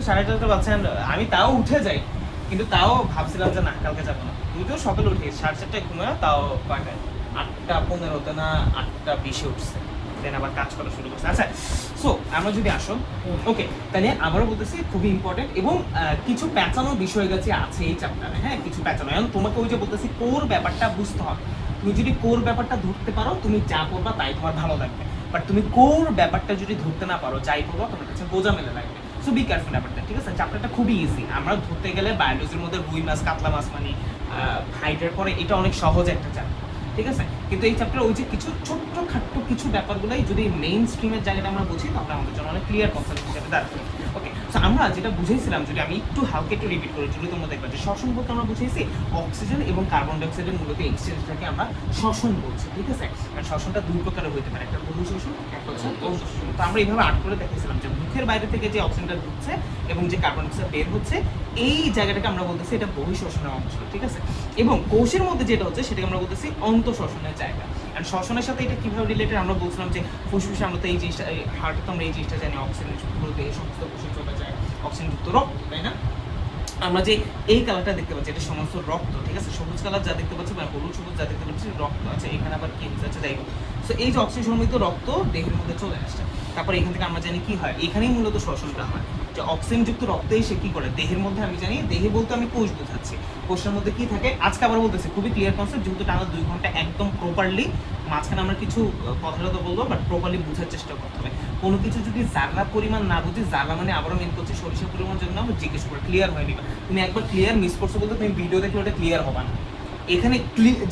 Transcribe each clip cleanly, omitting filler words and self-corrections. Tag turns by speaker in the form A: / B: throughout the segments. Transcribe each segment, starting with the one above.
A: 11:30 বাজছেন, আমি তাও উঠে যাই, কিন্তু তাও ভাবছিলাম যে না কালকে যাবো না। যদিও সকালে উঠে 4:30টায় ঘুমায়, তাও কয়টায় 8:15-তে না 8:20-এ উঠছে, দেন আবার কাজ করা শুরু করছে। আচ্ছা, সো আমরা যদি আসো, ওকে, তাহলে আবারও বলতেছি খুবই ইম্পর্টেন্ট এবং কিছু প্যাঁচানো বিষয় গেছে আছে এই চ্যাপ্টারে, হ্যাঁ কিছু প্যাঁচানো। এখন তোমাকে ওই যে বলতেছি কোর ব্যাপারটা বুঝতে হবে। তুমি যদি কোর ব্যাপারটা ধরতে পারো, তুমি যা করবা তাই তোমার ভালো লাগবে। বাট তুমি কোর ব্যাপারটা যদি ধরতে না পারো, যাই করবো তোমার কাছে বোঝা মেলে লাগবে। সো বি কেয়ারফুল ব্যাপারটা, ঠিক আছে? চ্যাপ্টারটা খুবই ইজি। আমরা ধরতে গেলে বায়োলজির মধ্যে রুই মাছ, কাতলা মাছ মানে হাইটের পরে এটা অনেক সহজ একটা চ্যাপ্টার, ঠিক আছে? কিন্তু এই চ্যাপ্টারে ওই যে কিছু ছোট্ট খাট্ট কিছু ব্যাপারগুলোই যদি মেইন স্ট্রিমের জায়গাটা আমরা বুঝি, তাহলে আমাদের জন্য অনেক ক্লিয়ার কনসেপ্ট হিসেবে দাঁড়াবে। ওকে, সো আমরা যেটা বুঝেছিলাম, যদি আমি একটু হালকা একটু রিপিট করি, যদি তোমরা দেখবে যে শ্বসন বলতে আমরা বুঝেছি অক্সিজেন এবং কার্বন ডাইঅক্সাইডের মূলত এক্সচেঞ্জটাকে আমরা শ্বসন বলছি, ঠিক আছে? কারণ শ্বসনটা দুই প্রকারের হতে পারে, একটা বহিঃ শোষণ, একটা হচ্ছে অন্তঃ শোষণ। তো আমরা এইভাবে আট করে দেখেছিলাম যে মুখের বাইরে থেকে যে অক্সিজেনটা ঢুকছে এবং যে কার্বন ডাইঅক্সাইড বের হচ্ছে, এই জায়গাটাকে আমরা বলতেছি এটা বহিঃ শোষণের অংশ, ঠিক আছে? এবং কোষের মধ্যে যেটা হচ্ছে সেটাকে আমরা বলতেছি অন্তঃ শোষণের জায়গা। আর শ্বসনের সাথে এটা কিভাবে রিলেটেড আমরা বলছিলাম যে ফুসফুসে আমরা তো এই জিনিসটা, হার্টে তো আমরা এই জিনিসটা জানি, অক্সিজেন যুক্ত এই সমস্ত কোষে চলে যায় অক্সিজেন যুক্ত রক্ত, তাই না? আমরা যে এই কালারটা দেখতে পাচ্ছি এটা সমস্ত রক্ত, ঠিক আছে? সবুজ কালার যা দেখতে পাচ্ছি বা হলুদ সবুজ যা দেখতে পাচ্ছি রক্ত আছে, এখানে আবার কি আছে যাই হোক। সো এই যে অক্সিজেন সমৃদ্ধ রক্ত দেহের মধ্যে চলে আসছে, তারপরে এখান থেকে আমরা জানি কি হয়, এখানেই মূলত শ্বসনটা হয়। যে অক্সিজেন যুক্ত রক্ত এসে কি করে দেহের মধ্যে, আমি জানি দেহে বলতে আমি কোষ বোঝাচ্ছি, কোষের মধ্যে কি থাকে আজকে আবার বলতেছি, খুবই ক্লিয়ার কনসেপ্ট, যেহেতু টানা 2 ঘন্টা একদম প্রপারলি, মাঝখানে আমরা কিছু কথাটা তো বলবো বাট প্রপারলি বোঝার চেষ্টা করতে হবে। কোনো কিছু যদি জাররা পরিমাণ না বুঝি, জাররা মানে আবারও মেন করছি সরিষার পরিমাণ জন্য জিজ্ঞেস করে ক্লিয়ার হয়নি, তুমি একবার ক্লিয়ার মিস করছো বলতে তুমি ভিডিও দেখলে ওটা ক্লিয়ার হবে না। এখানে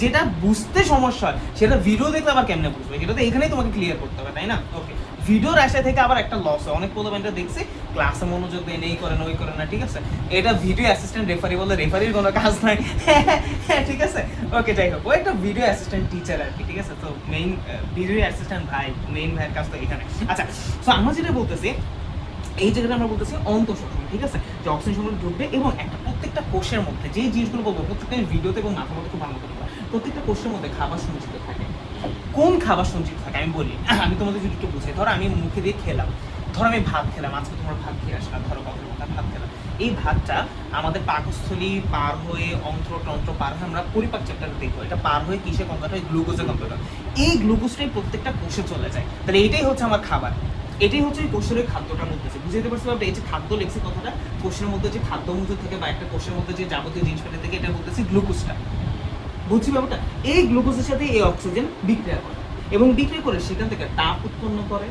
A: যেটা বুঝতে সমস্যা হয় সেটা ভিডিও দেখলে আবার কেমনে বুঝবে, সেটা তো এখানেই তোমাকে ক্লিয়ার করতে হবে, তাই না? ওকে, ভিডিওর আশায় থেকে আবার একটা লস হয়, অনেক পোলাপাইনটা দেখছি ক্লাসে মনোযোগ দেয়, এই করে না ওই করে না, ঠিক আছে? এটা ভিডিও অ্যাসিস্ট্যান্ট রেফারি বলে, রেফারির কোনো কাজ নাই, ঠিক আছে? ওকে, যাই হোক, ও একটা ভিডিও অ্যাসিস্ট্যান্ট টিচার আর কি, ঠিক আছে? তো মেইন ভিডিও অ্যাসিস্ট্যান্ট ভাই, মেইন ভাইয়ের কাজ তো এখানে। আচ্ছা, তো আমরা যেটা বলতেছি এই জায়গাটা আমরা বলতেছি অন্তঃশোষণ, ঠিক আছে? যে অক্সিজেন সমৃদ্ধ ঢুকবে এবং একটা প্রত্যেকটা কোষের মধ্যে যে জিনিসগুলো বলবো প্রত্যেকটা ভিডিওতে এবং মাথার মধ্যে খুব ভালো করে বলবো, প্রত্যেকটা কোষের মধ্যে খাবার সঞ্চিত থাকে। কোন খাবার সঞ্চিত থাকে আমি বলি, আমি তোমাদের যদি একটু বুঝাই। ধরো আমি মুখে দিয়ে খেলাম, ধরো আমি ভাত খেলাম, আজকে তোমার ভাত খেয়ে আসলাম, ধরো কথার কথা ভাত খেলাম, এই ভাতটা আমাদের পাকস্থলী পার হয়ে অন্ত্র পার হয়ে, আমরা পরিপাক চ্যাপ্টারে দেখবো, এটা পার হয়ে কিসে কনভার্ট হয়, গ্লুকোজে কনভার্ট হয়। এই গ্লুকোজটাই প্রত্যেকটা কোষে চলে যায়, তাহলে এটাই হচ্ছে আমার খাবার, এটাই হচ্ছে ওই কোষের ওই খাদ্যটা বলতেছে। বুঝতে পারছি ব্যাপারটা? এই যে খাদ্য লেগছে কথাটা, কোষের মধ্যে যে খাদ্য মজুদ থাকে বা একটা কোষের মধ্যে যে যাবতীয় জিনিসপাতি থাকে, এটা বলতেছি গ্লুকোজটা। বুঝছি ব্যাপারটা? এই গ্লুকোজের সাথে এই অক্সিজেন বিক্রিয়া করে এবং বিক্রিয়া করে সেখান থেকে তাপ উৎপন্ন করে,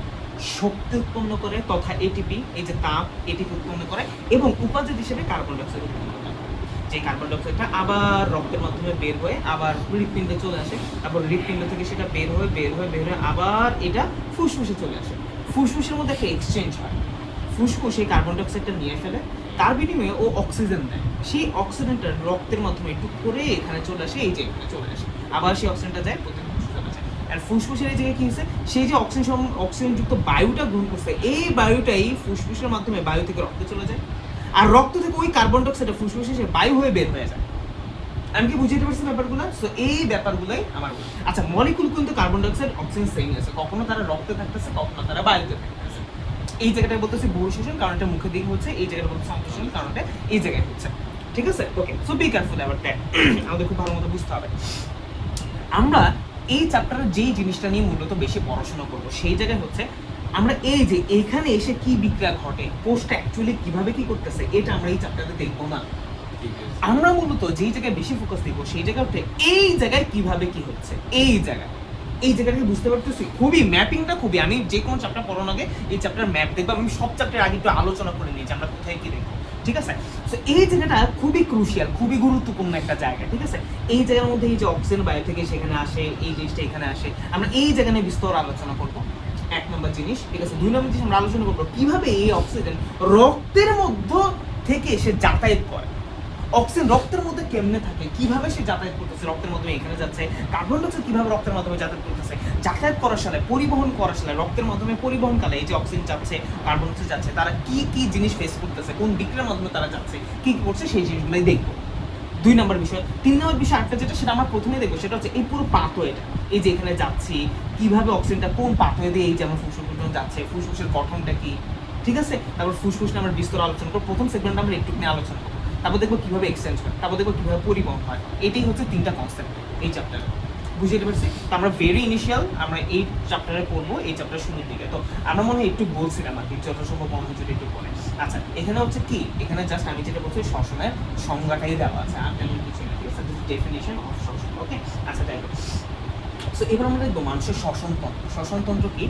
A: শক্তি উৎপন্ন করে, তথা এটিপি, এই যে তাপ এটিপি উৎপন্ন করে এবং উপাদান হিসেবে কার্বন ডাইঅক্সাইড উৎপন্ন করে। যে কার্বন ডাইঅক্সাইডটা আবার রক্তের মাধ্যমে বের হয়ে আবার হৃৎপিণ্ডে চলে আসে, তারপর হৃৎপিণ্ড থেকে সেটা বের হয়ে আবার এটা ফুসফুসে চলে আসে। ফুসফুসের মধ্যে একটা এক্সচেঞ্জ হয়, ফুসফুস এই কার্বন ডাইঅক্সাইডটা নিয়ে ফেলে, তার বিনিময়ে ও অক্সিজেন দেয়, সেই অক্সিজেনটা রক্তের মাধ্যমে একটু করে এখানে চলে আসে, এই যে এখানে চলে আসে, আবার সেই অক্সিজেনটা যায় প্রত্যেক চলে যায়। আর ফুসফুসের এই জায়গায় কি হচ্ছে, সেই যে অক্সিজেনযুক্ত বায়ুটা গ্রহণ করছে, এই বায়ুটাই ফুসফুসের মাধ্যমে বায়ু থেকে রক্তে চলে যায়, আর রক্ত থেকে ওই কার্বন ডাইঅক্সাইডটা ফুসফুসে এসে বায়ু হয়ে বের হয়ে যায়। আমি কি বুঝতে পারছি ব্যাপারগুলো? সো এই ব্যাপারগুলোই আমার। আচ্ছা, মলিকুল কিন্তু কার্বন ডাইঅক্সাইড অক্সিজেন সেম আছে, কখনো তারা রক্তে থাকতেছে, কখনো তারা বায়ুতে থাকতেছে। এই জায়গাটায় বলতেছি বহিঃশোষণ, কারণ এটা মুখের দিকে হচ্ছে, এই জায়গাটা বলতেছে অন্তঃশোষণ, কারণ এটা এই জায়গায় হচ্ছে, ঠিক আছে? Okay, so be careful about that, আমাদের খুব ভালো মতো বুঝতে হবে। আমরা এই চ্যাপ্টারের যেই জিনিসটা নিয়ে মূলত বেশি পড়াশোনা করবো সেই জায়গায় হচ্ছে আমরা এই যে এইখানে এসে কি বিক্রিয়া ঘটে, কোষটা অ্যাকচুয়ালি কিভাবে কি করতেছে, এটা আমরা এই চ্যাপ্টারে দেখবো না। আমরা মূলত যেই জায়গায় বেশি ফোকাস দিব সেই জায়গায় উঠে এই জায়গায় কিভাবে কি হচ্ছে, এই জায়গাটাকে বুঝতে পারতেছি। খুবই ম্যাপিংটা খুবই, আমি যে কোনো চ্যাপ্টার পড়ানোর আগে এই চ্যাপ্টার ম্যাপ দেখবো, আমি সব চ্যাপ্টার আগে একটু আলোচনা করে নিয়েছি আমরা কোথায় কি দেখবো, ঠিক আছে? তো এই জায়গাটা খুবই ক্রুশিয়াল, খুবই গুরুত্বপূর্ণ একটা জায়গা, ঠিক আছে? এই জায়গার মধ্যে এই যে অক্সিজেন বাইরে থেকে সেখানে আসে, এই জিনিসটা এখানে আসে, আমরা এই জায়গা নিয়ে বিস্তর আলোচনা করবো, এক নম্বর জিনিস, ঠিক আছে? 2 নম্বর জিনিস আমরা আলোচনা করবো কিভাবে এই অক্সিজেন রক্তের মধ্য থেকে সে যাতায়াত করে, অক্সিজেন রক্তের মধ্যে কেমনে থাকে, কিভাবে সে যাতায়াত করতেছে, রক্তের মাধ্যমে এখানে যাচ্ছে, কার্বন ডাইঅক্সাইড কিভাবে রক্তের মাধ্যমে যাতায়াত করতেছে, যাতায়াত করার সাথে পরিবহন করার সাথে রক্তের মাধ্যমে পরিবহনকালে এই যে অক্সিজেন যাচ্ছে, কার্বন ডাইঅক্সাইড যাচ্ছে, তারা কি কি জিনিস ফেস করতেছে, কোন বিক্রিয়ার মাধ্যমে তারা যাচ্ছে, কি কি করছে, সেই জিনিসগুলোই দেখবো। 2 নম্বর বিষয়। 3 নম্বর বিষয় আরেকটা যেটা, সেটা আমরা প্রথমেই দেখবো, সেটা হচ্ছে এই পুরো পাথওয়েটা, এই যে এখানে যাচ্ছি, কিভাবে অক্সিজেনটা কোন পাথওয়ে দিয়ে এই যে আমার ফুসফুস পর্যন্ত যাচ্ছে, ফুসফুসের গঠনটা কি, ঠিক আছে? তারপর ফুসফুস নিয়ে আমরা বিস্তর আলোচনা করবো, প্রথম সেগমেন্ট আমরা একটু নিয়ে আলোচনা করবো, তারপর দেখবো কিভাবে এক্সচেঞ্জ হয়, তারপর দেখবো কিভাবে পরিবহন হয়। এটাই হচ্ছে 3টা কনসেপ্ট এই চ্যাপ্টারে, বুঝতে পারছি? তো আমরা ভেরি ইনিশিয়াল আমরা এই চ্যাপ্টারে পড়বো, এই চ্যাপ্টার শুরুর দিকে। তো আমরা মনে হয় একটু বলছিলাম আর কি, যত সম্ভব মনে হয় যদি একটু বলে। আচ্ছা, এখানে হচ্ছে কি, এখানে জাস্ট আমি যেটা বলছি শ্বসনের সংজ্ঞাটাই দেওয়া আছে, আর তেমন কিছু না, ঠিক আছে? ডেফিনিশন অফ শ্বসন, ওকে? আচ্ছা, তাই সো এবার আমরা দেখবো মানুষের শ্বসনতন্ত্র। শ্বসনতন্ত্র কি?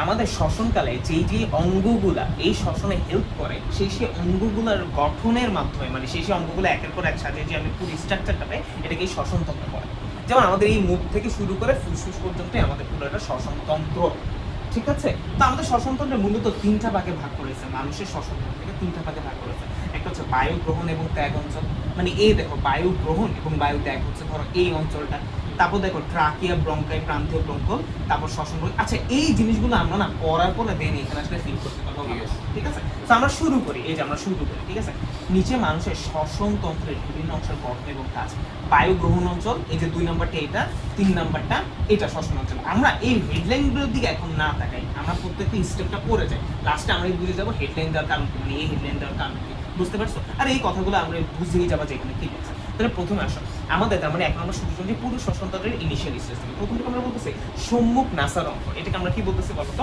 A: আমাদের শ্বসনকালে যেই অঙ্গগুলা এই শ্বসনে হেল্প করে, সেই অঙ্গগুলার গঠনের মাধ্যমে, মানে সেই অঙ্গগুলো একের পর এক সাজিয়ে যে আমি পুরো স্ট্রাকচারটা পাই, এটাকে শ্বসনতন্ত্র বলে। যেমন আমাদের এই মুখ থেকে শুরু করে ফুসফুস পর্যন্ত আমাদের পুরো একটা শ্বসনতন্ত্র, ঠিক আছে? তো আমাদের শ্বসনতন্ত্রে মূলত 3টা ভাগে ভাগ করেছে, মানুষের শ্বসনতন্ত্রকে 3টা ভাগে ভাগ করেছে। একটা হচ্ছে বায়ু গ্রহণ এবং ত্যাগ অঞ্চল, মানে এই দেখো বায়ু গ্রহণ এবং বায়ু ত্যাগ হচ্ছে ধরো এই অঞ্চলটা। তারপর দেখো ট্রাকিয়া, ব্রঙ্কাই, প্রান্তীয় ব্রঙ্কল, তারপর শ্বসন। আচ্ছা, এই জিনিসগুলো আমরা না পড়ার পরে দেন এখানে আসলে ফিল করতে পারবো, ঠিক আছে? তো আমরা শুরু করি, এই যে আমরা শুরু করি, ঠিক আছে? নিচে মানুষের শ্বসনতন্ত্রের বিভিন্ন অংশের গঠন এবং কাজ। বায়ু গ্রহণ অঞ্চল, এই যে 2 নাম্বারটা এটা, 3 নাম্বারটা এটা শ্বসন অঞ্চল। আমরা এই হেডলাইনগুলোর দিকে এখন না তাকাই, আমরা প্রত্যেকটা স্টেপটা পড়ে যাই, লাস্টে আমরা বুঝে যাবো হেডলাইন দেওয়ার কারণ কি, মানে এই হেডলাইন দেওয়ার কারণ কি, বুঝতে পারছো? আর এই কথাগুলো আমরা বুঝেই যাবো যে এখানে কি আছে। তাহলে প্রথমে আসো আমাদের, তার মানে এখন আমরা শুরু করছি পুরো শ্বসনতন্ত্রের ইনিশিয়াল স্টেজ থেকে। প্রথমে আমরা বলতেছি সম্মুখ নাসারন্ধ্র। এটাকে আমরা কি বলতেছি বলতো?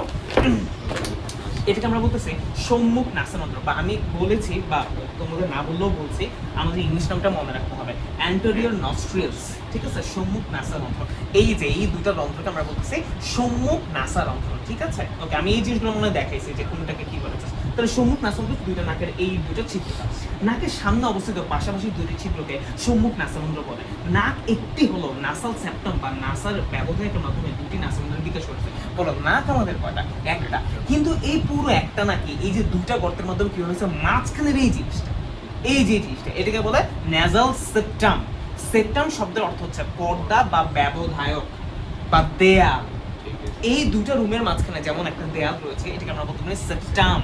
A: এটাকে আমরা বলতেছি সম্মুখ নাসারন্ধ্র, বা আমি বলেছি বা তোমাদের না বললেও বলছি, আমাদের ইংলিশ নামটা মনে রাখতে হবে, অ্যান্টেরিয়র নস্ট্রিলস, ঠিক আছে? সম্মুখ নাসারন্ধ্র, এই যে এই দুইটা রন্ধ্রকে আমরা বলতেছি সম্মুখ নাসারন্ধ্র, ঠিক আছে? ওকে, আমি এই জিনিসগুলো মনে দেখাইছি যে কোনটাকে কি বলেছে। তাহলে সম্মুখ নাসারন্ধ্র দুইটা নাকের এই দুটো ছিদ্রটা, নাকের সামনে অবস্থিত পাশাপাশি দুটি ছিদ্রকে সম্মুখ নাসারন্ধ্র বলে। নাক একটি হলো নাসাল সেপ্টাম বা নাসার ব্যবধায়কের মাধ্যমে দুটি নাসারন্ধ্রের বিকাশ করছে। বলো নাক আমাদের কয়টা? একটা। কিন্তু এই পুরো একটা নাকি এই যে দুইটা গর্তের মাধ্যমে কি হয়েছে, মাঝখানের এই জিনিসটা, এই যে জিনিসটা, এটাকে বলে ন্যাসাল সেপ্টাম। সেপ্টাম শব্দের অর্থ হচ্ছে পর্দা বা ব্যবধায়ক বা দেয়াল। এই দুটো রুমের মাঝখানে যেমন একটা দেয়াল রয়েছে, এটাকে আমরা বলতে পারি সেপ্টাম।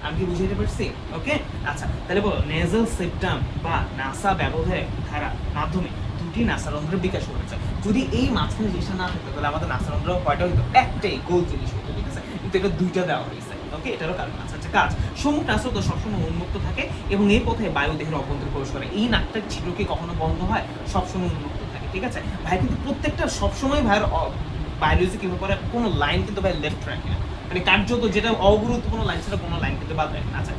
A: আমি কি বুঝাইতে পারছি? ওকে, আচ্ছা, তাহলে বলো নেজাল সেপ্টাম বা নাসা ব্যবধায়ক ধারা মাধ্যমে দুটি নাসারন্ধ্রের বিকাশ করেছে। যদি এই মাঝখানে জিনিসটা না থাকতো তাহলে আমাদের নাসারন্ধ্র কয়টা হইতো? একটাই গোল জিনিস হইতো, ঠিক আছে? কিন্তু এটা দুইটা দেওয়া হয়েছে, ওকে? এটারও কারণ আছে। আচ্ছা, কাজ, সম্মুখ নাসারন্ধ্র সবসময় উন্মুক্ত থাকে এবং এই পথে বায়ু দেহের অভ্যন্তরে প্রবেশ করে। এই নাকটার ছিদ্র কি কখনো বন্ধ হয়? সবসময় উন্মুক্ত থাকে, ঠিক আছে? ভাই কিন্তু প্রত্যেকটা সবসময় ভাইয়ের বায়োলজি কিভাবে করে, কোনো লাইন কিন্তু ভাই লেফট রাখে না, মানে কার্যত যেটা অগুরুত্বপূর্ণ লাইন সেটা কোনো লাইন কিন্তু বাদ রাখে না। আচ্ছা,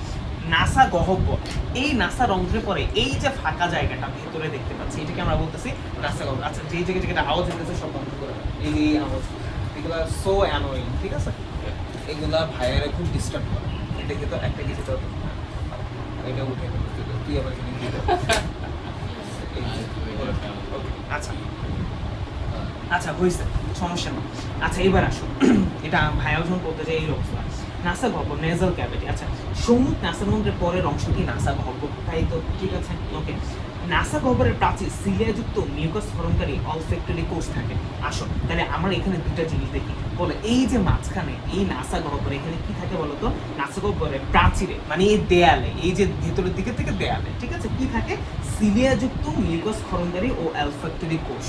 A: নাসা গহ্বর, এই নাসা রন্ধ্রে পরে এই যে ফাঁকা জায়গাটা ভেতরে দেখতে পাচ্ছি, এটাকে আমরা বলতেছি নাসা গহ্বর। আচ্ছা, যেই জায়গায় যেটা আওয়াজ হইতেছে সব বন্ধ করে দাও। এই আওয়াজ, এগুলো সো অ্যানোয়িং, ঠিক আছে? এগুলা ভাইয়ারে খুব ডিস্টার্ব করে। দেখে তো একটা কিছু তো এটা উঠে তুই আবার কিনে দিতে। আচ্ছা আচ্ছা, হয়েছে, সমস্যা নেই। আচ্ছা, এবার আসো, এটা ভাইয়াও যখন বলতে চাই এই রোগটা নাসা গহ্বর, নেজাল ক্যাভিটি। আচ্ছা, সম্মুখ নাসারন্ধ্রের পরের অংশটি নাসা গহ্বর, তাই তো, ঠিক আছে? ওকে, নাসা গহ্বরের প্রাচীর সিলিয়াযুক্ত মিউকাস ক্ষরণকারী অলফ্যাক্টরি কোষ থাকে। আসো, তাহলে আমরা এখানে দুটা জিনিস দেখি। বলে এই যে মাঝখানে এই নাসা গহ্বর, এখানে কি থাকে বলতো? নাসা গহ্বরের প্রাচীরে, মানে এই দেয়ালে, এই যে ভেতরের দিকে থেকে দেয়ালে, ঠিক আছে, কি থাকে? সিলিয়াযুক্ত মিউকাস ক্ষরণকারী ও অলফ্যাক্টরি কোষ।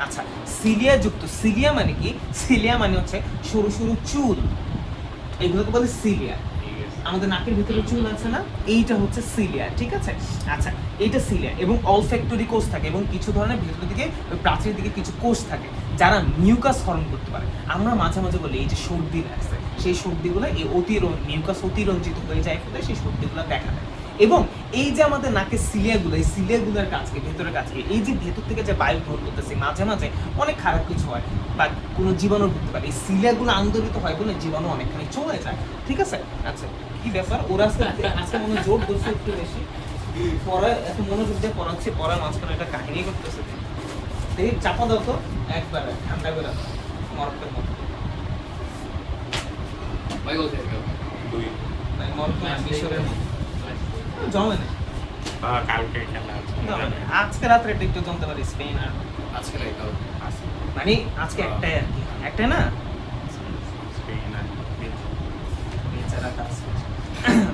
A: আচ্ছা, সিলিয়া যুক্ত, সিলিয়া মানে কি? সিলিয়া মানে হচ্ছে সরু সরু চুল, এগুলোকে বলে সিলিয়া। আমাদের নাকের ভিতরে চুল আছে না, এইটা হচ্ছে সিলিয়া, ঠিক আছে? আচ্ছা, এইটা সিলিয়া এবং অলফ্যাক্টরি কোষ থাকে এবং কিছু ধরনের ভেতরের দিকে প্রাচীরের দিকে কিছু কোষ থাকে যারা মিউকাস ক্ষরণ করতে পারে। আমরা মাঝে মাঝে বলি এই যে সর্দি লাগছে, সেই সর্দিগুলো এই মিউকাস অতিরঞ্জিত হয়ে যায়, ফলে সেই সর্দিগুলো দেখা দেয়। এবং এই যে আমাদের নাকের সিলিয়াগুলো, এই সিলিয়াগুলোর কাছকে, ভেতরের কাছকে, এই যে ভেতর থেকে যে বায়ু গ্রহণ করতেছে, মাঝে মাঝে অনেক খারাপ কিছু হয় বা কোনো জীবাণু ঢুকতে পারে, এই সিলিয়াগুলো আন্দোলিত হয় বলে জীবাণু অনেকখানি চলে যায়, ঠিক আছে? আচ্ছা, কি ব্যাপার, ওরা আজকে মনে জোর করছে একটু বেশি, পড়া এত মনোযোগ দিয়ে পড়াচ্ছে, পড়ার মাঝখানে একটা কাহিনী করতেছে। দেখি চাপা দাও তো একবারে, ঠান্ডা করে মরক্কের মতো। মিশরের মতো জমে না। আজকে রাত্রে একটু জমতে পারি স্পেন, আর
B: আজকে
A: মানে আজকে একটাই আর কি, একটাই না।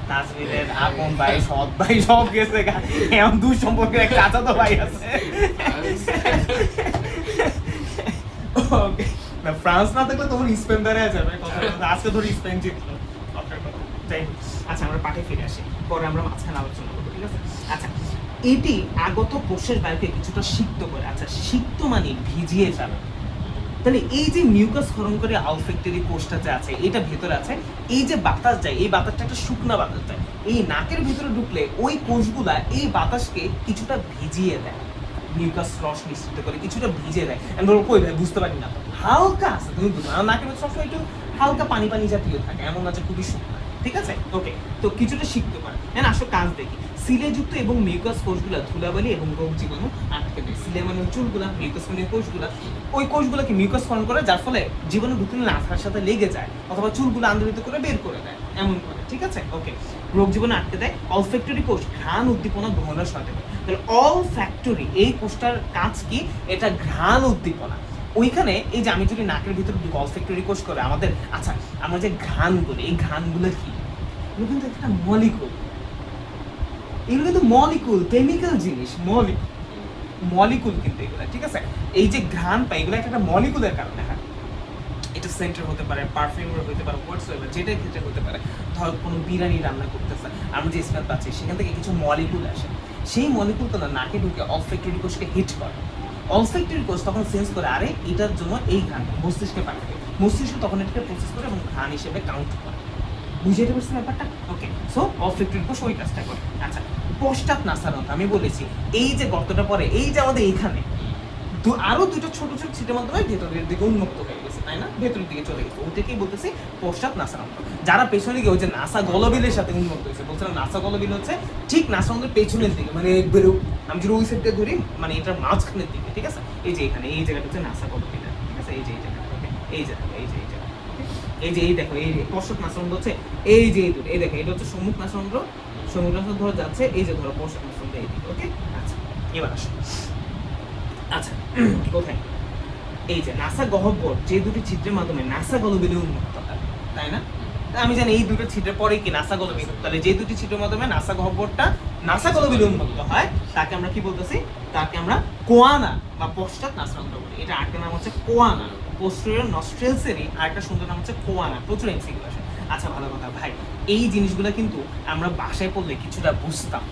A: তাজমিরের আপন ভাই, সৎ ভাই সব গেছে, এমন দূর সম্পর্কের এক চাচাতো ভাই আছে। ফ্রান্স না থাকলে তোমার স্পেন দাঁড়িয়ে যাবে, আজকে ধর স্পেন জিতলো। যাই হোক, আচ্ছা আমরা পাঠে ফিরে আসি, পরে আমরা মাঝখানে আলোচনা করবো, ঠিক আছে? আচ্ছা, এটি আগত কোষের বায়ুকে কিছুটা সিক্ত করে। আচ্ছা, সিক্ত মানে ভিজিয়ে ফেলা। তাহলে এই যে মিউকাস ক্ষরণ করে আলফেক্টরি কোষটা যে আছে, এটা ভেতরে আছে, এই যে বাতাস যায়, এই বাতাসটা একটা শুকনা বাতাস যায়, এই নাকের ভিতরে ঢুকলে ওই কোষগুলা এই বাতাসকে কিছুটা ভিজিয়ে দেয়, মিউকাস রস মিশ্রিত করে কিছুটা ভিজিয়ে দেয়। আমি বলবো কই ভাই বুঝতে পারি না, হালকা আছে, তুমি বুঝো না, নাকের ভিতরে সবসময় একটু হালকা পানি পানি জাতীয় থাকে, এমন না যে খুবই শুকনা, ঠিক আছে? ওকে, তো কিছুটা শিখতে পারে। হ্যাঁ, আসলে কাজ দেখি, সিলেযুক্ত এবং মিউকাস কোষগুলা ধুলাবালি এবং রোগ জীবাণু আটকে দেয়। সিলে মানে চুলগুলা, মিউকাস মানে কোষগুলা, ওই কোষগুলোকে মিউকাস ফর্ম করে, যার ফলে জীবাণু ঢুকলে নাসার সাথে লেগে যায় অথবা চুলগুলো আন্দোলিত করে বের করে দেয়, এমন করে, ঠিক আছে? ওকে, রোগ জীবাণু আটকে দেয়। অলফ্যাক্টরি কোষ ঘ্রাণ উদ্দীপনা গ্রহণের সহায়তা করে। তাহলে অলফ্যাক্টরি এই কোষটার কাজ কি? এটা ঘ্রাণ উদ্দীপনা। ওইখানে এই যে আমি যদি নাকের ভিতরে অলফ্যাক্টরি কোষ করে আমাদের, আচ্ছা আমরা যে ঘ্রাণ বলি, এই ঘ্রাণগুলো কি? এগুলো কিন্তু একটা মলিকুল, এগুলো কিন্তু মলিকুল, কেমিক্যাল জিনিস, মলিকুল কিন্তু এগুলো, ঠিক আছে? এই যে ঘ্রাণ পাই, এগুলো একটা মলিকুলের কারণে হয়। এটা সেন্টার হতে পারে, পারফিউমের হতে পারে, হোয়াটসঅেভার যেটাই ক্ষেত্রে হতে পারে। ধর কোনো বিরিয়ানি রান্না করতেছে, আমরা যে স্মেল পাচ্ছি সেখান থেকে কিছু মলিকুল আসে, সেই মলিকুলটা না নাকে ঢুকে অলফ্যাক্টরি কোষকে হিট করে। অলফ্যাক্টরি কোষ তখন সেন্স করে, আরে এটার জন্য এই ঘ্রাণ মস্তিষ্কে পাঠাবে, মস্তিষ্ক তখন এটাকে প্রসেস করে এবং ঘ্রাণ হিসেবে কাউন্ট করে। বুঝতে পারছেন ব্যাপারটা? ওকে, সো অলফ্যাক্টরি কোষ ওই কাজটা করে। আচ্ছা, পশ্চাৎ নাসারন্ধ্র আমি বলেছি, এই যে গর্তটা পরে, এই যে আমাদের এইখানে আরো দুটো ছোট ছোট ছিটের মাধ্যমে ভেতরের দিকে উন্মুক্ত হয়ে গেছে, তাই না? ভেতরের দিকে চলে গেছে, ওটাকেই বলতেছি পশ্চাৎ নাসারন্ধ্র। যারা পেছনে গিয়ে ওই যে নাসা গলবিলের সাথে উন্মুক্ত হয়েছে, বলছিলাম নাসা গলবিল হচ্ছে ঠিক নাসারন্ধ্রের পেছনের দিকে, মানে একবারে আমি যদি ওই সাইডটা ধরি, মানে এটার মাঝখানের দিকে, ঠিক আছে? এই যে এখানে এই জায়গাটা হচ্ছে নাসা গলবিল, ঠিক আছে? এই যে এই জায়গাটা, ওকে, এই জায়গাটা, এই যে এই জায়গাটা, এই যে এই দেখো, এই পশ্চাৎ নাসারন্ধ্র হচ্ছে এই যে এই দেখো, এটা হচ্ছে সম্মুখ নাসারন্ধ্র, সম্মুখ নাসারন্ধ্র ধরে যাচ্ছে এই যে ধরো পশ্চাৎ নাসারন্ধ্র এই দিকে, ওকে? আচ্ছা, এবার আসো, আচ্ছা কোথায়? এই যে নাসা গহ্বর, যে দুটি ছিদ্রের মাধ্যমে নাসা গলবিলে উন্মুক্ত হয়, তাই না? আমি জানি এই দুটো ছিদ্রের পরে কি নাসা গলবিল, তাহলে যে দুটি ছিদ্রের মাধ্যমে নাসা গহ্বরটা নাসা গলবিলে উন্মুক্ত হয়, তাকে আমরা কি বলতেছি? তাকে আমরা কোয়ানা বা পশ্চাৎ নাসারন্ধ্র বলি। এটা আরেকটা নাম হচ্ছে কোয়ানা, পোস্টেরিয়র নস্ট্রেলসেরই আরেকটা সুন্দর নাম হচ্ছে কোয়ানা। প্রচুর এমসিকিউ আসে। আচ্ছা, ভালো কথা ভাই, এই জিনিসগুলো কিন্তু আমরা বাসায় পড়লে কিছুটা বুঝতাম,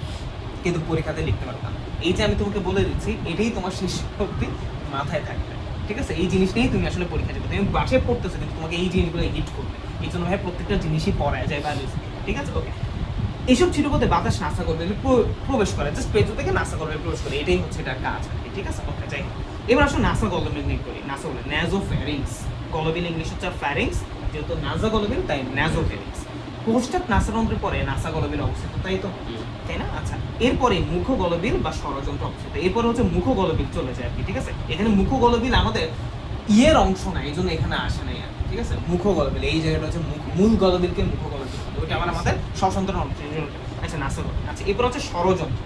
A: কিন্তু পরীক্ষাতে লিখতে পারতাম। এই যে আমি তোমাকে বলে দিচ্ছি, এটাই তোমার শেষ অবধি মাথায় থাকবে, ঠিক আছে? এই জিনিস নিয়েই তুমি আসলে পরীক্ষা দেবে, তুমি বাসায় পড়তেছো কিন্তু তোমাকে এই জিনিসগুলো হিট করবে। এই জন্য ভাই প্রত্যেকটা জিনিসই পড়ায় যায় ভ্যালুস, ঠিক আছে? ওকে, এইসব ছিটপথে বাতাস নাসা করবে প্রবেশ করে, জাস্ট পেছন থেকে নাসা করবে প্রবেশ করে, এটাই হচ্ছে এটার কাজ, ঠিক আছে? ওকে, যাই হোক, এবার আসলে নাসা গলবিল নিয়ে করি। নাসা বলে ন্যাজোফ্যারিংস, গলবিল ইংলিশ হচ্ছে ফ্যারিংস, যেহেতু নাসা গলবিল তাই ন্যাজোফ্যারিংস। পশ্চাৎ নাসারন্ধ্রের পরে নাসা গলবিল অবস্থিত, তাই তো, তাই না? আচ্ছা, এরপরে মুখ গলবিল বা ষড়যন্ত্র অবস্থিত, এরপরে হচ্ছে মুখ গলবিল চলে যায় আর কি, ঠিক আছে? এখানে মুখ গলবিল আমাদের ইয়ের অংশ না, এই জন্য এখানে আসে নাই আর কি, ঠিক আছে? মুখ গলবিল এই জায়গাটা হচ্ছে মূল গলবিলকে মুখ গলবিল, ওইটা আমার আমাদের স্বতন্ত্র অংশ। আচ্ছা, নাসা গলবিল। আচ্ছা, এরপর হচ্ছে ষড়যন্ত্র।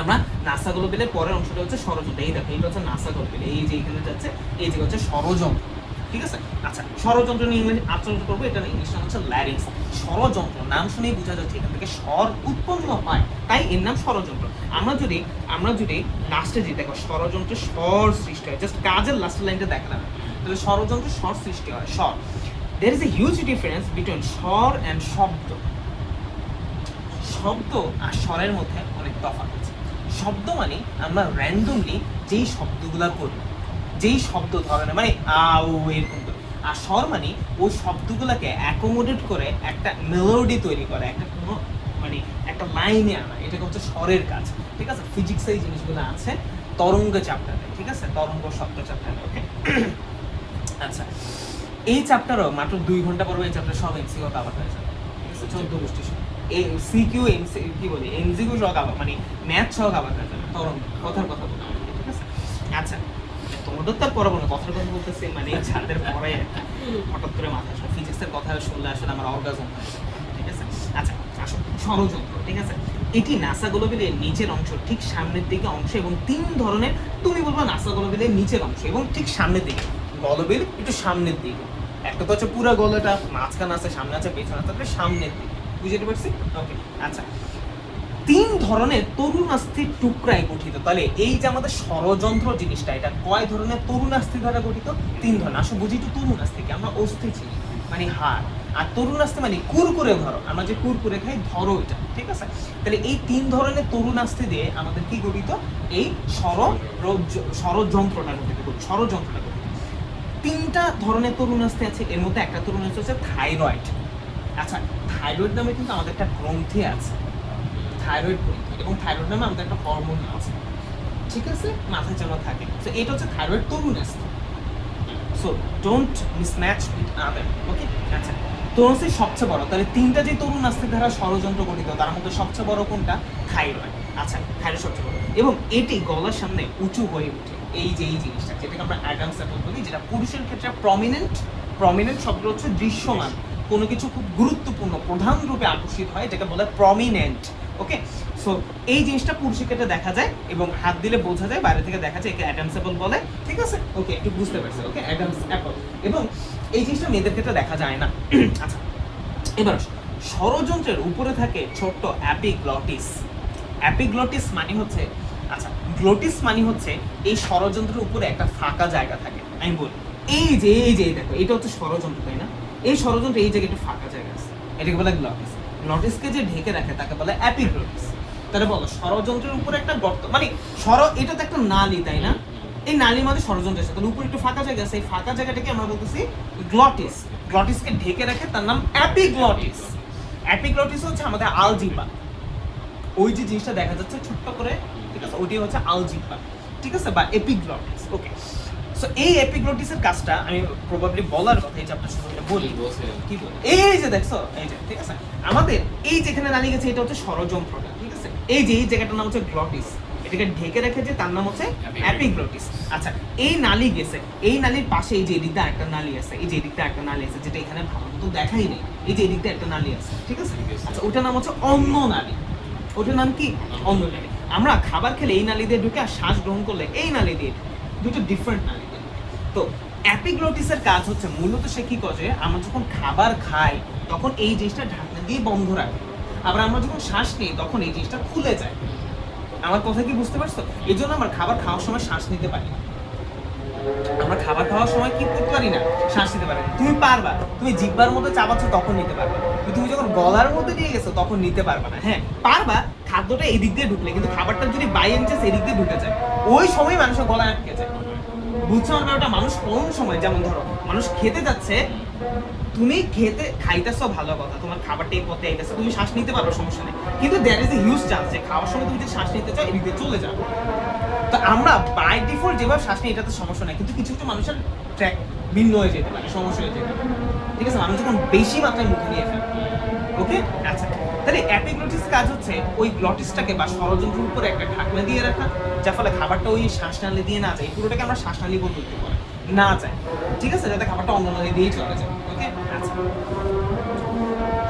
A: আমরা নাসা গলবিলের পরের অংশটা হচ্ছে ষড়যন্ত্র। এই দেখো, এটা হচ্ছে নাসা গলবিল, এই যে এখানে যাচ্ছে, এই যে হচ্ছে ষড়যন্ত্র, ঠিক আছে? আচ্ছা, ষড়যন্ত্র নিয়ে ইংলিশ আলোচনা করবো, এটা ইংলিশ নাম হচ্ছে ল্যারিংস। ষড়যন্ত্র নাম শুনেই বোঝা যাচ্ছে এখান থেকে স্বর উৎপন্ন হয়, তাই এর নাম ষড়যন্ত্র। আমরা যদি লাস্টে যে দেখো ষড়যন্ত্রে স্বর সৃষ্টি হয়, জাস্ট কাজের লাস্টের লাইনটা দেখালাম, তাহলে ষড়যন্ত্রে স্বর সৃষ্টি হয়, স্বর। there is a huge difference between স্বর and শব্দ। শব্দ আর স্বরের মধ্যে অনেক তফাৎ আছে। শব্দ মানে আমরা র্যান্ডমলি যেই শব্দগুলা করি, যেই শব্দ ধরনের মানে এরকম করে। আর স্বর মানে ওই শব্দগুলোকে অ্যাকোমোডেট করে একটা মেলোডি তৈরি করে, একটা কোনো মানে একটা লাইনে আনা, এটাকে হচ্ছে স্বরের কাজ, ঠিক আছে? ফিজিক্সে এই জিনিসগুলো আছে তরঙ্গ চ্যাপ্টারে, ঠিক আছে? তরঙ্গ শব্দ চ্যাপ্টারে, ওকে? আচ্ছা, এই চ্যাপ্টারও মাত্র 2 ঘন্টা পড়বে, এই চ্যাপ্টার সব এমসিকিউ কভার হয়ে যাবে, ঠিক আছে? 14 গোষ্ঠী সিকিউ এমসি কি বলি এমসিকিউ সহ কভার, মানে ম্যাথ সহ কভার হয়ে যাবে, তরঙ্গ কথার কথা বলতে, ঠিক আছে? আচ্ছা, তোমাদের তো আর পড়াবো না, কথার কথা বলতেছে, মানে ছাদের পরে হঠাৎ করে মাথা আসে, ফিজিক্সের কথা শুনলে আসলে আমার অর্গাজম হয়, ঠিক আছে? আচ্ছা, আসো ষড়যন্ত্র, ঠিক আছে? এটি নাসা গলবিলের নিচের অংশ, ঠিক সামনের দিকে অংশ, এবং 3 ধরনের। তুমি বলবো নাসা গলবিলের নিচের অংশ এবং ঠিক সামনের দিকে, গলবিল একটু সামনের দিকে, একটা তো হচ্ছে পুরো গলাটা, মাঝখানে আছে, সামনে আছে, পেছনে আছে, তারপরে সামনের দিকে, বুঝতে পারছি? ওকে, আচ্ছা, 3 ধরনের তরুণাস্থির টুকরায় গঠিত। তাহলে এই যে আমাদের ষড়যন্ত্র জিনিসটা, এটা কয় ধরনের তরুণাস্থি দ্বারা গঠিত? 3 ধরনের। আসলে বুঝি তো তরুণাস্থি কি, আমরা অস্থি চিনি, মানে হাড়, আর তরুণাস্তে মানে কুরকুরে ধরো, আমরা যে কুরকুরে খাই ধরো এটা, ঠিক আছে? তাহলে এই 3 ধরনের তরুণাস্তে দিয়ে আমাদের কি গঠিত, এই ষড়যন্ত্রটা গঠিত, ষড়যন্ত্রটা গঠিত। 3টা ধরনের তরুণাস্তে আছে, এর মধ্যে একটা তরুণাস্তে হচ্ছে থাইরয়েড। আচ্ছা, থাইরয়েড নামে কিন্তু আমাদের একটা গ্রন্থি আছে, থাইরয়েড গ্রন্থি, এবং থাইরয়েড নামে আমাদের একটা হরমোন আছে, ঠিক আছে? মাথায় যেন থাকে। সো এটা হচ্ছে থাইরয়েড তরুণাস্তে। So don't mismatch with other, okay? আচ্ছা, তরুণাস্তি সবচেয়ে বড়, তাহলে 3টা যে তরুণাস্তি দ্বারা ষড়যন্ত্র গঠিত তার মধ্যে সবচেয়ে বড় কোনটা? থাইরয়েড। আচ্ছা, থাইরয়েড সবচেয়ে বড়, এবং এটি গলার সামনে উঁচু হয়ে ওঠে, এই যে এই জিনিসটা যেটাকে আমরা অ্যাডামস অ্যাপল বলি, যেটা পুরুষের ক্ষেত্রে প্রমিনেন্ট শব্দ হচ্ছে দৃশ্যমান, কোনো কিছু খুব গুরুত্বপূর্ণ প্রধান রূপে আকর্ষিত হয়, এটাকে বলে প্রমিনেন্ট, ওকে? সো এই জিনিসটা পুরুষের ক্ষেত্রে দেখা যায়, এবং হাত দিলে বোঝা যায়, বাইরে থেকে দেখা যায়, একে অ্যাডামস অ্যাপল বলে, ঠিক আছে? ওকে, একটু বুঝতে পারছি, ওকে? Adams Apple. এবং এই জিনিসটা মেয়েদের ক্ষেত্রে দেখা যায় না। আচ্ছা, এবার ষড়যন্ত্রের উপরে থাকে ছোট্ট অ্যাপিগ্লটিস। অ্যাপিগ্লটিস মানে হচ্ছে, আচ্ছা, গ্লোটিস মানে হচ্ছে এই ষড়যন্ত্রের উপরে একটা ফাঁকা জায়গা থাকে। আমি বলি, এই যে দেখো, এটা হচ্ছে ষড়যন্ত্র, তাই না? এই ষড়যন্ত্র এই জায়গায় একটা ফাঁকা জায়গা আছে, এটাকে বলে গ্লটিস। গ্লটিসকে যে ঢেকে রাখে তাকে বলে অ্যাপিগ্লটিস। তাহলে বলো, ষড়যন্ত্রের উপরে একটা গর্ত, মানে এটা তো একটা নালী, তাই না? এই নালী মানে ষড়যন্ত্র আছে, তাহলে উপরে একটু ফাঁকা জায়গা আছে, এই ফাঁকা জায়গাটাকে আমরা বলতেছি গ্লটিস। গ্লটিসকে ঢেকে রাখে, তার নাম অ্যাপিগ্লটিস। অ্যাপিগ্লটিস হচ্ছে আমাদের আলজিহ্বা, ওই যে জিনিসটা দেখা যাচ্ছে ছোট্ট করে, ঠিক আছে? ওইটাই হচ্ছে আলজিহ্বা, ঠিক আছে? বা এপিগ্লটিস, ওকে? সো এই এপিগ্লটিসের কাজটা আমি প্রবাবলি বলার কথা, এই চ্যাপ্টার শুরুতে বলি, কি বলি, এই যে দেখছো, এই যে, ঠিক আছে? আমাদের এই যেখানে নালী গেছে এটা হচ্ছে ষড়যন্ত্রটা, ঠিক আছে? এই যে এই জায়গাটার নাম হচ্ছে গ্লটিস, এটাকে ঢেকে রেখেছে, তার নাম হচ্ছে অ্যাপিগ্লটিস। আচ্ছা, এই নালী গেছে, এই নালীর পাশে এই যে এদিকটা একটা নালী আছে, এই যে এদিকটা একটা নালী আছে, যেটা এখানে ভালো মতো দেখাই নেই, এই যে এদিকটা একটা নালী আছে, ঠিক আছে? আচ্ছা, ওটার নাম হচ্ছে অন্য নালী। ওটার নাম কি? অন্য নালী। আমরা খাবার খেলে এই নালী দিয়ে ঢুকে, আর শ্বাস গ্রহণ করলে এই নালী দিয়ে ঢুকে, দুটো ডিফারেন্ট নালী দিয়ে। তো অ্যাপিগ্লটিসের কাজ হচ্ছে মূলত সে কি করে, আমরা যখন খাবার খাই তখন এই জিনিসটা ঢাকনা দিয়ে বন্ধ রাখে, আবার আমরা যখন শ্বাস নিই তখন এই জিনিসটা খুলে যায়। আমার কথা কি বুঝতে পারছো? এই জন্য আমরা খাবার খাওয়ার সময় শ্বাস নিতে পারি না। আমরা খাবার খাওয়ার সময় কি করতে পারি না? শ্বাস নিতে পারি না। তুমি পারবা, তুমি জিহ্বার মধ্যে চাবাচ্ছ তখন নিতে পারবা, কিন্তু তুমি যখন গলার মধ্যে নিয়ে গেছো তখন নিতে পারবা না। হ্যাঁ পারবা, খাদ্যটা এদিক দিয়ে ঢুকলে, কিন্তু খাবারটা যদি বাই এনচেস এদিক দিয়ে ঢুকে যায়, ওই সময় মানুষের গলায় আটকে যায়। বুঝছো আমার ব্যাপারটা? মানুষ কোন সময়, যেমন ধরো মানুষ খেতে যাচ্ছে, তুমি খাইতেছো ভালো কথা, তোমার খাবারটা এই পথে আইতেছে, তুমি শ্বাস নিতে পারো, সমস্যা নেই, কিন্তু there is a huge chance যে খাওয়ার সময় তুমি যদি শ্বাস নিতে চাও এদিক দিয়ে চলে যাও। তো আমরা বাই ডিফল্ট যেভাবে শ্বাস নিই এটাতে সমস্যা নাই, কিন্তু কিছু কিছু মানুষের ট্র্যাক ভিন্ন হয়ে যেতে পারে, সমস্যা হয়ে যেতে পারে, ঠিক আছে? মানুষ যখন বেশি মাত্রায় মুখে নিয়ে ফেলে, ওকে? আচ্ছা, তাহলে অ্যাপিগ্লটিস কাজ হচ্ছে ওই গ্লটিসটাকে বা ষড়যন্ত্রের উপরে একটা ঢাকনা দিয়ে রাখা, যার ফলে খাবারটা ওই শ্বাসনালী দিয়ে না যায়, এই পুরোটাকে আমরা শ্বাসনালী বলতে পারি, না যায়, ঠিক আছে? যাতে খাবারটা অন্য নালী দিয়েই চলে যায়, ওকে? আচ্ছা,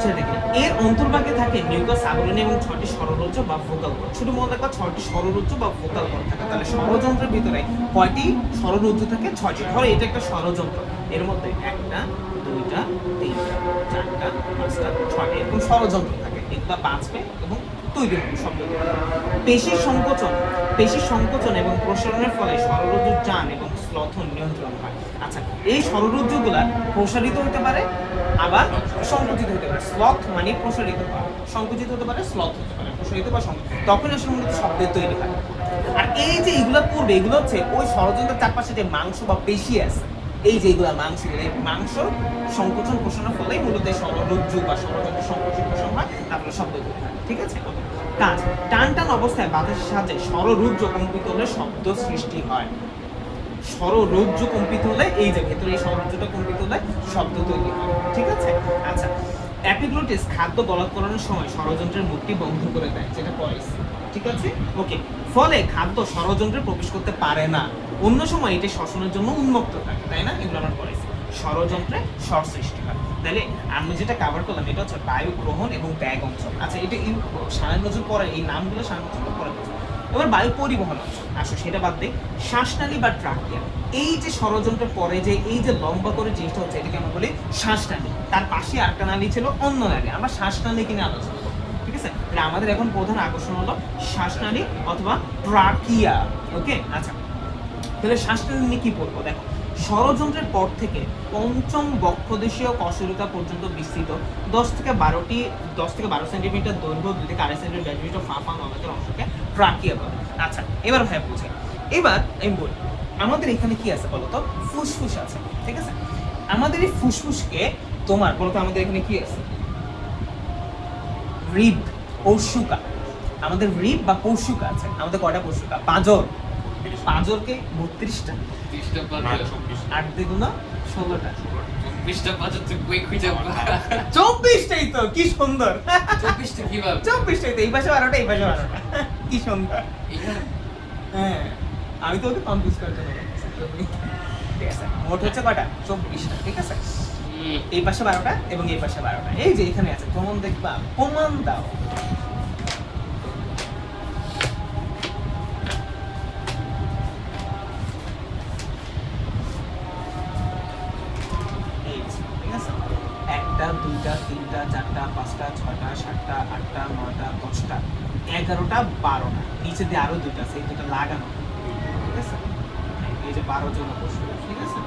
A: সেটা দেখি। এর অন্তর্ভাগে থাকে মিউকাস আবরণী এবং 6টি সরলরজ্জ বা ভোকাল কর্ড। ছোট মনে রাখবা 6টি সরলরজ্জ বা ভোকাল কর্ড থাকে। তাহলে ষড়যন্ত্রের ভিতরে কয়টি সরলরজ্জ থাকে? 6টি। ধরো এটা একটা ষড়যন্ত্র, এর মধ্যে 1টা 2টা 3টা 4টা 5টা 6টা এরকম ষড়যন্ত্র থাকে, এগুলো বাঁচবে এবং তৈরি হবে শব্দ। পেশির সংকোচন এবং প্রসারণের ফলে সরলরজ্জুর টান এবং স্লথন নিয়ন্ত্রণ হয়। আচ্ছা, এই সরলরজ্জুগুলা প্রসারিত হতে পারে, আবার সংকুচিত হতে পারে। স্লথ মানে প্রসারিত হওয়া, সংকুচিত হতে পারে, স্লথ হতে পারে, প্রসারিত বা সংকুচিত, তখন আসলে মূলত শব্দের তৈরি হয়। আর এই যে এগুলা করবে, এগুলো হচ্ছে ওই ষড়যন্ত্রের চারপাশে যে মাংস বা পেশি আছে, এই যে এগুলা মাংস, এই মাংস সংকোচন প্রসারণের ফলে মূলত এই সরলরজ্জু বা ষড়যন্ত্র সংকোচন প্রসারণ হয়, তারপরে শব্দ তৈরি হয়, ঠিক আছে? কাজ, টান টান অবস্থায় বাতাসের সাহায্যে সরলরজ্জু কম্পিত হলে শব্দ সৃষ্টি হয়। সরলরজ্জু কম্পিত হলে, এই যে ভেতরে এই সরলরজ্জুটা কম্পিত হলে শব্দ তৈরি হয়, ঠিক আছে? আচ্ছা, অ্যাপিগ্লটিস খাদ্য গলাধকরণের সময় ষড়যন্ত্রের মুখটি বন্ধ করে দেয়, যেটা পড়াইছি, ঠিক আছে? ওকে, ফলে খাদ্য ষড়যন্ত্রে প্রবেশ করতে পারে না, অন্য সময় এটি শ্বসনের জন্য উন্মুক্ত থাকে, তাই না? এগুলো আমরা পড়াইছি। ষড়যন্ত্রে স্বর সৃষ্টি হয়। তাহলে আমি যেটা কভার করলাম এটা হচ্ছে বায়ু গ্রহণ এবং ত্যাগ অঞ্চল। আচ্ছা, এটা সারায় নজর পড়ে, এই নামগুলো সারায় নজর পড়ে। এবার বায়ু পরিবহন অঞ্চল, আসো সেটা বাদ দিই। শ্বাসনালী বা ট্রাকিয়া, এই যে ষড়যন্ত্রের পরে যে এই যে লম্বা করে জিনিসটা হচ্ছে, এটাকে আমরা বলি শ্বাসনালী। তার পাশে আরেকটা নালী ছিল অন্য নালী, আমরা শ্বাসনালী কিনে আলোচনা করবো, ঠিক আছে? তাহলে আমাদের এখন প্রধান আকর্ষণ হলো শ্বাসনালী অথবা ট্রাকিয়া, ওকে? আচ্ছা, তাহলে শ্বাসনালী নিয়ে কি বলবো? দেখো, ষড়যন্ত্রের পর থেকে পঞ্চম বক্ষদেশীয় কশেরুকা পর্যন্ত বিস্তৃত 10 থেকে 12 সেন্টিমিটার দৈর্ঘ্য, 2 থেকে 2.5 সেন্টিমিটার ব্যাসবিশিষ্ট ফাঁপা নলাকার অংশকে ট্রাকিয়া বলে। আচ্ছা, এবার ভাই বুঝে, এবার আমি বলি আমাদের এখানে কি আছে বলতো? ফুসফুস আছে, ঠিক আছে? আমাদের এই ফুসফুসকে তোমার বলতো আমাদের এখানে কি আছে? রিব, পৌশুকা। আমাদের রিব বা পৌশুকা আছে। আমাদের কয়টা পৌশুকা? পাঁজর। পাঁজরকে 32টা, 8 দ্বিগুণ 16টা, 24টাই তো, কি সুন্দর।
B: 24টা কিভাবে?
A: 24টাই তো, এই পাশে 12টা, এই পাশে 12টা, কি সুন্দর। হ্যাঁ, আমি তো ওকে কনফিউজ করে দেবো। ঠিক আছে, মোট হচ্ছে কয়টা? 24টা, ঠিক আছে? এই পাশে 12টা এবং এই পাশে 12টা। এই যে এখানে আছে, প্রমাণ দেখবা, প্রমাণ দাও। ঠিক আছে, 1টা 2টা 3টা 4টা 5টা 6টা 7টা 8টা 9টা 10টা 11টা 12টা, নিচে দিয়ে আরো 2টা আছে, এই 2টা লাগানো, ঠিক আছে? এই যে 12 জন বসে, ঠিক আছে?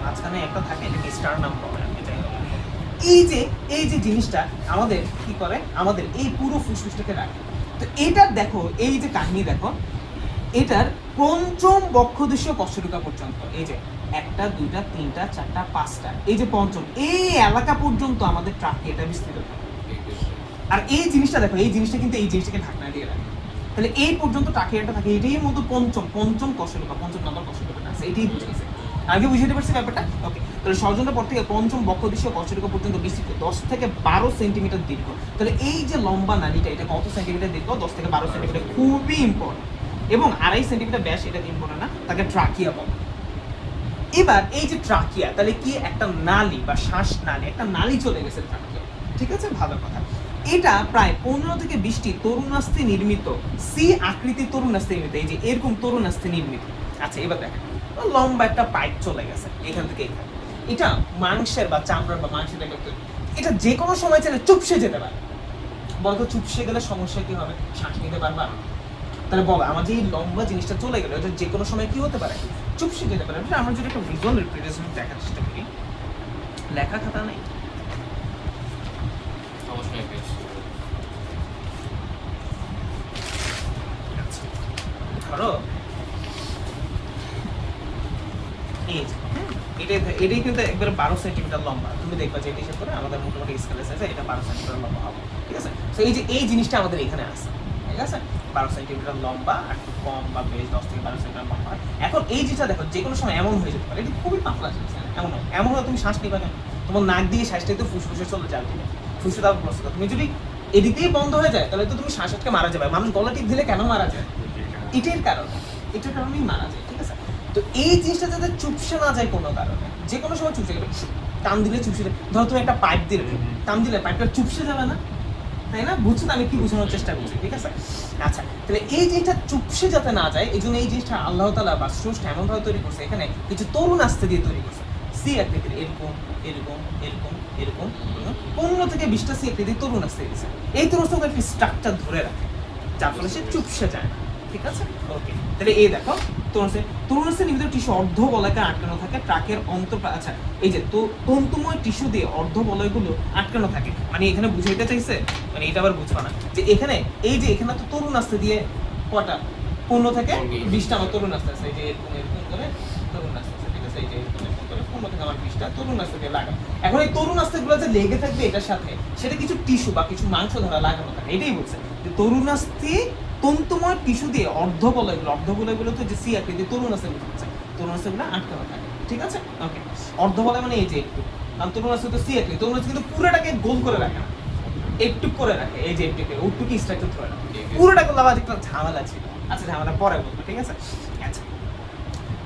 A: মাঝখানে একটা থাকে, এটাকে স্টার নাম বলে। এই যে জিনিসটা আমাদের কি করে? আমাদের এই পুরো ফুসফুসটাকে রাখে। তো এটার দেখো, এই যে কাহিনী দেখো, এটার পঞ্চম বক্ষদেশীয় কশেরুকা পর্যন্ত, এই যে 1টা 2টা 3টা 4টা 5টা, এই যে পঞ্চম, এই এলাকা পর্যন্ত আমাদের ট্রাকিয়াটা বিস্তৃত থাকে। আর এই জিনিসটা দেখো, এই জিনিসটা কিন্তু এই জিনিসটাকে ঢাকনা দিয়ে রাখে। তাহলে এই পর্যন্ত ট্রাকিয়াটা থাকে, এটাই মতো পঞ্চম কশেরুকা, পঞ্চম নাম্বার কশেরুকাটা আছে। এটাই বুঝেছে, আগে বুঝতে পারছি ব্যাপারটা? ওকে, তাহলে ষড়যন্ত্রের পর থেকে পঞ্চম বক্ষদেশীয় কশেরুকা পর্যন্ত বিস্তৃত 10 থেকে 12 সেন্টিমিটার দীর্ঘ। তাহলে এই যে লম্বা নালীটা, এটা কত সেন্টিমিটার দীর্ঘ? 10 থেকে 12 সেন্টিমিটার, খুবই ইম্পর্টেন্ট। এবং 2.5 সেন্টিমিটার ব্যাস, এটা ইম্পর্টেন্ট না, তাকে ট্রাকিয়া বলে। এবার এই যে ট্রাকিয়া, তাহলে কি একটা নালী বা শ্বাস নালী, একটা নালী চলে গেছে ট্রাকিয়া, ঠিক আছে? ভালো কথা। এটা প্রায় 15 থেকে 20টি তরুণাস্থি নির্মিত, সি আকৃতির তরুণাস্থি নির্মিত, এই যে এরকম তরুণাস্থি নির্মিত। আচ্ছা, এবার দেখেন, লম্বা একটা পাইপ চলে গেছে এখান থেকে এখানে। এটা মাংসের বা চামড়ার বা মাংসের টাইপের তৈরি। এটা যে কোনো সময় চাইলে চুপসে যেতে পারে। বলতো চুপসে গেলে সমস্যা কি হবে? শ্বাস নিতে পারবা? তাহলে বলো, আমার যে এই লম্বা জিনিসটা চলে গেল, এটা যে কোনো সময় কি হতে পারে? চুপসে যেতে পারে। আমরা যদি একটা ভিজুয়াল রিপ্রেজেন্টেশন দেখার চেষ্টা করি, লেখা খাতা নেই, ধরো এটাই কিন্তু একবারে 12 সেন্টিমিটার লম্বা। তুমি দেখবা যে হিসাব করে আমাদের মোটামুটি স্কেলের সাইজে এটা 12 সেন্টিমিটার লম্বা হবে, ঠিক আছে? তো এই জিনিসটা আমাদের এখানে আছে, ঠিক আছে? 12 সেন্টিমিটার লম্বা, আর একটু কম বা বেশ 10 থেকে 12 সেন্টিমিটার লম্বা। এখন এই জিনিসটা দেখো, যে কোনো সময় এমন হয়ে যেতে পারে। এটা খুবই পাতলা জিনিস, এমন হলে তুমি শ্বাস নিবা কেন? তোমার নাক দিয়ে শ্বাসটাই তো ফুসফুসে চলে যাবে, ফুসফুসে তার প্রস্তুত। তুমি যদি এদিকেই বন্ধ হয়ে যায়, তাহলে তো তুমি শ্বাস আটকে মারা যাবে। মানুষ গলা টিপ দিলে কেন মারা যায়? এটার কারণেই মারা যায়, ঠিক আছে? তো এই জিনিসটা যাতে চুপসে না যায় কোনো কারণে, যে কোনো সময় চুপসে গেলে টান দিলে চুপসে যায়। ধরো তুমি একটা পাইপ দিলে, টান দিলে পাইপটা চুপসে যাবে না, তাই না? বুঝছো তো আমি কি বোঝানোর চেষ্টা করছি, ঠিক আছে? আচ্ছা, তাহলে এই জিনিসটা চুপসে যাতে না যায়, এই জন্য এই জিনিসটা আল্লাহ তাআলা বা স্রষ্টা এমনভাবে তৈরি করছে, এখানে কিছু তরুণ আস্তে দিয়ে তৈরি করছে। সি আকৃতির, এরকম এরকম এরকম এরকম 15 থেকে 20টা সি আকৃতির তরুণ আস্তে দিয়েছে। এই তরুণ আস্তে একটি স্ট্রাকচার ধরে রাখে, যার ফলে সে চুপসে যায় না, ঠিক আছে? ওকে, তাহলে এই দেখো, তরুণাস্থি নির্মিত টিস্যু অর্ধবলয়কে আটকানো থাকে ট্রাকের আচ্ছা, এই যে তন্তুময় টিস্যু দিয়ে অর্ধবলয়গুলো আটকানো থাকে। মানে এখানে বুঝাইতে চাইছে, মানে এটা আবার বুঝবা না যে এখানে এই যে এখানে তো তরুণাস্থি দিয়ে কটা 15 থেকে 20টা আমার তরুণাস্থি আছে, এই যে এরকম এরকম করে তরুণাস্থি আছে, ঠিক আছে? এই যে এরকম এরকম করে 15 থেকে আমার 20টা তরুণাস্থি দিয়ে লাগানো। এখন এই তরুণাস্থিগুলো যে লেগে থাকবে এটার সাথে, সেটা কিছু টিস্যু বা কিছু মাংস ধরা লাগানো থাকে। এটাই বলছে যে তরুণাস্থি তন্তুময় টিস্যু দিয়ে অর্ধবলয়গুলো তো যে সি আকৃতির তরুণাস্থিগুলো হচ্ছে, তরুণাস্থিগুলো আটকানো থাকে, ঠিক আছে? ওকে, অর্ধবলয় মানে এই যে একটু, কারণ তরুণাস্থি তো সি আকৃতি, তরুণাস্থি কিন্তু পুরোটাকে গোল করে রাখে না, একটু করে রাখে, এই যে একটু ওটুকি স্ট্রাকচার ধরে রাখে। পুরোটা করলে আবার একটা ঝামেলা ছিল। আচ্ছা, ঝামেলা পরে বলবো, ঠিক আছে? আচ্ছা,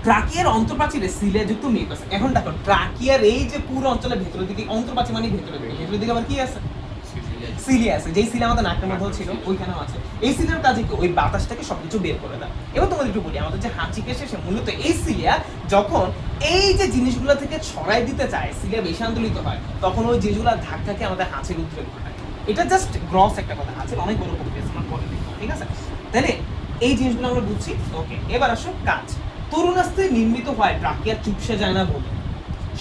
A: ট্রাকিয়ার অন্তর্প্রাচীরে সিলিয়াযুক্ত মেঘ আছে। এখন দেখো, ট্রাকিয়ার এই যে পুরো অঞ্চলের ভেতরের দিকে, অন্তর্প্রাচীর মানে ভেতরের দিকে আবার কি আছে? সিলিয়া আছে। যেই সিলিয়া আমাদের নাকের মধ্যেও ছিল, ওইখানেও আছে। এই সিলিয়ার কাজে কি? ওই বাতাসটাকে সবকিছু বের করে দেয়। এবার তোমাদের একটু বলি, আমাদের যে হাঁচি কেসে সে মূলত এই সিলিয়া যখন এই যে জিনিসগুলো থেকে ছড়াই দিতে চায়, সিলিয়া বেশি আন্দোলিত হয়, তখন ওই জিনিসগুলো ধাক্কাকে আমাদের হাঁচির উদ্রেক ঘটায়। এটা জাস্ট গ্রস একটা কথা, হাঁচির অনেক বড় প্রক্রিয়া, ঠিক আছে? তাহলে এই জিনিসগুলো আমরা বুঝছি। ওকে, এবার আসো কাজ। তরুণাস্থি নির্মিত হয় ট্রাকিয়া চুপসে যায় না বলে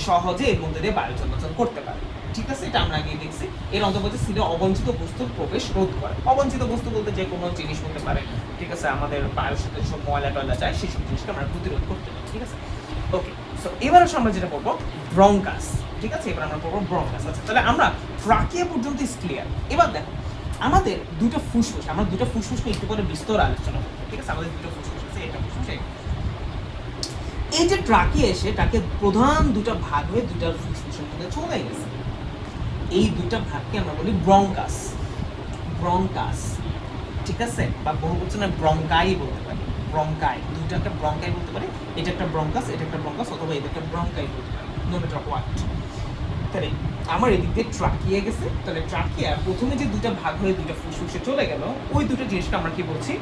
A: সহজে এর মধ্যে দিয়ে বায়ু চলাচল করতে পারে। ঠিক আছে, এটা আমরা আগে দেখছি। এর অন্তর্গত সিলে অবাঞ্ছিত বস্তুর প্রবেশ রোধ করে। অবাঞ্ছিত বস্তু বলতে যে কোনো জিনিস হতে পারে, ঠিক আছে, আমাদের বায়ুর সাথে সব ময়লা টয়লা যায় সেসব জিনিসকে আমরা প্রতিরোধ করতে পারি। ঠিক আছে, ওকে। সো এবার আমরা যেটা পড়বো ব্রঙ্কাস। ঠিক আছে, এবার আমরা পড়বো ব্রঙ্কাস। আচ্ছা, তাহলে আমরা ট্রাকিয়া পর্যন্ত ক্লিয়ার। এবার দেখো আমাদের দুটো ফুসফুস, আমরা দুটো ফুসফুস নিয়ে একটু করে বিস্তর আলোচনা করবো। ঠিক আছে, আমাদের দুটো ফুসফুস আছে, এটা ফুসফুস। এই যে ট্রাকিয়া এসে তাকে প্রধান দুটো ভাগ হয়ে দুটো ফুসফুসের মধ্যে চলে গেছে। এই দুটো ভাগকে আমরা বলি ব্রঙ্কাস। ব্রঙ্কাস, ঠিক আছে, বা বহুবচনে ব্রঙ্কাই বলতে পারি। ব্রঙ্কাই, দুটাকে ব্রঙ্কাই বলতে পারি। এটা একটা ব্রঙ্কাস, এটা একটা ব্রঙ্কাস, অথবা এটা একটা ব্রঙ্কাই বলতে পারি, নো ম্যাটার হোয়াট। তাহলে আমার এদিক দিয়ে ট্রাকিয়া গেছে, তাহলে ট্রাকিয়া প্রথমে যে দুটো ভাগ হয়ে দুটো ফুসফুসে চলে গেল, ওই দুটো জিনিসকে আমরা কি বলছি?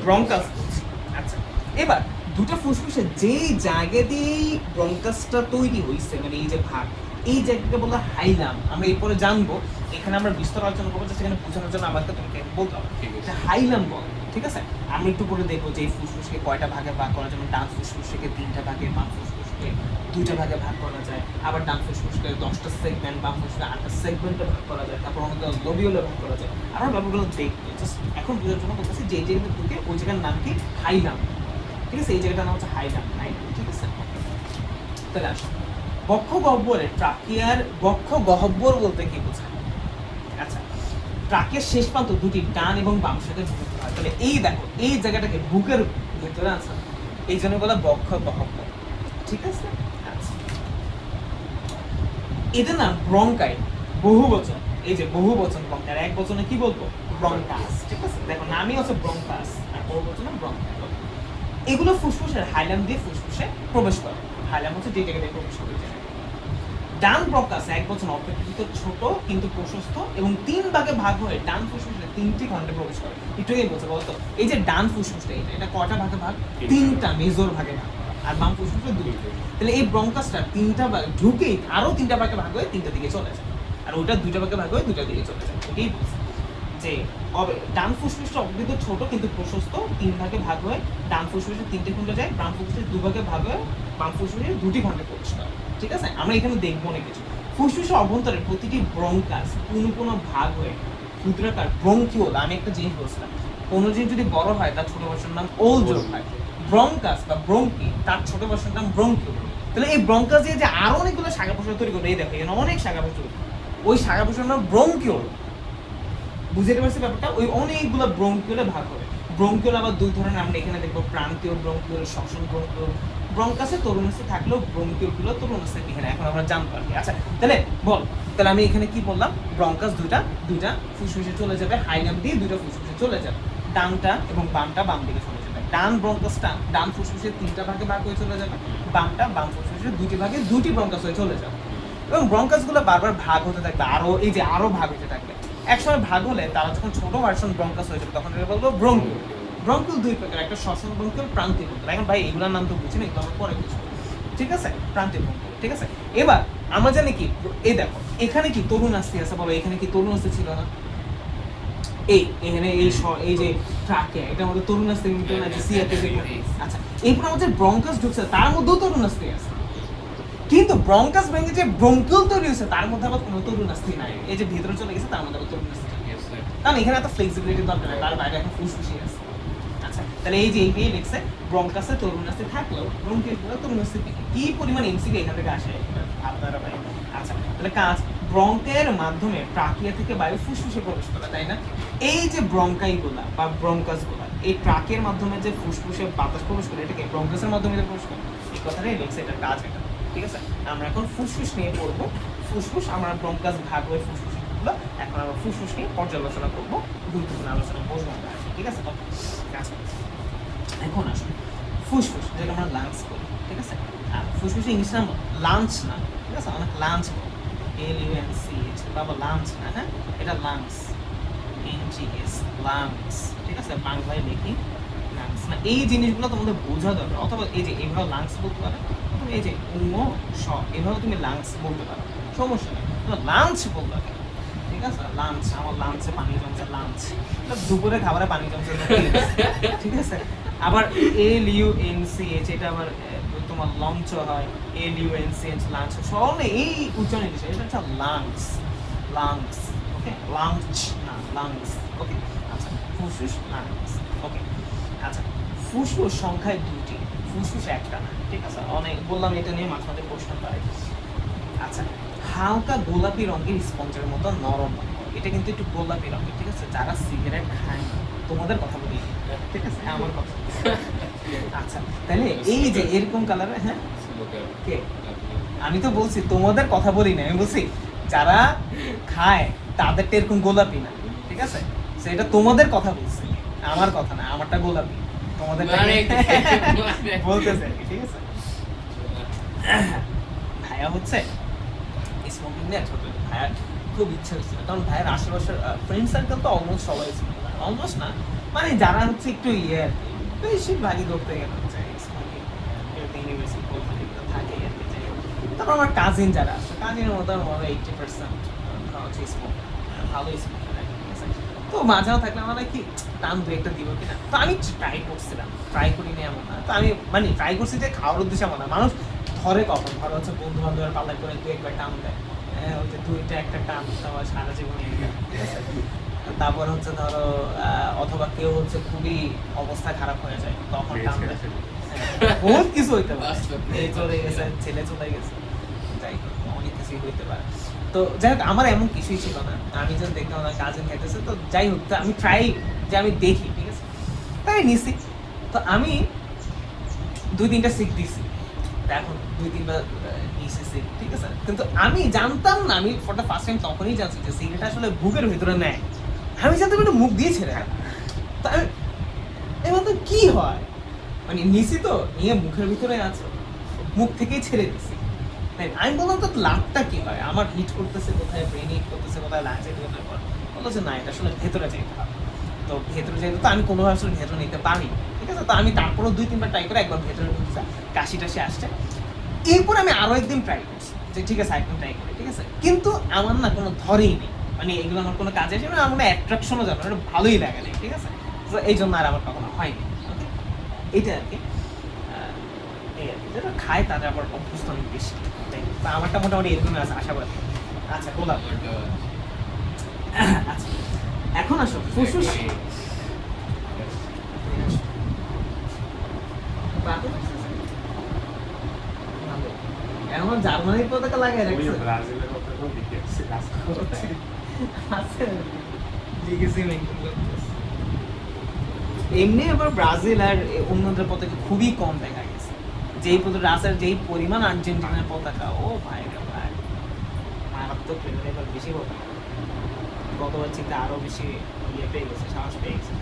A: ব্রঙ্কাস বলছি। আচ্ছা, এবার দুটো ফুসফুসে যেই জায়গা দিয়েই ব্রঙ্কাসটা তৈরি হয়েছে, মানে এই যে ভাগ, এই জায়গাকে বলা হাইলাম। আমরা এরপরে জানবো, এখানে আমরা বিস্তার আলোচনা করবো, সেখানে বোঝানোর জন্য আমাকে তোমাকে বলতে হবে হাইলাম বল। ঠিক আছে, আমরা একটু করে দেখবো যে এই ফুসফুসকে কয়টা ভাগে ভাগ করা, যেমন ডান ফুসফুসকে 3টা ভাগে, বাম ফুসফুসকে 2টা ভাগে ভাগ করা যায়, আবার ডান ফুসফুসকে 10টা সেগমেন্ট, বাম ফুসফুসকে 8টা সেগমেন্টে ভাগ করা যায়, তারপর আমাদের লোবিওলে ভাগ করা যায়। আমরা ব্যাপারগুলো দেখবো, জাস্ট এখন বোঝার জন্য বলতেছি যে এই জায়গাটা ঢুকে ওই জায়গার নাম কি? হাইলাম। ঠিক আছে, এই জায়গাটার নাম হচ্ছে হাইলাম। ঠিক আছে, তাহলে আসো বক্ষ গহ্বরে ট্রাকিয়ার বক্ষ গহ্বর বলতে কি বোঝায়? আচ্ছা, ট্রাকের শেষ প্রান্ত দুটি ডান এবং বাম সাথে যুক্ত হয়। তাহলে এই দেখো এই জায়গাটাকে বুকের ভিতরে আছে, এই জন্য বলা বক্ষ গহ্বর। ঠিক আছে, আচ্ছা, এদের নাম ব্রঙ্কাই, বহুবচন। এই যে বহুবচন ব্রঙ্কাই, এক বচনে কি বলবো? ব্রঙ্কাস। ঠিক আছে, দেখো নামই হচ্ছে ব্রঙ্কাস, আর বহুবচনে ব্রঙ্কাই। এগুলো ফুসফুসের হাইলাম দিয়ে ফুসফুসে প্রবেশ করে। হাইলাম হচ্ছে যে জায়গা দিয়ে প্রবেশ করে। ডান ব্রঙ্কাস এক বচন অপেক্ষাকৃত ছোট কিন্তু প্রশস্ত এবং 3 ভাগে ভাগ হয়ে ডান ফুসফুসে 3টি খণ্ডে প্রবেশ করে। একটু এই বলছে বলতো, এই যে ডান ফুসফুসটা এটা কয়টা ভাগে ভাগ? 3টা মেজর ভাগে ভাগ, আর বাম ফুসফুসে 2টা। তাহলে এই ব্রঙ্কাসটা 3টা ভাগ ঢুকেই আরো 3টা ভাগে ভাগ হয়ে 3টা দিকে চলে যায়, আর ওটা 2টা ভাগে ভাগ হয়ে 2টা দিকে চলে যায়। এটাই বলছে যে ডান ফুসফুসটা অপেক্ষাকৃত ছোট কিন্তু প্রশস্ত, 3 ভাগে ভাগ হয়ে ডান ফুসফুসে 3টে খণ্ডে যায়, বাম ফুসফুসে 2 ভাগে ভাগ হয়ে বাম ফুসফুসে 2টি খণ্ডে প্রবেশ করে। ঠিক আছে, আমরা এখানে দেখবো অনেক কিছু। ফুসফুসের অভ্যন্তরে প্রতিটি ব্রঙ্কাস কোনো ভাগ হয়ে ক্ষুদ্রাকার ব্রঙ্কিওল। আমি একটা জিনিস বলছিলাম, কোনো জিনিস যদি বড় হয় তার ছোট ভার্সনের নাম ওলজোর হয়। ব্রঙ্কাস বা ব্রঙ্কি তার ছোট ভার্সনের নাম ব্রঙ্কিওল। তাহলে এই ব্রঙ্কাস দিয়ে যে আরো অনেকগুলো শাখা প্রশাখা তৈরি করবে, এই দেখো এখানে অনেক শাখা প্রশাখা, ওই শাখা প্রশাখার নাম ব্রঙ্কিওল। বুঝতে পারছি ব্যাপারটা? ওই অনেকগুলো ব্রঙ্কিওলে ভাগ হবে। ব্রঙ্কিওল আবার 2 ধরনের আমরা এখানে দেখবো, প্রান্তীয় ব্রঙ্কিওল, শ্বসন ব্রঙ্কিওল। ব্রঙ্কাসে তরুণাস্থি থাকলেও ব্রঙ্কিওলগুলো তরুণাস্থি এখানে এখন আমরা জানতে পারবি। আচ্ছা, তাহলে বল, তাহলে আমি এখানে কি বললাম? ব্রঙ্কাস দুইটা ফুসফুসে চলে যাবে, হাইলাম দিয়ে 2টা ফুসফুসে চলে যাবে, ডানটা এবং বামটা বাম দিকে চলে যাবে। ডান ব্রঙ্কাসটা ডান ফুসফুসে 3টা ভাগে ভাগ হয়ে চলে যাবে, বামটা বাম ফুসফুসে 2টি ভাগে 2টি ব্রঙ্কাস হয়ে চলে যাবে। এবং ব্রঙ্কাসগুলো বারবার ভাগ হতে থাকবে, আরো এই যে আরো ভাগ হতে থাকবে। একসময় ভাগ হলে তারা যখন ছোট ভার্সন ব্রঙ্কাস হয়ে যাবে তখন এটা বলবো ব্রঙ্কিওল। ব্রঙ্কিওল 2 প্রকার, একটা শ্বসন ব্রঙ্কিওল, প্রান্তীয় ব্রঙ্কিওল। এখন ভাই এগুলোর নাম তো বুঝি না, এগুলো আমরা পরে বুঝবো। ঠিক আছে, প্রান্তীয় ব্রঙ্কিওল। ঠিক আছে, এবার আমরা জানি কি, এই দেখো এখানে কি তরুণাস্থি আছে, বলো এখানে কি তরুণাস্থি ছিল না? এখানে এই যে ট্রাকিয়া, এটার মধ্যে তরুণাস্থি আছে, সিয়াতে। আচ্ছা, এরপর আমাদের ব্রঙ্কাস ঢুকছে, তার মধ্যেও তরুণাস্থি আছে, কিন্তু ব্রঙ্কাস ভেঙে যে ব্রঙ্কিওল তৈরি হয়েছে তার মধ্যে আবার কোনো তরুণাস্থি নাই। এই যে ভিতরে চলে গেছে তার মধ্যে আবার তরুণাস্থি, কারণ এখানে এত ফ্লেক্সিবিলিটি দরকার নাই, তার বাইরে এখন ফুসফুসি আছে। আচ্ছা, তাহলে এই যে এই লিখছে ব্রঙ্কাসে তরুণাস্থি থাকলেও ব্রঙ্কিওলগুলো তরুণাস্থি কি পরিমাণ এমসিকে এখান থেকে আসে আপনারা ভাই। আচ্ছা, তাহলে কাজ ব্রঙ্কের মাধ্যমে ট্রাকিয়া থেকে বায়ু ফুসফুসে প্রবেশ করে, তাই না? এই যে ব্রঙ্কাইগুলা বা ব্রঙ্কাসগুলা এই ট্রাকের মাধ্যমে যে ফুসফুসে বাতাস প্রবেশ করে, এটাকে ব্রঙ্কাসের মাধ্যমে প্রবেশ করে, এই কথাটাই লিখছে, এটা কাজ এটা। ঠিক আছে, আমরা এখন ফুসফুস নিয়ে পড়বো। ফুসফুস আমরা ব্রঙ্কাস ভাগ হয়ে ফুসফুসগুলো, এখন আমরা ফুসফুস নিয়ে পর্যালোচনা করবো, গুরুত্বপূর্ণ আলোচনা বসবো আমরা। ঠিক আছে, আচ্ছা এখন আসুন ফুসফুস, যেটা আমরা লাংস বলি। ঠিক আছে, আর ফুসফুস ইংলিশ নাম লাঞ্চ না, ঠিক আছে, অনেক লাঞ্চ LUNCH, বাবা লাঞ্চ না, হ্যাঁ এটা লাংস, NGS লাংস। ঠিক আছে, বাংলায় লিখি লাংস না। এই জিনিসগুলো তোমাদের বোঝা দরকার, অথবা এই যে এইভাবে লাংস বলতে পারো, অথবা এই যে স এভাবে তুমি লাংস বলতে পারো, সমস্যা নেই, লাঞ্চ বলতে হবে। ঠিক আছে, লাঞ্চ, আমার লাঞ্চে পানি জমছে, লাঞ্চ দুপুরে খাবারে পানি জমছে। ঠিক আছে, আবার LUNCH এটা আবার তোমার লঞ্চ হয়, LUNCH লাঞ্চ, সব এই উচ্চারণ দিচ্ছে, এটা হচ্ছে লাংস, লাংস, ওকে, লাঞ্চ না লাংস, ওকে। আচ্ছা, ফুসফুস লাংস, ওকে। আচ্ছা, ফুসফুস সংখ্যায় দুটি, ফুসফুস একটা না, ঠিক আছে? অনেক বললাম এটা নিয়ে মাঝে মাঝে প্রশ্ন পাই। আচ্ছা, হালকা গোলাপি রঙের স্পঞ্জের মতো নরম, এটা কিন্তু একটু গোলাপি রঙের, ঠিক আছে? যারা সিগারেট খায় না, তোমাদের কথা বলি, ঠিক আছে, আমার কথা। আচ্ছা, তাহলে এই যে এরকম কালারের, হ্যাঁ কে, আমি তো বলছি তোমাদের কথা বলি না, আমি বলছি যারা খায় তাদেরটা এরকম গোলাপি না, ঠিক আছে? সেটা তোমাদের কথা বলছি, আমার কথা না, আমারটা গোলাপি, তোমাদের বলতেছে, ঠিক আছে? ভাইয়া হচ্ছে স্মোকিং নিয়ে ছোট, ভাইয়ার খুব ইচ্ছা হচ্ছিল, কারণ ভাইয়ের আশেপাশের ফ্রেন্ড সার্কেল তো অলমোস্ট সবাই স্মোক, অলমোস্ট না মানে যারা হচ্ছে একটু ইয়ে আর কি, বেশিরভাগই ধরতে গেলে হচ্ছে স্মোকিং ইউনিভার্সিটি থাকে আর কি। তারপর আমার কাজিন যারা আছে, কাজিনের মধ্যে আমার 80% হচ্ছে স্মোক, ভালো স্মোক, তো মাঝেও থাকলে আমার কি টান দু একটা দিব কিনা, তো আমি ট্রাই করছিলাম, ট্রাই করি নি এমন না, তো আমি মানে ট্রাই করছি যে খাওয়ার উদ্দেশ্যে এমন না, মানুষ ধরে কখন ধরো হচ্ছে বন্ধু বান্ধবের পাল্লাই করে দু একবার টান দেয়, ওই যে দুইটা একটা টান আমার সারা জীবন, ঠিক আছে? তারপর হচ্ছে ধরো অথবা কেউ হচ্ছে খুবই অবস্থা খারাপ হয়ে যায়, তখন টান দেয়, বহুত কিছু হইতে পারে, এই চলে গেছে, ছেলে চলে গেছে, যাই হোক অনেক কিছুই হইতে পারে। তো যাই হোক আমার এমন কিছুই ছিল না, আমি যখন দেখতাম আমার কাজিন খাইতেছে, তো যাই হোক আমি ট্রাই যে আমি দেখি, ঠিক আছে, তাই নিছি। তো আমি 2-3টা সিক দিছি, এখন 2-3বার নিছি সিক, ঠিক আছে? কিন্তু আমি জানতাম না, আমি ফর দ্য ফার্স্ট টাইম তখনই জানছি যে সিগারেট আসলে বুকের ভিতরে নেয়, আমি জানতাম এটা মুখ দিয়ে ছেড়ে দেয়, তো আমি এবার তো কি হয় মানে নিছি, তো নিয়ে মুখের ভিতরে আছে, মুখ থেকেই ছেড়ে দিছি। আমি বললাম তো লাভটা কি হয়, আমার হিট করতেছে কোথায়, ব্রেন হিট করতেছে কোথায়, লাঞ্চে ঢোকার পর বললো যে না এটা আসলে ভেতরে যেতে হবে, তো ভেতরে যেতে তো আমি কোনোভাবে আসলে ভেতরে নিতে পারি, ঠিক আছে? তো আমি তারপরও 2-3বার ট্রাই করে একবার ভেতরে ঢুকছে, কাশি টাশি আসছে, এরপর আমি আরো একদিন ট্রাই করছি যে ঠিক আছে একদিন ট্রাই করি, ঠিক আছে? কিন্তু আমার না কোনো ধরেই নেই, মানে এগুলো আমার কোনো কাজে আসে না, আমার কোনো অ্যাট্রাকশনও যাবে না, ভালোই লাগে না, ঠিক আছে? তো এই জন্য আর আমার কখনো হয়নি, ওকে, এইটা আর কি। এই আর কি, যারা খায় তাদের আবার অভ্যস্ত অনেক বেশি, তা আমারটা মোটামুটি এরকমই আছে আশাবাদী। আচ্ছা গোলাপ, আচ্ছা এখন আসো ফুসফুস, এখন জার্মানির পতাকা লাগায় রাখছে, এমনি আবার ব্রাজিল আর অন্যদের পতাকা খুবই কম দেখা গেছে, যেই রাসের যেই পরিমাণ আর্জেন্টিনার পতাকা, ও ভাই রে ভাই মারাত্মক লেভেলে, এবার বেশি পতাকা, গতবার চিন্তা আরো বেশি ইয়ে পেয়ে গেছে, সাহস পেয়ে গেছে।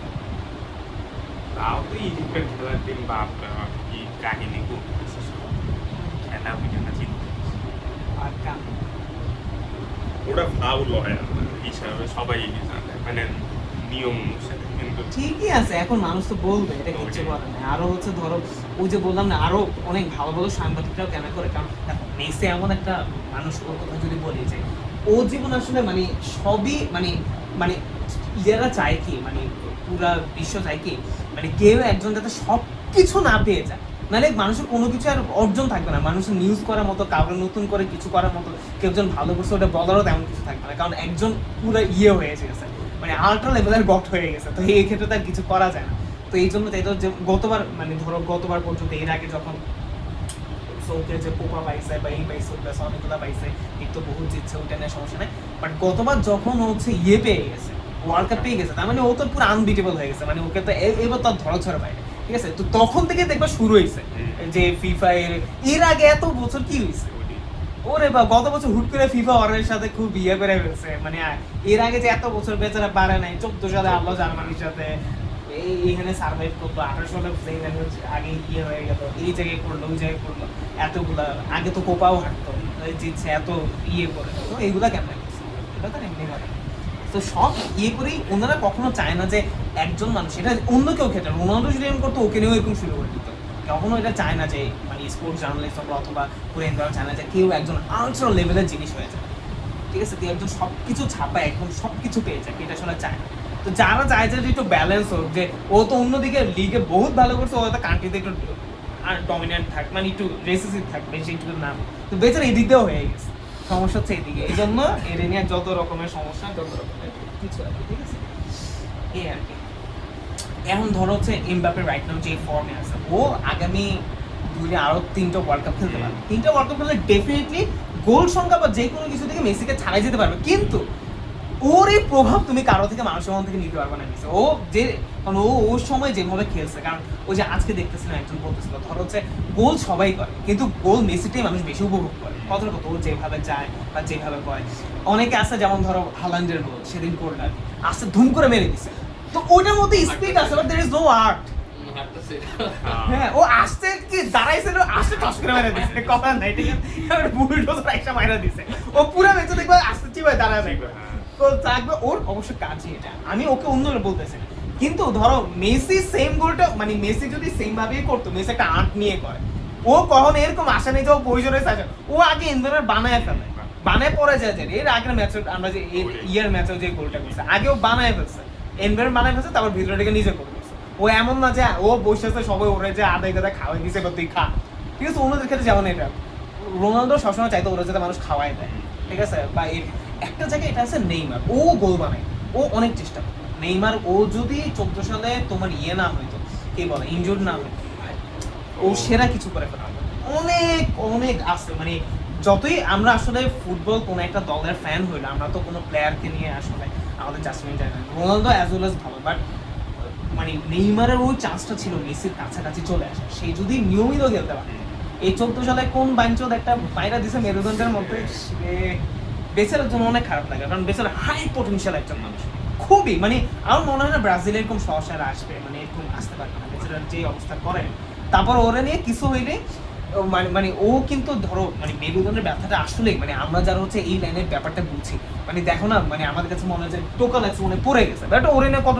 B: তাও তো ইজিপ্টের খেলার টিম বাপ কি কাহিনী করতেছে, খেলা বুঝে না চিন্তা,
A: আর কাম
B: ওটা ফাউল হয় হিসাবে সবাই জানে, মানে নিয়ম অনুসারে, কিন্তু
A: ঠিকই আছে, এখন মানুষ তো বলবে, এটা কিচ্ছু বলে না। আরো হচ্ছে ধরো ওই যে বললাম না, আরো অনেক ভালো ভালো সাংবাদিকরাও কেন করে, কারণ মেসি এমন একটা মানুষ, ওর কথা যদি বলি যে ও জীবন আসলে মানে সবই মানে মানে ইয়েরা চায় কি, মানে পুরা বিশ্ব চায় কি, মানে কেউ একজন যাতে সব কিছু না পেয়ে যায়, নাহলে মানুষের কোনো কিছু আর অর্জন থাকবে না, মানুষের নিউজ করার মতো, কারোর নতুন করে কিছু করার মতো, কেউ একজন ভালো করছে ওটা বলারও তেমন কিছু থাকবে না, কারণ একজন পুরো ইয়ে হয়ে গেছে, মানে আল্ট্রা লেভেলের গট হয়ে গেছে, তো এই ক্ষেত্রে তার কিছু করা যায় না। তো এই জন্য তাই তো যে গতবার মানে ধরো গতবার পর্যন্ত এর আগে যখন সৌকে যে পোপা পাইছে বা এই পাইছে প্লাস অনেকগুলো পাইছে, এই তো বহু জিতছে, ওইটা নিয়ে সমস্যা নেই, বাট গতবার যখন হচ্ছে ইয়ে পেয়ে গেছে, ওয়ার্ল্ড কাপ পেয়ে গেছে, তার মানে ও তো পুরো আনবিটেবল হয়ে গেছে, মানে ওকে তো এবার তার ধরা ছড়া বাইরে, ঠিক আছে? তো তখন থেকে দেখবা শুরু হয়েছে যে ফিফা এর আগে এত বছর কি হয়েছে, ওরে বা গত বছর হুট করে ফিফা ওয়ারের সাথে খুব ইয়ে করে ফেলছে, মানে এর আগে যে এত বছর বেচারা পারে নাই, 14 সালে আল্লাহ জার্মানির সাথে এইখানে সার্ভাইভ করলো, 18 সালে আগে ইয়ে হয়ে গেল, এই জায়গায় করলো ওই জায়গায় করলো, এতগুলা আগে তো কোপাও হাঁটতো, জিতছে এত ইয়ে করে, তো এইগুলা কেমন করছে, এটা তো এমনি করে। তো সব ইয়ে করেই ওনারা কখনো চায় না যে একজন মানুষ, এটা অন্য কেউ ক্ষেত্রে রোনাল্ডো যদি এরকম করতো, ওকে নিয়েও এরকম শুরু করে দিত, কখনো এটা চায় না যে মানে স্পোর্টস জার্নালিস্ট অথবা পুরো এনভায়রনমেন্ট চায় না যে কেউ একজন আলট্রা লেভেলের জিনিস হয়ে যায়, ঠিক আছে? কেউ একজন সব কিছু ছাপায় একদম সব কিছু পেয়ে যায়, এটা আসলে চায় না। তো যারা চায় যে একটু ব্যালেন্স হোক, যে ও তো অন্যদিকে লিগে বহুত ভালো করছে, ও হয়তো কান্ট্রিতে একটু ডমিনেন্ট থাক, মানে একটু রেসিসিভ থাক, বেশি একটু নাম, তো বেচারা এদিকেও হয়ে গেছে। সমস্যা হচ্ছে এদিকে, এই জন্য এর নিয়ে যত রকমের সমস্যা, যত রকমের কিছু আছে, ঠিক আছে, এই আর কি। এখন ধরো হচ্ছে এমবাপে রাইট নাও যে ফর্মে আছে, ও আগামী 2 আরো 3টা ওয়ার্ল্ড কাপ খেলতে পারবে, 3টা ওয়ার্ল্ড কাপ খেললে ডেফিনেটলি গোল সংখ্যা বা যে কোনো কিছু থেকে মেসিকে ছাড়াই যেতে পারবে, কিন্তু ওর এই প্রভাব তুমি কারো থেকে, মানুষের মন থেকে নিতে পারবে না মেসি। ও যে, কারণ ও ওর সময় যেভাবে খেলছে, কারণ ওই যে আজকে দেখতেছিলাম একজন বলতেছিল, ধরো হচ্ছে গোল সবাই করে, কিন্তু গোল মেসিটাই মানুষ বেশি উপভোগ করে, কথার কথা, ও যেভাবে যায় বা যেভাবে করে। অনেকে আছে যেমন ধরো হালান্ডের গোল সেদিন করলাম, আসতে ধুম করে মেরে দিছে, তো ওটার মধ্যে স্পিড আছে, but there is no art. হ্যাঁ, ও আসতে কি দাঁড়াইছিল, আসতে টস করে মেরে দিছে, কথা নাই, ঠিক আছে, এবার বুলডোজার একটা মাইরা দিছে, ও পুরো ম্যাচে দেখবা আসতে চিবায় দাঁড়ায় থাকবে, তো থাকবে ওর অবশ্য কাজই এটা, আমি ওকে অন্যভাবে বলতেছি না। কিন্তু ধরো মেসি সেম গোলটা, মানে মেসি যদি সেম ভাবেই করতো, মেসি একটা আর্ট নিয়ে করে, ও কখন এরকম আসে নেই যে ও প্রয়োজনে চাইছে, ও আগে এনভায়রনমেন্ট বানায় ফেলে, বানায় পরে যায়, যে এর আগের ম্যাচে আমরা যে ইয়ার ম্যাচে যে গোলটা করছে, আগে ও বানায় ফেলছে, এনভায়রনমেন্ট বানায় ফেলছে, তারপর ভিতরে থেকে নিজে করে দিচ্ছে। ও এমন না যে ও বসে আছে সবাই ওরে যে আদায় গাদা খাওয়াই দিছে, বা তুই খা, ঠিক আছে, অন্যদের ক্ষেত্রে যেমন এটা রোনালদো সবসময় চাইতো ওরা যাতে মানুষ খাওয়াই দেয়, ঠিক আছে, বা একটা জায়গায় এটা আছে নেইমার, ও গোল বানায়, ও অনেক চেষ্টা করে। নেইমার, ও যদি 14 সালে তোমার ইয়ে না হইতো, কি বলে, ইনজুর না হইতো, ও সেরা কিছু করে ফেলা, অনেক অনেক আছে। মানে যতই আমরা আসলে ফুটবল কোন একটা দলের ফ্যান হইলে, আমরা তো কোনো প্লেয়ারকে নিয়ে আসলে আমাদের জাজমেন্ট যায় না, রোনালদো অ্যাজ ওয়েল এজ ভালো, বাট মানে নেইমারের ওই চান্সটা ছিল মেসির কাছাকাছি চলে আসা, সে যদি নিয়মিত খেলতে পারে। এই 14 সালে কোন বাঞ্চদ একটা পায়রা দিছে মেরুদণ্ডের মধ্যে, সে বেচারার জন্য অনেক খারাপ লাগে, কারণ বেচারা হাই পোটেনশিয়াল একজন মানুষ, খুবই, মানে আমার মনে হয় না ব্রাজিল এরকম সহসার আসবে, মানে এরকম আসতে পারবে না, বেচারার যে অবস্থা করে। তারপর ওরা নিয়ে কিছু হইলে মানে মানে ও কিন্তু ধরো মানে মেরুদণ্ডের ব্যথাটা আসলেই, মানে আমরা যারা হচ্ছে এই লাইনের ব্যাপারটা বুঝি, মানে দেখো না, মানে আমাদের কাছে মনে হয় যে টোকা লাগছে, মানে পড়ে গেছে, বাট ওরে নিয়ে কত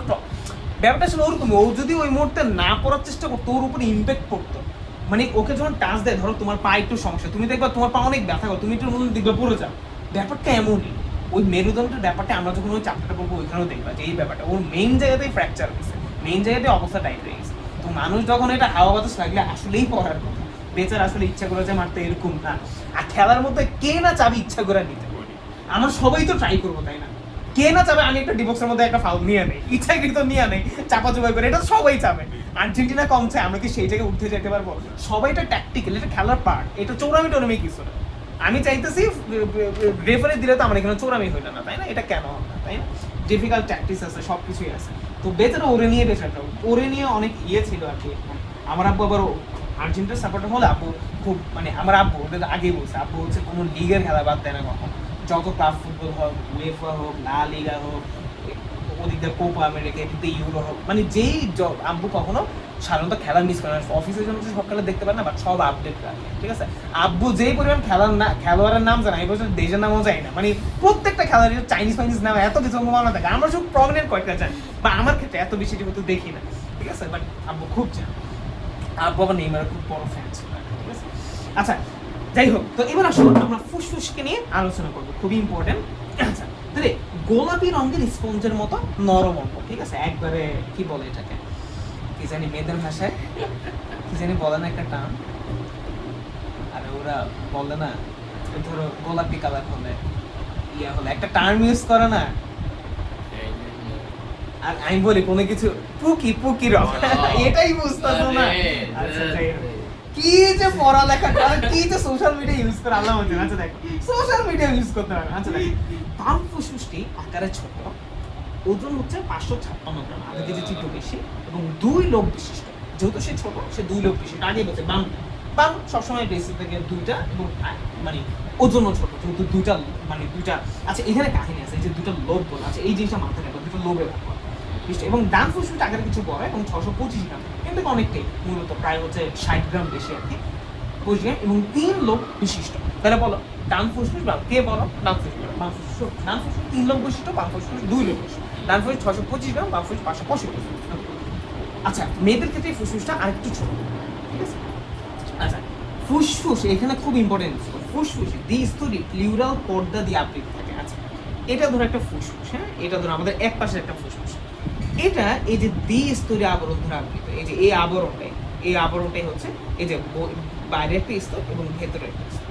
A: ব্যাপারটা ছিল ওরকম, ও যদি ওই মুহূর্তে না পড়ার চেষ্টা করতো, ওর উপরে ইম্প্যাক্ট পড়তো। মানে ওকে যখন টাচ দেয়, ধরো তোমার পা একটু সমস্যা, তুমি দেখবা তোমার পা অনেক ব্যথা করো, তুমি একটু দেখবে পড়ে যাও, ব্যাপারটা এমনই। ওই মেরুদণ্ডের ব্যাপারটা আমরা যখন ওই চাপটা পড়বো, ওইখানেও দেখবা যে এই ব্যাপারটা ওর মেইন জায়গাতেই ফ্র্যাকচার হয়েছে, মেইন জায়গাতেই অবস্থা টাইট হয়ে গেছে। তো মানুষ যখন এটা হাওয়া বাতাস লাগলে আসলেই পড়ার কথা, বেচার আসলে ইচ্ছা করে যে মারতে, এরকম না। আর খেলার মধ্যে কে না চাবি ইচ্ছা করে নিতে, আমরা সবাই তো ট্রাই করবো, তাই না? কে না চাবে আমি একটা ডিবক্সের মধ্যে একটা ফাউল নিয়ে নেই, ইচ্ছাকৃত নিয়ে নেই, চাপা চুপাই করে, এটা সবাই চাবে। আর্জেন্টিনা কমছে, আমরা কি সেই জায়গায় উঠতে যেতে পারবো? সবাইটা ট্যাকটিক্যাল, এটা খেলার পার্ট, এটা চৌরামি টোরামি কিছু না। আমি চাইতেছি রেফারি দিলে তো আমার এখানে চৌরামি হইলো না, তাই না? এটা কেন হবে না, তাই না? ডিফিকাল্ট ট্যাকটিক্স আছে, সব কিছুই আছে। তো বেচারা ওরে নিয়ে বেচারটা, ওরে নিয়ে অনেক ইয়ে ছিল আর কি। আমার আব্বু আবার আর্জেন্টিনার সাপোর্টার হলে, আব্বু খুব, মানে আমার আব্বু ওদের আগেই বলছে, আব্বু হচ্ছে কোনো লিগের খেলা বাদ দেয় না কখন, যত ক্লাব ফুটবল হোক, উয়েফা হোক, লা লিগা হোক, ওদিক দিয়ে কোপা আমেরিকা, এদিকে ইউরো হোক, মানে যেই আব্বু কখনো সাধারণত খেলা মিস করে না। অফিসের জন্য সব খেলা দেখতে পারে না, বাট সব আপডেট রাখে, ঠিক আছে? আব্বু যেই পরিমাণ খেলোয়াড়ের নাম জানে, এই বছর দেশের নামও যায় না, মানে প্রত্যেকটা খেলোয়াড় চাইনিজ ফাইনিজ নাম এত কিছু মনে থাকে, আমরা সব প্রমিনেন্ট কয়েকটা জানি, বা আমার ক্ষেত্রে এত বেশি যেহেতু দেখি না, ঠিক আছে, বাট আব্বু খুব জানে। আব্বু আবার নেইমারের খুব বড় ফ্যান ছিল, ঠিক আছে? আচ্ছা, যাই হোক, তো এবার আসলে আমরা ফুসফুসকে নিয়ে আলোচনা করবো, খুবই ইম্পর্টেন্ট। আচ্ছা, তাহলে গোলাপি রঙের স্পঞ্জের মতো নরম অঙ্গ, ঠিক আছে, একবারে কি বলে এটাকে, কি জানি মেয়েদের ভাষায় কি জানি বলে না একটা টার্ম, আরে ওরা বলে না, ধরো গোলাপি কালার হলে ইয়া হলে একটা টার্ম ইউজ করে না, আর আমি বলি কোনো কিছু পুকি রং, এটাই বুঝতেছো না? আচ্ছা, যাই হোক, কি যে পড়ালেখাটা, কি যে সোশ্যাল মিডিয়া ইউজ করে আল্লাহ মধ্যে। আচ্ছা দেখো, সোশ্যাল মিডিয়া ইউজ করতে পারে। আচ্ছা দেখো, বাম ফুসফুসটি আকারে ছোট, ওজন হচ্ছে 556 গ্রাম, আধা কেজি একটু বেশি, এবং 2 লোব বিশিষ্ট। যেহেতু সে ছোট, সে 2 লোব বিশিষ্ট। আগে বলছে বাম সবসময় বেশি থেকে 2টা, এবং মানে ওজনও ছোট, যেহেতু 2টা, মানে 2টা। আচ্ছা, এখানে কাহিনী আছে, এই যে 2টা লোব বলা আছে, এই জিনিসটা মাথায় রাখো, 2টা লোবে রাখো, এবং ডান ফুসফুসটা আকারে কিছু বড়, এবং 625 গ্রাম, কিন্তু অনেকটাই, মূলত প্রায় হচ্ছে 60 গ্রাম বেশি আর কি, 25 গ্রাম, এবং 3 লোব বিশিষ্ট। তাহলে বলো, ডান ফুসফুস বাম, কে বলো? ডান ফুসফুস। বাম ফুসফুস, ডান ফুসফুস 3 লোব বিশিষ্ট, বাম ফুসফুস 2 লোব বিশিষ্ট। ডান ফুসফুস 625 গ্রাম, বাম ফুসফুস 585 গ্রাম। আচ্ছা, মেয়েদের ক্ষেত্রে ফুসফুসটা আরেকটু ছোট, ঠিক আছে? আচ্ছা, ফুসফুস এখানে খুব ইম্পর্টেন্ট, ফুসফুস দ্বিস্তরী প্লিউরাল পর্দা দিয়ে আবৃত থাকে। আচ্ছা, এটা ধরো একটা ফুসফুস, হ্যাঁ, এটা ধরো আমাদের এক পাশের একটা ফুসফুস, এটা এই যে দ্বিস্তরীয় আবরণ দ্বারা আবৃত। এই যে এই আবরণটাই হচ্ছে এই যে বাইরে একটা স্তর এবং ভেতরে একটা স্তর।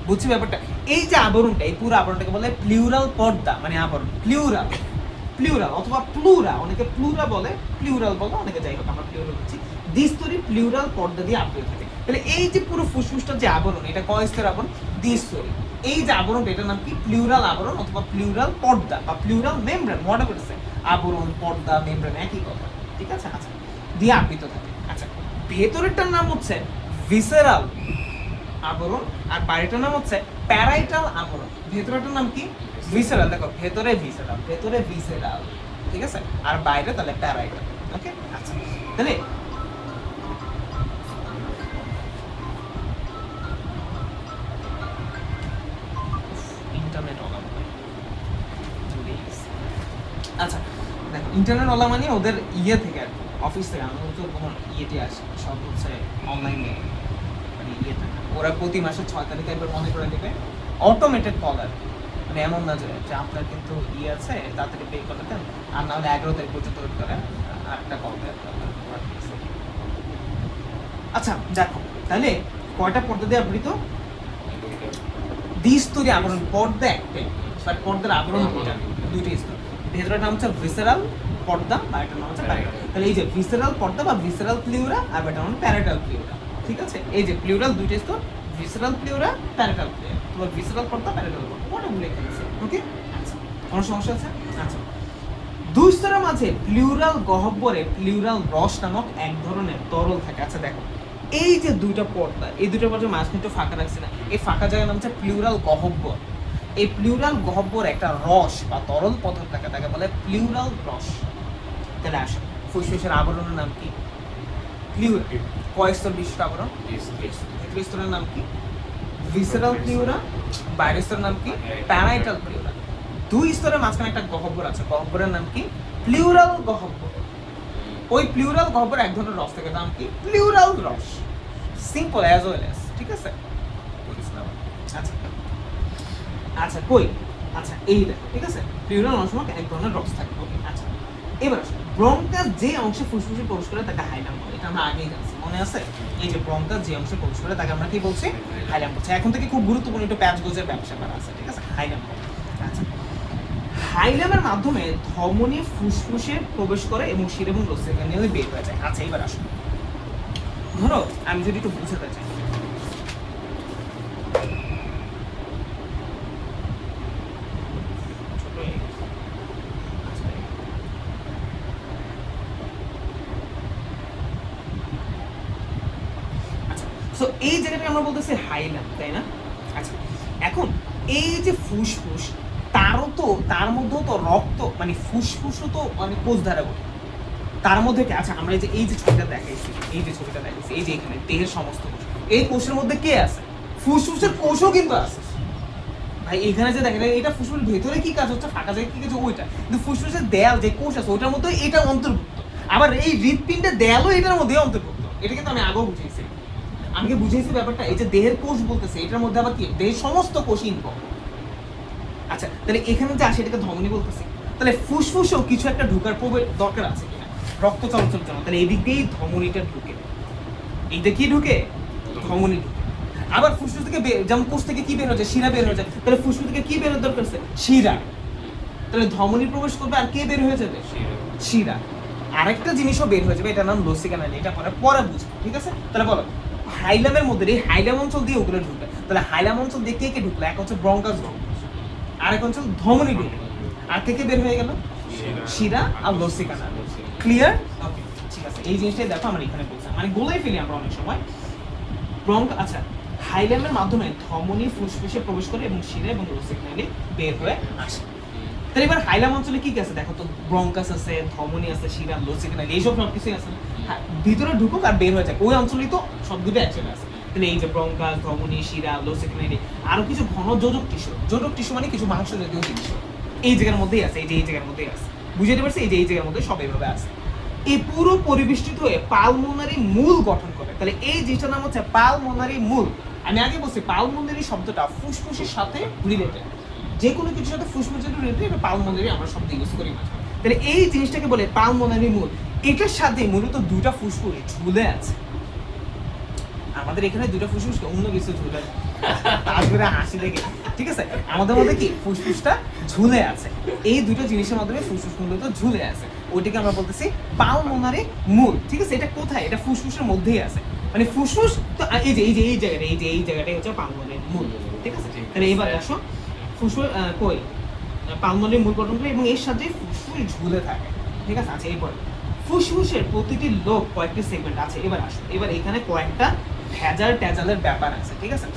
A: বুঝছি ব্যাপারটা? এই যে আবরণটা, এই পুরো আবরণটাকে বলে প্লিউরাল পর্দা, মানে আবরণ। প্লিউরাল অথবা প্লুরা, অনেকে প্লুরা বলে, প্লিউরাল বলে, অনেকে যাই হোক, আমরা প্লিউরাল বলছি। দ্বিস্তরী প্লিউরাল পর্দা দিয়ে আবৃত থাকে। তাহলে এই যে পুরো ফুসফুসটার যে আবরণ, এটা কয় স্তরের আবরণ? দ্বিস্তরী। এই যে আবরণটা, এটার নাম কি? প্লিউরাল আবরণ অথবা প্লিউরাল পর্দা বা plural membrane, whatever it is. আবরণ, পর্দা, মেমব্রেন একই কথা, ঠিক আছে? আচ্ছা, দিয়ে আবৃত থাকে। আচ্ছা, ভেতরেরটার নাম হচ্ছে ভিসেরাল আবরণ আর বাইরেটার নাম হচ্ছে প্যারাইটাল আবরণ। ভেতরেরটার নাম কি? ভিসেরাল। দেখো, ভেতরে ভিসেরাল, ঠিক আছে? আর বাইরে তাহলে প্যারাইটাল। ওকে, আচ্ছা, তাহলে ইন্টারনেট ওলা মানে, আচ্ছা দেখো, ইন্টারনেট ওলা মানে ওদের থেকে আর অফিস থেকে, আমাদের তো কোনো ইয়েতে আসে, সব হচ্ছে অনলাইনে, মানে ওরা প্রতি মাসে 6 তারিখে একবার মনে করে দেবে, অটোমেটেড কল আর কি। মানে এমন না যে আপনার কিন্তু আছে, তাড়াতাড়ি পে করে দেন, আর না হলে 11 তারিখ পর্যন্ত ওয়েট করেন, আর একটা কল দেন। আচ্ছা দেখো, তাহলে কয়টা পর্দা দিয়ে আবৃত? দ্বিস্তরী আবরণ। পর্দা একটাই, বাট পর্দার আবরণ দুইটা স্তর। ভেতরের নাম হচ্ছে ভিসেরাল পর্দা, আর এটার নাম হচ্ছে প্যারাইটাল। তাহলে এই যে ভিসেরাল পর্দা বা ভিসেরাল প্লিউরা, আর এটা হচ্ছে প্যারাইটাল প্লিউরা, ঠিক আছে? এই যে প্লিউরাল দুইটা স্তর, ভিসেরাল প্লিউরা, প্যারাইটাল প্লিউরা, তোমার ভিসেরাল পর্দা, প্যারাইটাল পর্দা, ওটা ভুলে গেছে। ওকে, আচ্ছা, কোনো সমস্যা আছে? আচ্ছা, দুই স্তরের মাঝে প্লিউরাল গহ্বরে প্লিউরাল রস নামক এক ধরনের তরল থাকে। আচ্ছা দেখো, এই যে দুইটা পর্দা, এই দুইটা পর্দা মাঝখানে একটু ফাঁকা রাখছে না, এই ফাঁকা জায়গার নাম হচ্ছে প্লিউরাল গহ্বর। এই প্লিউরাল গহ্বর একটা রস বা তরল পদার্থ থাকে, তাকে বলে প্লিউরাল রস। তাহলে আসো, ফুসফুসের আবরণের নাম কি? প্লিউরা। কয় স্তর বিশিষ্ট আবরণ? ভেতরের স্তরের নাম কি? Visceral pleura. বাইরের স্তরের নাম কি? Parietal pleura. দুই স্তরের মাঝখানে একটা গহ্বর আছে, গহ্বরের নাম কি? প্লিউরাল গহ্বর। ওই প্লিউরাল গহ্বর এক ধরনের রস থাকে, নাম কি? প্লিউরাল রস। সিম্পল অ্যাজ ওয়েল অ্যাজ, ঠিক আছে? আচ্ছা আচ্ছা, কই? আচ্ছা, এই দেখো, ঠিক আছে? প্লিউরাল অংশ এক ধরনের রস থাকে। ওকে, আচ্ছা, এবার আসো, ব্রঙ্কাস যে অংশে ফুসফুসে প্রবেশ করে তাকে হাইলাম বলে। এটা আমরা আগেই জানছি, মনে আছে? এই যে ব্রঙ্কাস যে অংশে প্রবেশ করে তাকে আমরা কি বলছি? হাইলাম বলছি। এখন থেকে খুব গুরুত্বপূর্ণ একটু প্যাচ গোজের ব্যবসা করা আছে, ঠিক আছে? হাইলাম। আচ্ছা, হাইলামের মাধ্যমে ধমনী ফুসফুসে প্রবেশ করে এবং শিরা এবং লসিকানালি বের হয়ে যায়। আচ্ছা, এবার আসো, ধরো আমি যদি একটু বুঝাতে চাই, সো এই জায়গাটাকে আমরা বলতেছি হাইলাম, তাই না? আচ্ছা, এখন এই যে ফুসফুস, তার মধ্যেও তো রক্ত, মানে ফুসফুসও তো মানে কোষ দ্বারা গঠিত। তার মধ্যে কি? আচ্ছা, আমরা এই যে ছবিটা দেখাইছি, এই যে এখানে দেহের সমস্ত কোষ, এই কোষের মধ্যে কে আছে? ফুসফুসের কোষও কিন্তু আছে। ভাই এখানে যে দেখেন, এটা ফুসফুসের ভেতরে কি কাজ হচ্ছে, ফাঁকা জায়গায় কি কাজ, ওইটা। কিন্তু ফুসফুসের দেয়াল যে কোষ আছে, ওইটার মধ্যে এটা অন্তর্ভুক্ত। আবার এই হৃৎপিণ্ডের দেয়ালও এটার মধ্যে অন্তর্ভুক্ত। এটা কিন্তু আমি আগেও বুঝিয়েছি। আমি বুঝিয়েছি ব্যাপারটা। এই যে দেহের কোষ বলতেছে, এটার মধ্যে আবার কি? দেহের সমস্ত কোষ ইনভলভ। আচ্ছা, তাহলে এখানে যে আসে, এটাকে ধমনী বলতেছে। তাহলে ফুসফুসেও কিছু একটা ঢোকার দরকার আছে কিনা, রক্ত চলাচল জন্য। তাহলে এদিক দিয়েই ধমনীটা ঢুকে, এইটা কি ঢুকে? ধমনী ঢুকে। আবার ফুসফুস থেকে যেমন কোষ থেকে কি বের হয়ে যায়? শিরা বের হয়ে যায়। তাহলে ফুসফুস থেকে কি বের হওয়ার দরকার আছে? শিরা। তাহলে ধমনী প্রবেশ করবে, আর কে বের হয়ে যাবে? শিরা। আরেকটা জিনিসও বের হয়ে যাবে, এটার নাম লসিকানালি। এটা পরে বুঝবো, ঠিক আছে? তাহলে বলো, হাইলামের মধ্যে এই হাইলাম অঞ্চল দিয়ে ওগুলো ঢুকবে। তাহলে হাইলাম অঞ্চল দিয়ে কে ঢুকলো? এক হচ্ছে ব্রঙ্কাস ঢুকলো, আরেক অঞ্চল ধমনী ঢুকলো, আর কে বের হয়ে গেল? শিরা আর লসিকানালি। ক্লিয়ার? ওকে, ঠিক আছে। এই জিনিসটাই দেখো আমরা এখানে বলছি, মানে গোলাই ফেলি আমরা অনেক সময়। আচ্ছা, হাইলামের মাধ্যমে ধমনী ফুসফুসে প্রবেশ করে এবং শিরা এবং লসিকানালি বের হয়ে আসে। তাহলে এবার হাইলাম অঞ্চলে কি কি আছে দেখো তো? ব্রঙ্কাস আছে, ধমনী আছে, শিরা, লসিকানালি, এইসব সবকিছুই আছে। ভিতরে ঢুকুক আর বের হয়ে যায়, ওই অঞ্চলেই তো সবগুলো একসাথে আছে। তাহলে এই যে ব্রঙ্কাস, ধমনী, শিরা, লসিকানালি, আরো কিছু ঘন যোজক টিস্যু মানে কিছু মাংস জাতীয় জিনিস এই জায়গার মধ্যেই আছে। এই জায়গার মধ্যেই আছে, বুঝতে পারছি? এই জায়গার মধ্যে সব এইভাবে আছে। এই পুরো পরিবেষ্টিত হয়ে পালমোনারি মূল গঠন করে। তাহলে এই জিনিসটার নাম হচ্ছে পালমোনারি মূল। আমি আগে বলছি, পালমোনারি শব্দটা ফুসফুসের সাথে রিলেটেড। যে কোনো কিছুর সাথে ফুসফুসের রিলেটেড, এটা পালমোনারি আমরা শব্দ ইউজ করি মাঝে। তাহলে এই জিনিসটাকে বলে পালমোনারি মূল। এটার সাথে মূলত দুটা ফুসফুস ঝুলে আছে। আমাদের এখানে দুটা ফুসফুস অন্য কিছু ঝুলে তারপরে হাসি দেখে, ঠিক আছে, আমাদের মধ্যে কি ফুসফুসটা ঝুলে আছে। এই দুটো জিনিসের মাধ্যমে ফুসফুস মূলত ঝুলে আছে, ওইটাকে আমরা বলতেছি পালমোনারি মূল। ঠিক আছে, এটা কোথায়? এটা ফুসফুসের মধ্যেই আছে, মানে ফুসফুস তো এই জায়গাটাই হচ্ছে পালমোনারি মূল। ঠিক আছে, তাহলে এবার আসো ফুসফুস কই পালমোনারি মূল গঠন করে এবং এর সাথে ফুসফুস ঝুলে থাকে। ঠিক আছে, আচ্ছা এরপর ফুসফুসের প্রতিটি লোব কয়েকটি সেগমেন্ট আছে। এবার আসো, এবার এখানে কয়েকটা ট্যাজালের ব্যাপার আছে। ঠিক আছে,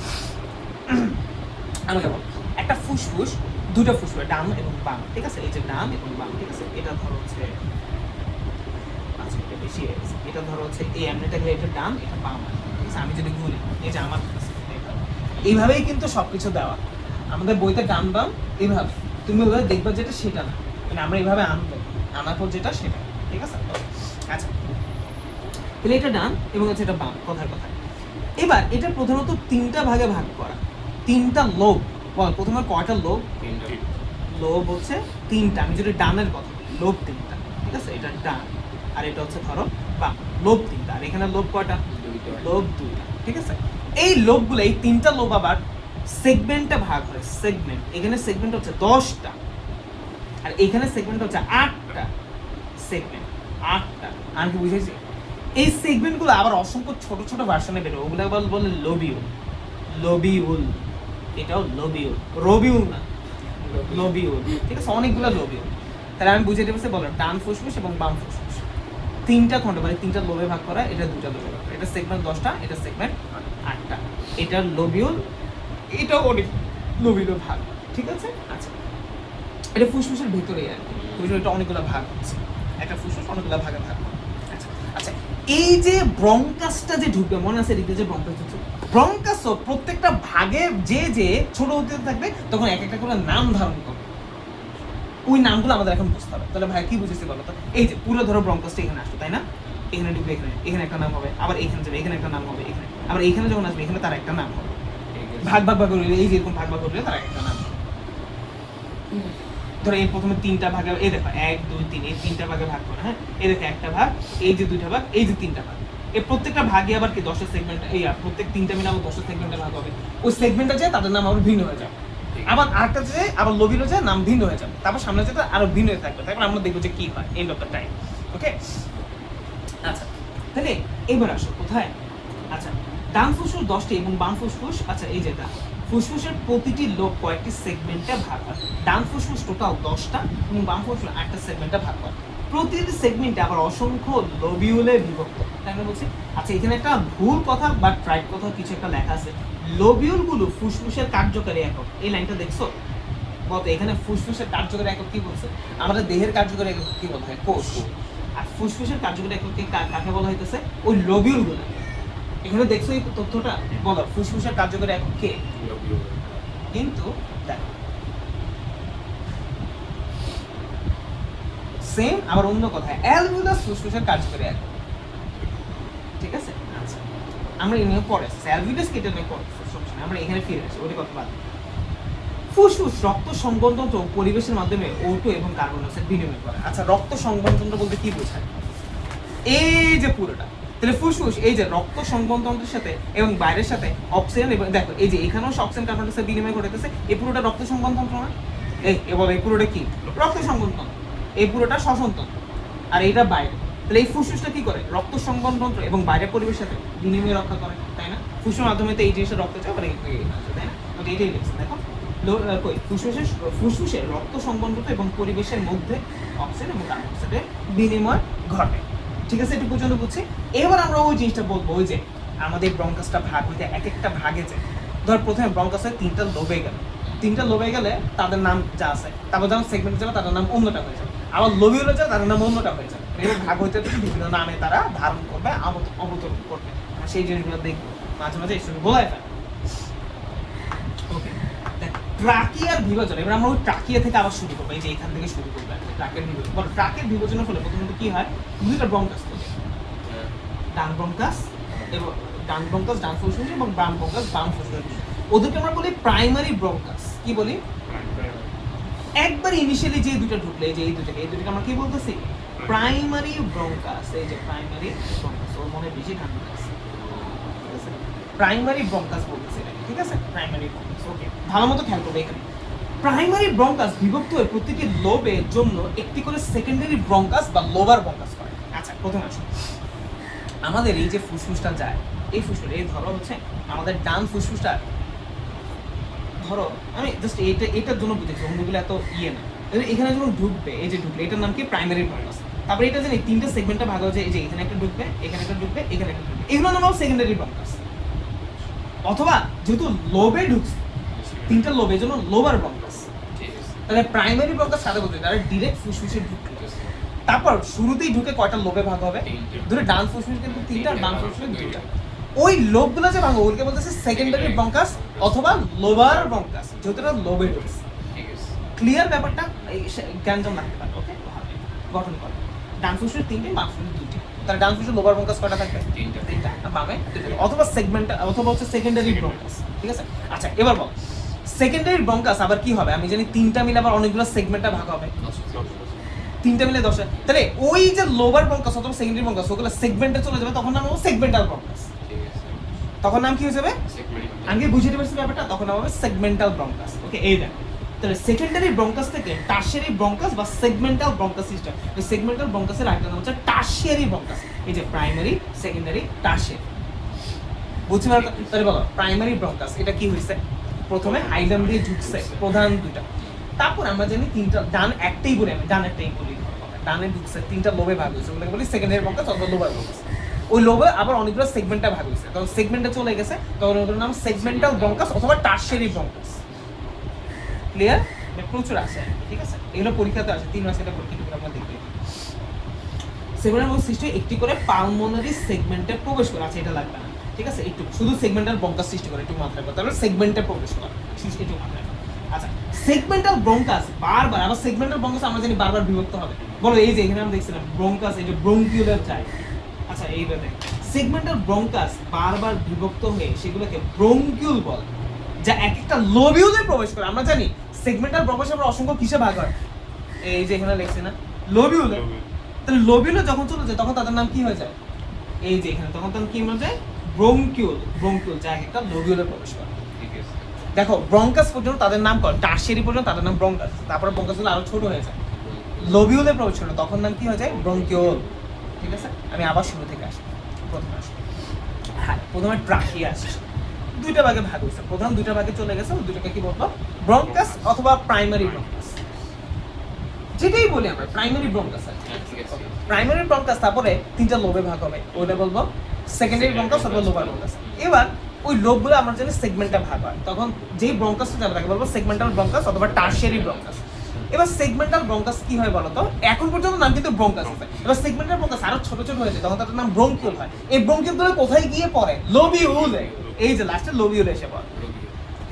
A: আমাকে বল, একটা ফুসফুস দুটো ফুসফুস ডান এবং বাম। ঠিক আছে, এই যে ডান এবং বাম। ঠিক আছে, এটা ধরো হচ্ছে আচ্ছা এটা বেশি হয়ে গেছে, এটা ধরো হচ্ছে এই এমনিটা গেলে এটা ডান এটা বাম। ঠিক আছে, আমি যদি ঘুরি এই যে আমার এইভাবেই কিন্তু সবকিছু দেওয়া আমাদের বইতে ডান বাম এইভাবে, তুমি ওইভাবে দেখবা যেটা সেটা না, মানে আমরা এইভাবে আনবো, আনার পর যেটা সেটা। ঠিক আছে, আচ্ছা তাহলে এটা ডান এবং হচ্ছে এটা বাম, কথার কথা। এবার এটা প্রধানত তিনটা ভাগে ভাগ করা, তিনটা লোব। বল প্রথমে কয়টা লোব? লোব হচ্ছে তিনটা। আমি যদি ডানের কথা বলি, লোব তিনটা। ঠিক আছে, এটা ডান আর এটা হচ্ছে ধরো বাম, লোব তিনটা। আর এখানে লোব কয়টা? লোব দুইটা। ঠিক আছে, এই লোবগুলো এই তিনটা লোব আবার সেগমেন্টে ভাগ হয়। সেগমেন্ট, এখানে সেগমেন্ট হচ্ছে 10টা আর এখানে সেগমেন্ট হচ্ছে 8টা। সেগমেন্ট 8টা। আমি কি বুঝেছি? এই সেগমেন্টগুলো আবার অসংখ্য ছোট ছোট ভার্সনে বের হয়, ওগুলো আবার বলে লোবিউল। লোবিউল, এটাও লোবিউল, রবিউল না, লোবিউল। ঠিক আছে, অনেকগুলো লোবিউল। তাহলে আমি বুঝে দিতে বললাম ডান ফুসফুস এবং বাম ফুসফুস তিনটা খণ্ড, মানে তিনটা লোবে ভাগ করা। এটা দুটা লোবে ভাগ করা। এটা সেগমেন্ট 10টা, এটা সেগমেন্ট 8টা। এটা লোবিউল, এটাও অনেক লোবিউল ভাগ। ঠিক আছে, আচ্ছা এটা ফুসফুসের ভিতরেই আর কি, ফুসফুস এটা অনেকগুলো ভাগ হচ্ছে, একটা ফুসফুস অনেকগুলো ভাগে ভাগ। আচ্ছা আচ্ছা, এই যে ব্রঙ্কাসটা যে ঢুকবে, মনে আছে এদিকে যে ব্রঙ্কাস ঢুকছে, ব্রঙ্কাসও প্রত্যেকটা ভাগে যে যে ছোট হতে থাকবে তখন এক একটা করে নাম ধারণ করবে। ওই নামগুলো আমাদের এখন বুঝতে হবে। তাহলে ভাই কি বুঝেছি বলো তো? এই যে পুরো ধরো ব্রঙ্কাসটা এখানে আসবে, তাই না? এখানে ঢুকবে, এখানে এখানে একটা নাম হবে, আবার এখানে যাবে, এখানে একটা নাম হবে, এখানে আবার এখানে যখন আসবে এখানে তার একটা নাম হবে। ভাগ ভাগ ভাগ করলে এই যে এরকম ভাগ ভাগ করলে তার একটা নাম হবে। ধরো এই প্রথমে তিনটা ভাগে, এই দেখো 1 2 3 এই তিনটা ভাগে ভাগ করে, হ্যাঁ এই দেখো একটা ভাগ, এই যে দুইটা ভাগ, এই যে তিনটা ভাগ। এই প্রত্যেকটা ভাগে আবার কি 10টা সেগমেন্ট, এই প্রত্যেক তিনটা মিলে আবার 10টা সেগমেন্টে ভাগ হবে। ওই সেগমেন্টটা যায় তাদের নাম আবার ভিন্ন হয়ে যাবে, আবার আরেকটা যে আবার লোবিলো যায় নাম ভিন্ন হয়ে যাবে, তারপর সামনে যেটা আরো ভিন্ন হয়ে থাকবে। তারপর আমরা দেখবো যে কি হয় এন্ড অফ দ্য টাইম। ওকে, আচ্ছা তাহলে এবার আসো কোথায়? আচ্ছা ডান ফুসফুস 10টি এবং বাম ফুসফুস, আচ্ছা এই যেটা ফুসফুসের প্রতিটি লোব কয়েকটি সেগমেন্টে ভাগ হয়। ডান ফুসফুস টোটাল 10টা এবং বাম ফুসফুস 8টা সেগমেন্টে ভাগ হয়। প্রতিটি সেগমেন্টে আবার অসংখ্য লোবিউলে বিভক্ত। তাই না বলছি? আচ্ছা এখানে একটা ভুল কথা বা ট্রাইট কথা কিছু একটা লেখা আছে। লোবিউলগুলো ফুসফুসের কার্যকারী একক। এই লাইনটা দেখছো? বলতো এখানে ফুসফুসের কার্যকারী একক কি বলছে? আমাদের দেহের কার্যকারী একক কি বলতে হয়? কোষ। আর ফুসফুসের কার্যকারী একক কাকে বলা হইতেছে? ওই লোবিউলগুলো। এখানে দেখছো এই তথ্যটা? বলো ফুসফুসের কার্যকারী একক কে? কিন্তু দেখো সেম আবার অন্য কথা, অ্যালভিউলাস ফুসফুসের কার্যকারী একক। ঠিক আছে, আচ্ছা আমরা এই নিয়ে পরে অ্যালভিউলাস কেটে নিয়ে পরে সমস্যা নেই, আমরা এখানে ফিরে আসি, ওটা কথা বাদ। ফুসফুস রক্ত সংবহনতন্ত্র পরিবেশের মাধ্যমে O2 এবং কার্বন ডাই অক্সাইড বিনিময় করে। আচ্ছা রক্ত সংবহনতন্ত্র বলতে কি বোঝায়? এই যে পুরোটা, তাহলে ফুসফুস এই যে রক্ত সংবহনতন্ত্রের সাথে এবং বাইরের সাথে অক্সিজেন এবং দেখো এই যে এখানেও অক্সিজেন কার্বন ডাই অক্সাইড বিনিময় ঘটাতেছে। এই পুরোটা রক্ত সংবহনতন্ত্র না? এবার এই পুরোটা কি? রক্ত সংবহনতন্ত্র। এই পুরোটা শ্বসনতন্ত্র আর এইটা বাইরে। তাহলে এই ফুসফুসটা কি করে? রক্ত সংবহনতন্ত্র এবং বাইরের পরিবেশের সাথে বিনিময় রক্ষা করে, তাই না? ফুসফুসের মাধ্যমে তো এই জিনিসটা রক্ত যায়, তাই না? তো এটাই লিখছে দেখো, ফুসফুসের রক্ত সংবহনতন্ত্র এবং পরিবেশের মধ্যে অক্সিজেন এবং কার্বন ডাই অক্সাইডের বিনিময় ঘটে। ঠিক আছে, একটু পর্যন্ত বুঝছি। এবার আমরা ওই জিনিসটা বলবো, ওই যে আমাদের ব্রঙ্কাসটা ভাগ হইতে এক একটা ভাগে যায়। ধর প্রথমে ব্রঙ্কাসের তিনটা লোবে গেল, তিনটা লোবে গেলে তাদের নাম যা আছে, তারপর যখন সেগমেন্ট যাবে তাদের নাম অন্যটা হয়ে যাবে, আবার লোবিউলে যাবে তাদের নাম অন্যটা হয়ে যাবে। এবার ভাগ হইতে বিভিন্ন নামে তারা ধারণ করবে, অবতরণ করবে। সেই জিনিসগুলো দেখবো মাঝে মাঝে এই সঙ্গে বলাই ফেলে। ওকে, ট্রাকিয়ার বিভাজন। এবার আমরা ওই ট্রাকিয়া থেকে আবার শুরু করবো, এই যে এখান থেকে শুরু করবো ট্রাকের বিভাজন। বলো ট্রাকের বিভাজনের ফলে প্রথমত কি হয়? দুইটা ব্রঙ্কাস তৈরি, ডান ব্রঙ্কাস এবং ডান ব্রঙ্কাস ডান ফুসফুস এবং বাম ব্রঙ্কাস বাম ফুসফুস। ওদেরকে আমরা বলি প্রাইমারি ব্রঙ্কাস। কি বলি? একবার ইনিশিয়ালি যে দুটো ঢুকলে এই দুটোকে আমরা কি বলতেছি প্রাইমারি ব্রঙ্কাস। এই যে প্রাইমারি ব্রঙ্কাস, ওর মনে বেশি ঠান্ডা আছে, ঠিক আছে, প্রাইমারি ব্রঙ্কাস বলতেছি এটাকে, ঠিক আছে, প্রাইমারি ব্রঙ্কাস। ওকে, ভালো মতো খেয়াল করবে এখানে প্রাইমারি ব্রঙ্কাস বিভক্ত হয়ে প্রতিটি লোবের জন্য একটি করে সেকেন্ডারি ব্রঙ্কাস বা লোবার ব্রঙ্কাস করে। আচ্ছা, প্রথমে আসুন, আমাদের এই যে ফুসফুসটা যায়, এই ফুসফুস, এই ধরো হচ্ছে আমাদের ডান ফুসফুসটা, ধরো আমি জাস্ট এটার জন্য বুঝেছি, অন্যগুলো এত না। এখানে যখন ঢুকবে, এই যে ঢুকলে, এটার নাম কি প্রাইমারি ব্রঙ্কাস। তারপরে এটা জানি তিনটা সেগমেন্টে ভাগ হয়েছে, এই যে এখানে একটা ঢুকবে, এখানে একটা ঢুকবে, এখানে একটা ঢুকবে, এগুলোর নাম সেকেন্ডারি ব্রঙ্কাস। অথবা যেহেতু লোবে ঢুকছে, তিনটা লোবের জন্য লোবার ব্রঙ্কাস। তাহলে প্রাইমারি ব্রঙ্কাস সাথে বলতে তাহলে ডিরেক্ট ফুসফুসে ঢুকবে। তারপর শুরুতেই ঢুকে কয়টা লোবে ভাগ হবে? ধরে ডান ফুসফুস কিন্তু তিনটা, বাম ফুসফুস দুইটা। ওই লোবগুলো যে ভাঙো ওগুলোকে বলতেছে সেকেন্ডারি ব্রঙ্কাস অথবা লোবার ব্রঙ্কাস, যেহেতু এটা লোবে ঢুকছে। ক্লিয়ার ব্যাপারটা? এই জ্ঞানজম লাগতে পারে। ওকে, গঠন করে ডান ফুসফুস তিনটে, বাম ফুসফুস দুইটা। তাহলে ডান ফুসফুস লোবার ব্রঙ্কাস কয়টা থাকবে? তিনটা। আর বামে দুইটা। অথবা সেগমেন্ট, অথবা হচ্ছে সেকেন্ডারি ব্রঙ্কাস, ঠিক আছে। আচ্ছা, এবার বল সেকেন্ডারি ব্রঙ্কাস আবার কি হবে? আমি জানি তিনটা মিলে আবার অনেকগুলো সেগমেন্টে ভাগ হবে, তিনটা মিলে 10। তাহলে ওই যে লোবার ব্রঙ্কাস অথবা সেকেন্ডারি ব্রঙ্কাস ওগুলো সেগমেন্টে চলে যাবে, তখন নাম হবে সেগমেন্টাল ব্রঙ্কাস। তখন নাম কি হয়ে যাবে? আমি বুঝিয়ে পারছি ব্যাপারটা, তখন নাম হবে সেগমেন্টাল ব্রঙ্কাস। ওকে, এই দেখ, তাহলে সেকেন্ডারি ব্রঙ্কাস থেকে টারশিয়ারি ব্রঙ্কাস বা সেগমেন্টাল ব্রঙ্কাস সিস্টেম। এই সেগমেন্টাল ব্রঙ্কাসের আরেকটা নাম হচ্ছে টারশিয়ারি ব্রঙ্কাস। এই যে প্রাইমারি, সেকেন্ডারি, টারশিয়ারি, বুঝতে পারছো? তাহলে বলো প্রাইমারি ব্রঙ্কাস এটা কি হয়েছে? প্রথমে হাইলাম দিয়ে ঢুকছে প্রধান দুইটা, তারপর আমরা জানি তিনটা, ডান একটাই বলি, আমি ডান একটাই বলি, ডানে ঢুকছে তিনটা লোবে ভাগ হয়েছে, ওগুলোকে বলি সেকেন্ডারি ব্রঙ্কাস অথবা লোবার ব্রঙ্কাস। ওই লোবে আবার অনেকগুলো সেগমেন্টে ভাগ হয়েছে, তখন সেগমেন্টে চলে গেছে, তখন ওদের নাম সেগমেন্টাল ব্রঙ্কাস অথবা টারশিয়ারি ব্রঙ্কাস। ক্লিয়ার? প্রচুর আছে, ঠিক আছে, এগুলো পরীক্ষাতে আসে, 3 মাস এটা পরীক্ষা আমরা দেখতে। সেগমেন্টাল ব্রঙ্কাস সৃষ্টি একটি করে পালমোনারি সেগমেন্টে প্রবেশ করে। আচ্ছা, এটা লাগবে না, ঠিক আছে, একটু শুধু সেগমেন্টাল ব্রঙ্কাস সৃষ্টি করে, একটু মাথায় রাখো। তাহলে সেগমেন্টে প্রবেশ করা, একটু মাথায় রাখো। আচ্ছা, সেগমেন্টাল ব্রঙ্কাস বারবার, আবার সেগমেন্টাল ব্রঙ্কাস আমরা জানি বারবার বিভক্ত হবে। বলো, এই যে এখানে আমরা দেখছিলাম ব্রঙ্কাস, এই যে ব্রঙ্কিউলার যায়। আচ্ছা, এইভাবে সেগমেন্টাল ব্রঙ্কাস বারবার বিভক্ত হয়ে সেগুলোকে ব্রঙ্কিউল বলে, যা এক একটা লোবিউলে প্রবেশ করে। আমরা জানি সেগমেন্টাল ব্রঙ্কাস আবার অসংখ্য কিসে ভাগ হয়? এই যে এখানে লিখছি না, লোবিউলে। তাহলে লোবিউলে যখন চলে যায় তখন তাদের নাম কি হয়ে যায়? এই যে এখানে, তখন তাদের কি হয়ে যায়? ব্রঙ্কিউল। ব্রঙ্কিউল যা এক একটা লোবিউলে প্রবেশ করে। দেখো, ব্রঙ্কাস পর্যন্ত তাদের নাম কর, টারশিয়ারি পর্যন্ত তাদের নাম ব্রঙ্কাস, তারপরে ব্রঙ্কাসগুলো আরো ছোট হয়ে যায়, লোবিউলে প্রবেশ করে, তখন নাম কি হয়ে যায়? ব্রঙ্কিউল। ঠিক আছে, আমি আবার শুরু থেকে আসি, প্রথমে আসি। হ্যাঁ, প্রথমে ট্রাকিয়া আসে, দুইটা ভাগে ভাগ হয়েছে, প্রধান দুইটা ভাগে চলে গেছে, দুইটাকে কি বলবো? ব্রঙ্কাস অথবা প্রাইমারি ব্রঙ্কাস, যেটাই বলি আমরা প্রাইমারি ব্রঙ্কাস। প্রাইমারি ব্রঙ্কাস তারপরে তিনটা লোবে ভাগ হবে, ওইটা বলবো সেকেন্ডারি ব্রঙ্কাস অথবা লোবার ব্রঙ্কাস। এবার ওই লোবগুলো আমরা জানি সেগমেন্টে ভাগ হয়, তখন যেই ব্রঙ্কাসটা যাবে তাকে বলবো সেগমেন্টাল ব্রঙ্কাস অথবা টারশিয়ারি ব্রঙ্কাস। এবার সেগমেন্টাল ব্রঙ্কাস কি হয় বলো তো? এখন পর্যন্ত নাম কিন্তু ব্রঙ্কাস আছে, এবার সেগমেন্টাল ব্রঙ্কাস আরো ছোট ছোট হয়েছে, তখন তার নাম ব্রঙ্কিউল হয়। এই ব্রঙ্কিউলগুলো কোথায় গিয়ে পড়ে? লোবিউলে। এই যে লাস্টে লোবিউলে এসে পড়ে।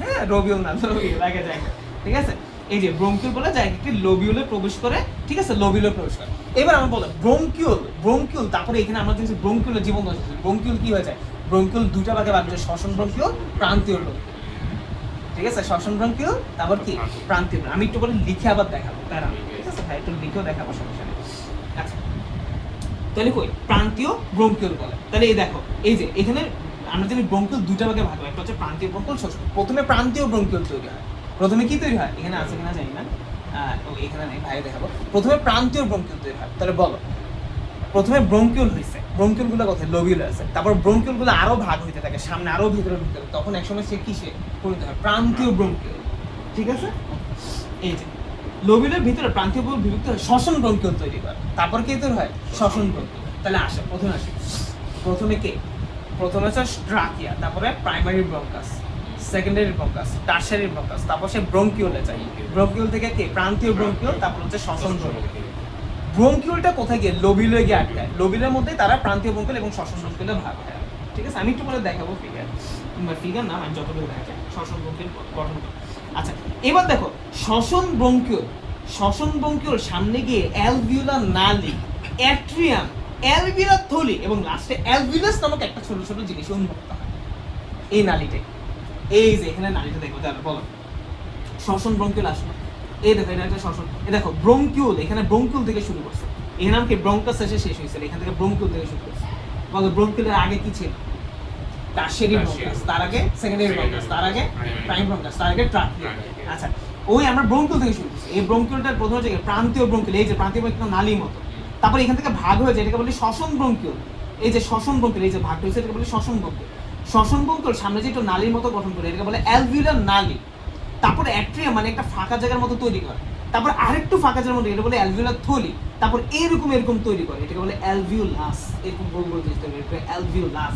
A: হ্যাঁ, রবিউল না, লোবিউল আগে যায়, ঠিক আছে। এই যে ব্রঙ্কিউল বলে যায় একটি লোবিউলে প্রবেশ করে, ঠিক আছে, লোবিউলে প্রবেশ করে। এবার আমরা বললাম ব্রঙ্কিউল, ব্রঙ্কিউল, তারপরে এখানে আমরা দেখছি ব্রঙ্কিউলের জীবন দশা। ব্রঙ্কিউল কি হয়ে যায়? ব্রঙ্কিউল দুটা ভাগে ভাগ হচ্ছে, শ্বসন ব্রঙ্কিউল, প্রান্তীয় ব্রঙ্কিউল, ঠিক আছে, শ্বসন ব্রঙ্কিউল, তারপর কি প্রান্তীয়। আমি একটু করে লিখে আবার দেখাবো, তাই না? ঠিক আছে ভাই, একটু লিখেও দেখাবো, সমস্যা নেই। আচ্ছা, তাহলে কই প্রান্তীয় ব্রঙ্কিউল বলে। তাহলে এই দেখো, এই যে এখানে আমরা জানি ব্রঙ্কিউল দুটা ভাগে ভাগ হয়, একটা হচ্ছে প্রান্তীয় ব্রঙ্কিউল, শ্বসন। প্রথমে প্রান্তীয় ব্রঙ্কিউল তৈরি হয়। প্রথমে কি তৈরি হয়? এখানে আছে কিনা জানি না, এখানে নেই, ভাই দেখাবো। প্রথমে প্রান্তীয় ব্রঙ্কিউল তৈরি হয়। তাহলে বলো, প্রথমে ব্রঙ্কিউল হয়েছে, ব্রঙ্কিউলগুলো কোথায়? লোবিউলে আছে। তারপর ব্রঙ্কিউলগুলো আরো ভাগ হইতে থাকে, সামনে আরো ভিতরে ঢুকতে থাকে, তখন একসময় সে কিসে পরিণত হয়? প্রান্তীয় ব্রঙ্কিউল, ঠিক আছে। এই যে লোবিউলের ভিতরে প্রান্তীয় বিভক্ত হয়, শ্বসন ব্রঙ্কিউল তৈরি হয়। তারপর কি তৈরি হয়? শ্বসন ব্রঙ্কিউল। তাহলে আসে, প্রথমে আসে, প্রথমে কে? প্রথমে হচ্ছে ট্রাকিয়া, তারপরে primary bronchus, secondary bronchus, tertiary bronchus, তারপর সে ব্রঙ্কিউলে যায়। ব্রঙ্কিউল থেকে কে? প্রান্তীয় ব্রঙ্কিউল, তারপর হচ্ছে শ্বসন ব্রঙ্কিউল। ব্রঙ্কিউলটা কোথায় গিয়ে? লোবিউলে গিয়ে আটকায়। লোবিউলের মধ্যে তারা প্রান্তীয় ব্রঙ্কিউল এবং শ্বসন ব্রঙ্কিউলে ভাগ হয়, ঠিক আছে। আমি একটু পরে দেখাবো ফিগার না, আমি যতটুকু দেখা শ্বসন ব্রঙ্কিউল গঠন করি। আচ্ছা, এবার দেখো শ্বসন ব্রঙ্কিউল, শ্বসন ব্রঙ্কিউল সামনে গিয়ে অ্যালভিউলার নালী, অ্যাট্রিয়াম, অ্যালভিউলার থলি এবং লাস্টে অ্যালভিউলাস নামক একটা ছোট ছোট জিনিস উন্মুক্ত হয় এই নালীতে। এই যে এখানে নালীটা দেখো, তাহলে বলো শ্বসন ব্রঙ্কিউল আসলো, এই দেখো এটা একটা শ্বসন, এই দেখো ব্রঙ্কিউল, এখানে ব্রঙ্কিউল থেকে শুরু করছে, এখানে নাম কি ব্রঙ্কাস এসে শেষ হয়েছিল, এখান থেকে ব্রঙ্কিউল থেকে শুরু করছে। বলো ব্রঙ্কিউলের আগে কি ছিল? টারশিয়ারি ব্রঙ্কাস, তার আগে সেকেন্ডারি ব্রঙ্কাস, তার আগে প্রাইম ব্রঙ্কাস, তার আগে ট্রাকিয়া। আচ্ছা ওই আমরা ব্রঙ্কিউল থেকে শুরু করছি। এই ব্রঙ্কিউলটার প্রথম হচ্ছে প্রান্তীয় ব্রঙ্কিউল, এই যে প্রান্তীয় ব্রঙ্কিউল নালীর মতো, তারপর এখান থেকে ভাগ হয়ে যায়, এটাকে বলি শ্বসন ব্রঙ্কিউল। এই যে শ্বসন ব্রঙ্কিউল, এই যে ভাগ হয়েছে এটাকে বলি শ্বসন ব্রঙ্কিউল। শ্বসন ব্রঙ্কিউল সামনে যে একটু নালীর মতো গঠন করে এটাকে বলে অ্যালভিউলার নালী। তারপরে অ্যাট্রিয়াম মানে একটা ফাঁকা জায়গার মতো তৈরি করে, তারপর আরেকটু ফাঁকা জায়গার মতো এটা বলে অ্যালভিউলার থলি, তারপর এরকম তৈরি করে এটাকে বলে অ্যালভিউলাস। এরকম গোল গোল জিনিস তৈরি করে অ্যালভিউলাস।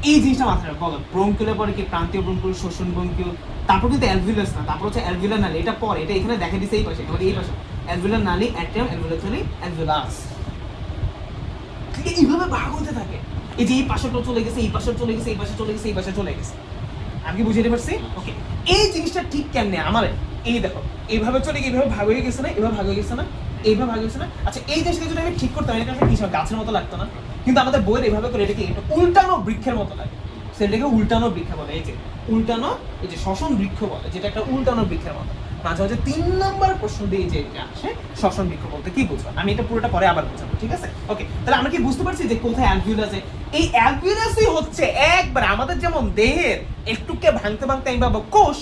A: এই জিনিসটা মাথায় রাখো। বলো ব্রঙ্কিউলের পরে কি প্রান্তীয় ব্রঙ্কিউল, শ্বসন ব্রঙ্কিউল, তারপর কিন্তু অ্যালভিউলাস না, তারপর হচ্ছে অ্যালভিউলার নালী। এটা পরে, এটা এখানে দেখা দিচ্ছে এই পাশে, এটা এই পাশে অ্যালভিউলার নালী, অ্যাট্রিয়াম, অ্যালভিউলার থলি, অ্যালভিউলাস। ঠিক আছে, এইভাবে ভাগ হতে থাকে। এই যে এই পাশেটা চলে গেছে, এই পাশে চলে গেছে, এই পাশে চলে গেছে, এই পাশে চলে গেছে। আমি কি বুঝতে পারছি? ওকে, এই জিনিসটা ঠিক কেমনে আমার এই দেখো এইভাবে চলে গিয়ে এইভাবে ভাগ হয়ে গেছে না, এইভাবে ভাগ হয়ে গেছে না, এইভাবে ভাগ হয়ে গেছে না। আচ্ছা এই জিনিসটা যদি আমি ঠিক করতাম এটা একটা কি গাছের মতো লাগতো না, কিন্তু আমাদের বইয়ের এইভাবে করে এটাকে একটা উল্টানো বৃক্ষের মতো লাগে, সেটাকে উল্টানো বৃক্ষ বলে। এই যে উল্টানো, এই যে শ্বসন বৃক্ষ বলে, যেটা একটা উল্টানো বৃক্ষের মতো। মাঝে মাঝে 3 নম্বর প্রশ্ন দিয়ে যে এটা আসে শ্বসন বৃক্ষ বলতে কি বুঝবো, আমি এটা পুরোটা পরে আবার বুঝাবো, ঠিক আছে? ওকে, তাহলে আমরা কি বুঝতে পারছি যে কোথায় অ্যালভিউলাস? এই অ্যালভিউলাসই হচ্ছে একবার আমাদের যেমন দেহের একটুকে ভাঙতে ভাঙতে আমি পাবো কোষ,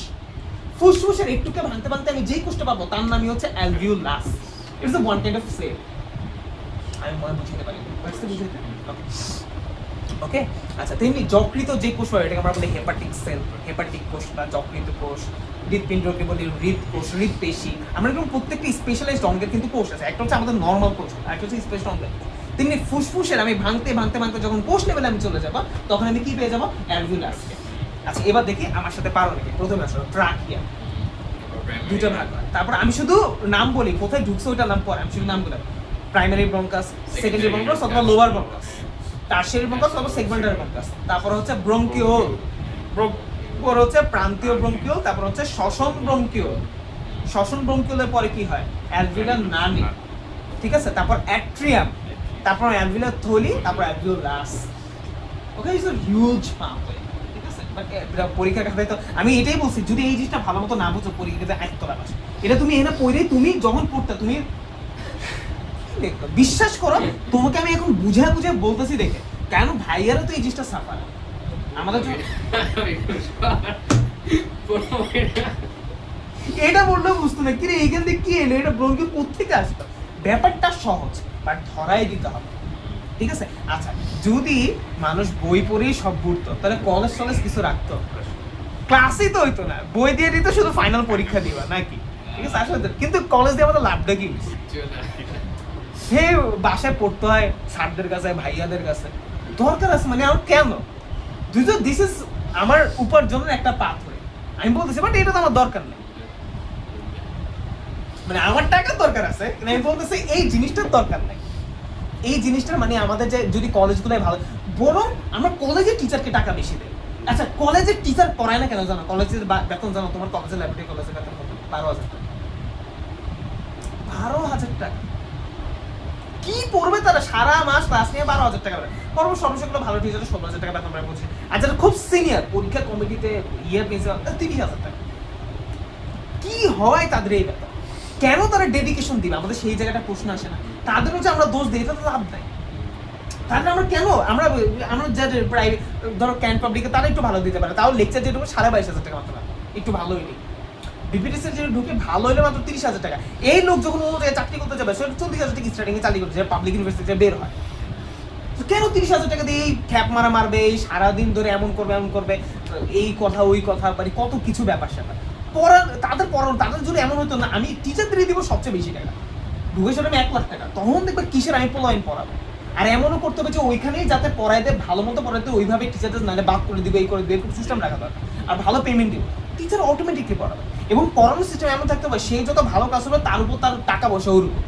A: ফুসফুসের একটুকে ভাঙতে ভাঙতে আমি যেই কোষটা পাবো তার নামই হচ্ছে alveolus. It's one kind of cell. আমি মনে বুঝতে পারি, বুঝতে বুঝতে ওকে ওকে। আচ্ছা তেমনি যকৃত যে কোষ হয় এটাকে আমরা বলি হেপাটিক সেল, হেপাটিক কোষ বা যকৃত কোষ। হৃৎপিণ্ডকে বলি হৃদকোষ, হৃদপেশি। আমরা এরকম প্রত্যেকটা স্পেশালাইজড অঙ্গের কিন্তু কোষ আছে, একটা হচ্ছে আমাদের নর্মাল কোষ, একটা হচ্ছে স্পেশাল অঙ্গের। তেমনি ফুসফুসের আমি ভাঙতে ভাঙতে ভাঙতে যখন কোষ লেভেলে আমি চলে যাবো তখন আমি কি পেয়ে যাবো? অ্যালভিউলাসকে। আচ্ছা এবার দেখি আমার সাথে পারো নাকি। প্রথমে আসলো ট্রাকিয়া, দুটো ভাগ হয়। তারপর আমি শুধু নাম বলি, কোথায় ঢুকছে ওইটার নাম পরে, আমি শুধু নাম বলি। প্রাইমারি ব্রঙ্কাস, সেকেন্ডারি ব্রঙ্কাস অথবা লোয়ার ব্রঙ্কাস, টারশিয়ারি ব্রঙ্কাস অথবা সেগমেন্টারি ব্রঙ্কাস, তারপর হচ্ছে ব্রঙ্কিওল, পর হচ্ছে প্রান্তীয় ব্রঙ্কিওল, তারপর হচ্ছে শ্বসন ব্রঙ্কিওল। শ্বসন ব্রঙ্কিওলের পরে কি হয়? অ্যালভিউলার নালী, ঠিক আছে? তারপর অ্যাট্রিয়াম, তারপর অ্যালভিউলার থলি, তারপর alveolus. Okay, it's a huge pathway, ঠিক আছে? বাট পরীক্ষার খাতায় তো আমি এটাই বলছি, যদি এই জিনিসটা ভালো মতো না বুঝো পরীক্ষাতে একতলা পাস। এটা তুমি এখানে পড়ে তুমি যখন পড়তে তুমি দেখো, বিশ্বাস করো তোমাকে আমি এখন বুঝে বুঝে বলতেছি দেখে, কেন ভাইয়ারা তো এই জিনিসটা সাফার আমাদের এটা বললেও বুঝতো না, কিরে এইখান থেকে কি এলো, এটা ব্রঙ্কিওল কোত্থেকে আসতো। ব্যাপারটা সহজ, বাট ধরাই দিতে হবে, ঠিক আছে? আচ্ছা যদি মানুষ বই পড়েই সব ঘুরতো তাহলে কলেজ টলেজ কিছু রাখতো? ক্লাসই তো হইতো না, বই দিয়ে দিত শুধু ফাইনাল পরীক্ষা দিবা নাকি, ঠিক আছে? আসলে কিন্তু কলেজ দিয়ে আমাদের লাভটা কি? হে বাসায় পড়তে হয় স্যারদের কাছে, ভাইয়াদের কাছে, দরকার আছে মানে আমার কেন? দিস ইজ আমার উপার্জনের একটা পাথওয়ে, আমি বলতেছি, বাট এটা তো আমার দরকার নেই। মানে আমার টাকার দরকার আছে, কিন্তু আমি বলতেছি এই জিনিসটার দরকার নেই। এই জিনিসটার মানে আমাদের যে যদি কলেজগুলোয় ভালো, বরং আমরা কলেজের টিচারকে টাকা বেশি দেয়। আচ্ছা কলেজের টিচার পড়ায় না কেন জানো? কলেজের বেতন জানো? তোমার কলেজের লাইব্রেরি কলেজের বেতন কত? 12,000 টাকা। 12,000 টাকা কি পড়বে তারা? সারা মাস ক্লাস নিয়ে 12,000 টাকা পাবে। পরবর্তী সর্বশেষগুলো ভালো টিচার 16,000 টাকা বেতন পায় বলছে। আর যারা খুব সিনিয়র পরীক্ষা কমিটিতে ইয়ে পেয়েছে 30,000 টাকা। কি হয় তাদের এই বেতন? কেন তারা ডেডিকেশন দিবে? আমাদের সেই জায়গাটা প্রশ্ন আসে না? তাদেরও যে আমরা দোষ দিই এটা তো লাভ নাই। তাহলে আমরা কেন আমরা যাদের প্রাইভেট ধরো ক্যান পাবলিকে তারা একটু ভালো দিতে পারে, তাও লেকচার যেটুকু 22,500 টাকা মাত্র একটু ভালো হইনি। বিপিডিসির যে ঢুকে ভালো হলে মাত্র 30,000 টাকা। এই লোক যখন ও চাকরি করতে যাবে সেটা 40,000 টাকা স্টার্টিং এ চাকরি করতে যাবে পাবলিক ইউনিভার্সিটিতে বের হয়, তো কেন 30,000 টাকা দিয়ে এই খ্যাপ মারবে, এই সারাদিন ধরে এমন করবে, এই কথা ওই কথা, মানে কত কিছু ব্যাপার স্যাপার পড়ার। তাদের যদি এমন হতো না, আমি টিচারদের দিব সবচেয়ে বেশি টাকা, ঢুকে সেটা আমি 1 লাখ টাকা, তখন দেখবে কিসের আমি পোলাইন পড়াবো। আর এমনও করতে হবে যে ওইখানেই যাতে পড়াইতে ভালো মতো পড়াইতে ওইভাবে টিচারদের নাহলে বাদ করে দিবে, এই করে দিবে, এরকম সিস্টেম রাখা দরকার। আর ভালো পেমেন্ট দিবে, টিচার অটোমেটিকলি পড়াবে। এবং পড়ানোর সিস্টেম এমন থাকতে হবে সে যত ভালো কাজ করবে তার উপর তার টাকা পয়সা ওর উপর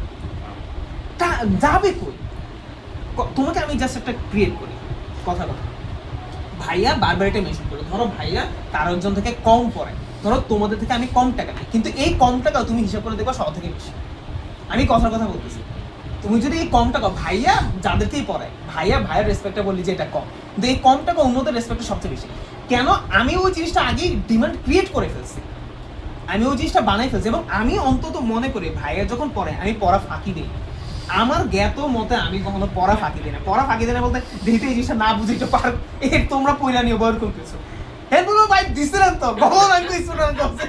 A: যাবে কই। তোমাকে আমি জাস্ট একটা ক্রিয়েট করি কথা, ভাইয়া বারবার এটা মেনশন করে, ধরো ভাইয়া কারো একজন থেকে কম পড়ে, ধরো তোমাদের থেকে আমি কম টাকা নিই, কিন্তু এই কম টাকা তুমি হিসাব করে দেখবা সব থেকে বেশি। আমি কথার কথা বলতেছি, তুমি যদি এই কম টাকা ভাইয়া যাদেরকেই পড়ায়, ভাইয়ার রেসপেক্টটা বললি যে এটা কম, কিন্তু এই কম টাকা অন্যদের রেসপেক্টটা সবচেয়ে বেশি। কেন? আমি ওই জিনিসটা আগেই ডিমান্ড ক্রিয়েট করে ফেলছি, আমি ওই জিনিসটা বানাই ফেলছি এবং আমি অন্তত মনে করি ভাইয়া যখন পড়ে আমি পড়া ফাঁকি দিই, আমার জ্ঞাত মতে আমি কখনো পড়া ফাঁকি দিই না। পড়া ফাঁকি দিই না বলতে দেখতে এই জিনিসটা না বুঝিতে পার তোমরা পয়লা নিয়ে ব্যবহার করতেছো, হ্যাঁ বলো ভাই দিছিলেন তো বলো আমি তো স্টুডেন্ট করছি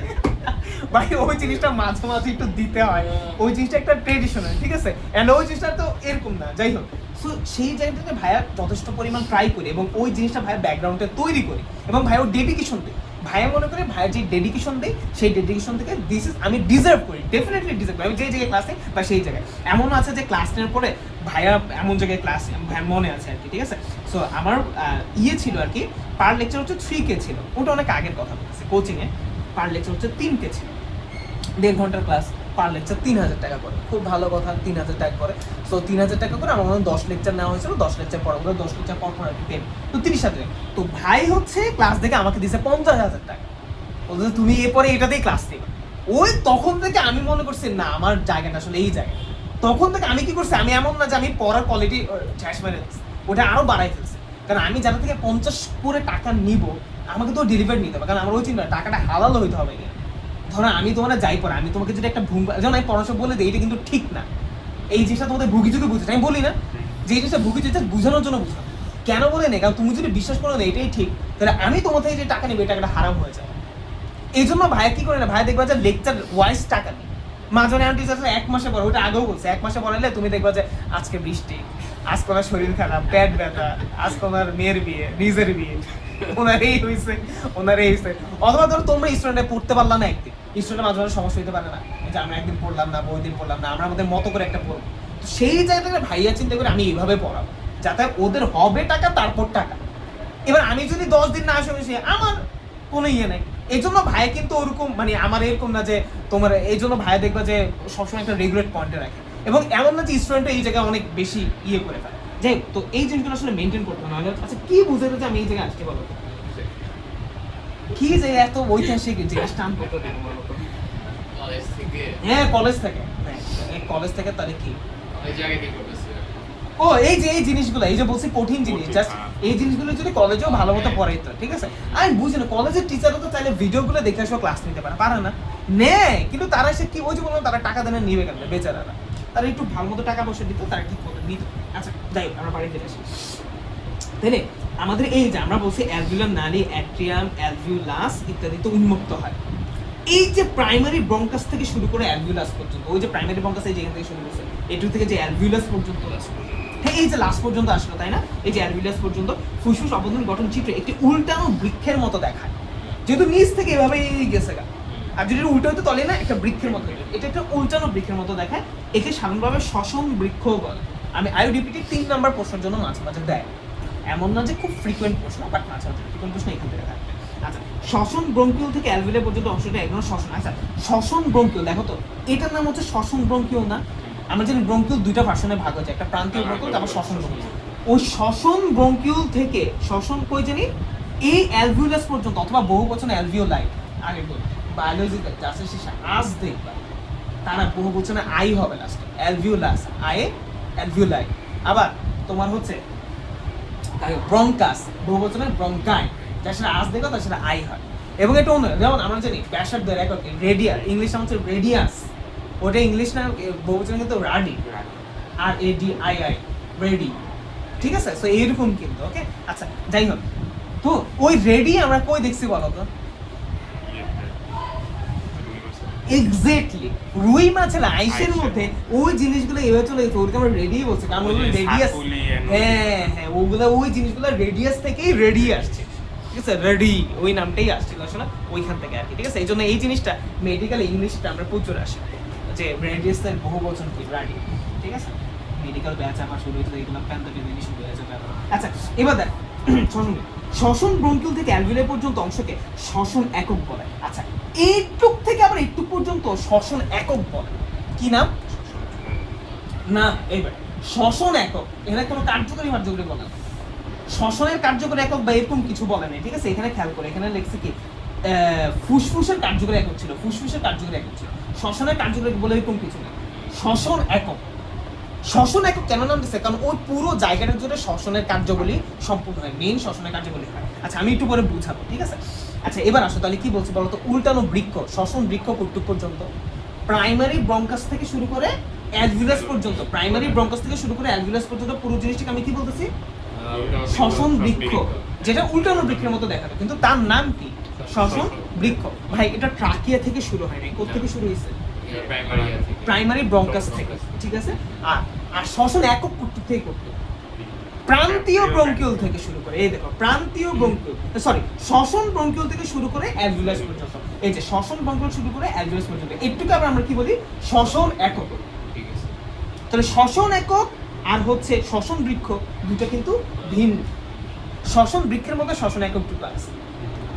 A: ভাই, ওই জিনিসটা মাঝে মাঝে একটু দিতে হয়, ওই জিনিসটা একটা ট্রেডিশনাল, ঠিক আছে, এন্ড ওই জিনিসটা তো এরকম না, যাই হোক। সো সেই জায়গাটাতে ভাইয়া যথেষ্ট পরিমাণ ট্রাই করি এবং ওই জিনিসটা ভাইয়া ব্যাকগ্রাউন্ডে তৈরি করি এবং ভাইয়া ওর ডেডিকেশন দিই। ভাইয়া মনে করে ভাইয়া যে ডেডিকেশন দেয় সেই ডেডিকেশন থেকে দিস ইজ আমি ডিজার্ভ করি, ডেফিনেটলি ডিজার্ভ করি। আমি যে জায়গায় ক্লাস নেই বা সেই জায়গায় এমন আছে যে ক্লাস নেওয়ার পরে ভাইয়া এমন জায়গায় ক্লাস ভাইয়া মনে আছে আর কি, ঠিক আছে। সো আমার ইয়ে ছিল আর কি, পার লেকচার হচ্ছে 3K ছিল, ওটা অনেক আগের কথা বলতেছি। কোচিংয়ে পার লেকচার হচ্ছে 3K ছিল, 1.5 ঘন্টার ক্লাস, পার লেকচার 3000 টাকা করে, খুব ভালো কথা, 3000 টাকা করে। সো 3000 টাকা করে আমার 10 লেকচার নেওয়া হয়েছিল, 10 লেকচার পর ওরা 10 লেকচার পর আর কি পেন, তো 30,000 টাকা। তো ভাই হচ্ছে ক্লাস দেখে আমাকে দিয়েছে 50,000 টাকা, বলতে তুমি এরপরে এটাতেই ক্লাস নেবে। ওই তখন থেকে আমি মনে করছি না আমার জায়গাটা আসলে এই জায়গা। তখন থেকে আমি কি করছি, আমি এমন না যে আমি পড়ার কোয়ালিটি ঝ্যাস মেরে দিচ্ছি, ওটা আরো বাড়াই ফেলছি। কারণ আমি যারা থেকে 50 করে টাকা নিব আমাকে তো ডেলিভারি নিতে হবে, কারণ আমার ওই চিন্তা টাকাটা হালাল হইতে হবে। ধরো আমি তোমরা যাই পড়া, আমি তোমাকে যদি একটা যেমন আমি পড়াশোনা বলে দিই এটা কিন্তু ঠিক না, এই জিনিসটা তোমাদের ভুগি চুকে বুঝতে আমি বলি না যে এই জিনিসটা ভুগি চুকে বোঝানোর জন্য বুঝো, কেন বলে নেই, কারণ তুমি যদি বিশ্বাস করো না এটাই ঠিক, তাহলে আমি তোমার থেকে যে টাকা নেবে এই টাকাটা হারাম হয়ে যাবে। এই জন্য ভাইয়া কি করে না, ভাইয়া দেখবা যে লেকচার ওয়াইজ টাকা নেই, মাঝনে আন্টি যাচ্ছে 1 মাসে পরে, ওটা আগেও বলছে 1 মাসে পড়াইলে তুমি দেখবা যে আজকে বৃষ্টি, আজকে ওনার শরীর খারাপ, পেট ব্যথা, আজকে ওনার মেয়ের বিয়ে, নিজের বিয়ে, ওনার এই হয়েছে, ওনার এই হয়েছে। অথবা ধরো তোমরা স্টুডেন্টে পড়তে পারলা না একদিন, স্টুডেন্টের মাঝে মাঝে সমস্যা হতে পারে না যে আমরা একদিন পড়লাম না, ওই দিন পড়লাম না, আমরা আমাদের মতো করে একটা পড়বো। তো সেই জায়গাটা ভাইয়া চিন্তা করে আমি এইভাবে পড়াবো যাতে ওদের হবে টাকা, তারপর টাকা। এবার আমি যদি 10 দিন না আসে আমার কোনো ইয়ে নেই। এই জন্য ভাই কিন্তু ওরকম মানে আমার এরকম না যে তোমার, এই জন্য ভাই দেখবা যে সবসময় একটা রেগুলেট পয়েন্টে রাখে এবং এমন না যে স্টুডেন্ট এই জায়গায় অনেক বেশি ইয়ে করে ফেলে। যাই হোক, তো এই জিনিসগুলো আসলে মেনটেন করতে হবে। আচ্ছা কি বুঝে যে আমি এই জায়গায় আসতে বলো কি যে এত ঐতিহাসিক জিনিস টান করতে দেবো বলো তো?
C: কলেজ থেকে
A: হ্যাঁ কলেজ থেকে, হ্যাঁ কলেজ থেকে তাহলে কি
C: ওই জায়গায় কি করতেছে?
A: ও এই যে এই জিনিসগুলো, এই যে বলছি কঠিন জিনিস, জাস্ট এই জিনিসগুলো যদি কলেজেও ভালো মতো পড়াইতো, ঠিক আছে। আমি বুঝি না কলেজের টিচারও তো চাইলে ভিডিওগুলো দেখে এসে ক্লাস নিতে পারে, পারে না? নেয়, কিন্তু তারা সে কি ওই যে বললাম তারা টাকা দেনে নিবে কেন বেচারারা, তারা একটু ভালো মতো টাকা পয়সা দিত, তারা ঠিক মতো নিত। আচ্ছা যাই হোক, আমরা বাড়ি ফিরে আসি। তাহলে আমাদের এই যে আমরা বলছি অ্যালভিউলার নালী, অ্যাট্রিয়াম, অ্যালভিউলাস ইত্যাদি তো উন্মুক্ত হয়। এই যে প্রাইমারি ব্রঙ্কাস থেকে শুরু করে অ্যালভিউলাস পর্যন্ত, ওই যে প্রাইমারি ব্রঙ্কাস এই যেখান থেকে শুরু করছে এটু থেকে যে অ্যালভিউলাস পর্যন্ত আসলো, হ্যাঁ এই যে লাস্ট পর্যন্ত আসলো, তাই না? এই যে অ্যালভিউলাস পর্যন্ত ফুসফুস অবন্ধন গঠন চিত্রে একটি উল্টানো বৃক্ষের মতো দেখায়, যেহেতু নিচ থেকে এভাবে গেছে গা। আর যদি উল্টো হতো তলে না একটা বৃক্ষের মতো, এটা একটা উল্টানো বৃক্ষের মতো দেখায়। একে সাধারণভাবে শ্বসন বৃক্ষ বলে। আমি আইওডিপিটি 3 নাম্বার প্রশ্নের জন্য মাঝে মাঝে দেয়, এমন না যে খুব ফ্রিকোয়েন্ট প্রশ্ন, বাট মাঝে মাঝে ফ্রিকোয়েন্ট প্রশ্ন এখান থেকে থাকবে। আচ্ছা শ্বসন ব্রঙ্কিউল থেকে অ্যালভিউলার পর্যন্ত অংশটা একদম শ্বসন। আচ্ছা শ্বসন ব্রঙ্কিউল দেখো তো, এটার নাম হচ্ছে শ্বসন ব্রঙ্কিউল না? আমরা জানি ব্রঙ্কিউল 2টা ভার্সনে ভাগ হয়েছে, একটা প্রান্তীয় ব্রঙ্কিউল তারপর শ্বসন ব্রঙ্কিউল। ওই শ্বসন ব্রঙ্কিউল থেকে শ্বসন কই জানি এই অ্যালভিউলাস পর্যন্ত, অথবা বহু বচনে অ্যালভিওলাই, আগে বল বায়োলজিক্যাল যাচ্ছে শেষে আজ দেখবা তারা বহু বচনে আই হবে লাস্ট, অ্যালভিউলাস আই অ্যালভিওলাই। আবার তোমার হচ্ছে ব্রঙ্কাস বহু বচনে ব্রঙ্কাই, যার সাথে আজ দেখো তার সাথে আই হয়। এবং এটা অন্য, যেমন আমরা জানি ব্যাসার্ধের একক রেডিয়াস, ইংলিশ নাম হচ্ছে রেডিয়াস, ওটা ইংলিশ নাম বহু বচনে কিন্তু radii, R A D I I, radii, ঠিক আছে। সো এইরকম কিন্তু, ওকে। আচ্ছা যাই হোক, তো ওই রেডি আমরা কই দেখছি বলো তো? এক্স্যাক্টলি রুই মাছের আইসের মধ্যে ওই জিনিসগুলো এভাবে চলে গেছে, ওরকে আমরা রেডি বলছি কারণ ওগুলো রেডিয়াস, হ্যাঁ হ্যাঁ ওগুলো ওই জিনিসগুলো রেডিয়াস থেকেই রেডি আসছে, ঠিক আছে। রেডি ওই নামটাই আসছিল আসলে ওইখান থেকে আর কি, ঠিক আছে। এই জন্য এই জিনিসটা মেডিকেল ইংলিশটা আমরা প্রচুর আসে যে রেডিয়াসের বহু বচন কি রাডি, ঠিক আছে। মেডিকেল ব্যাচ আমার শুরু হয়েছে এগুলো প্যান্থোজেন জিনিস শুরু হয়েছে। আচ্ছা এবার দেখ শ্বসন ব্রঙ্কিউল থেকে অ্যালভিউলার পর্যন্ত অংশকে শ্বসন একক বলে। আচ্ছা এইটুক থেকে আবার একটু পর্যন্ত শ্বসন একক বলে, কি নাম? না এইবার শ্বসন একক, এখানে কোনো কার্যকরী বলে না, শ্বসনের কার্যকরী একক বা এরকম কিছু বলে নাই, ঠিক আছে। এখানে খেয়াল করে এখানে লেখছে কি ফুসফুসের কার্যকরী একক ছিল, ফুসফুসের কার্যকরী একক ছিল, শ্বসনের কার্যকরী বলে এরকম কিছু না, শ্বসন একক, শ্বসন একক কেন নাম দিচ্ছে? কারণ ওই পুরো জায়গাটা জুড়ে শ্বসনের কার্যগুলি সম্পূর্ণ হয়, মেইন শ্বসনের কার্যগুলি হয়। আচ্ছা আমি একটু পরে বুঝাবো, ঠিক আছে? আচ্ছা এবার আসো তাহলে কি বলছি বলতো, উল্টানো বৃক্ষ, শ্বসন বৃক্ষ কর্তৃক পর্যন্ত, প্রাইমারি ব্রঙ্কাস থেকে শুরু করে অ্যালভিউলাস পর্যন্ত, প্রাইমারি ব্রঙ্কাস থেকে শুরু করে অ্যালভিউলাস পর্যন্ত পুরো জিনিসটাকে আমি কি বলতেছি? শ্বসন বৃক্ষ, যেটা উল্টানো বৃক্ষের মতো দেখাবে, কিন্তু তার নাম কি? শ্বসন বৃক্ষ। ভাই এটা ট্রাকিয়া থেকে শুরু হয় নাই, কোথা থেকে শুরু হয়েছে? প্রাইমারি ব্রঙ্কাস থেকে, ঠিক আছে? আর আর শ্বসন একক কর্তৃক থেকে করতে প্রান্তীয় ব্রঙ্কিউল থেকে শুরু করে, এই দেখো প্রান্তীয় ব্রঙ্কিউল, সরি শ্বসন ব্রঙ্কিউল থেকে শুরু করে অ্যালভিউলাস পর্যন্ত, এই যে শ্বসন ব্রঙ্কিউল শুরু করে অ্যালভিউলাস পর্যন্ত, একটুকে আমরা কি বলি? শ্বসন একক।
C: ঠিক আছে।
A: তাহলে শ্বসন একক আর হচ্ছে শ্বসন বৃক্ষ দুটো কিন্তু ভিন্ন। শ্বসন বৃক্ষের মধ্যে শ্বসন একক টুকু আছে,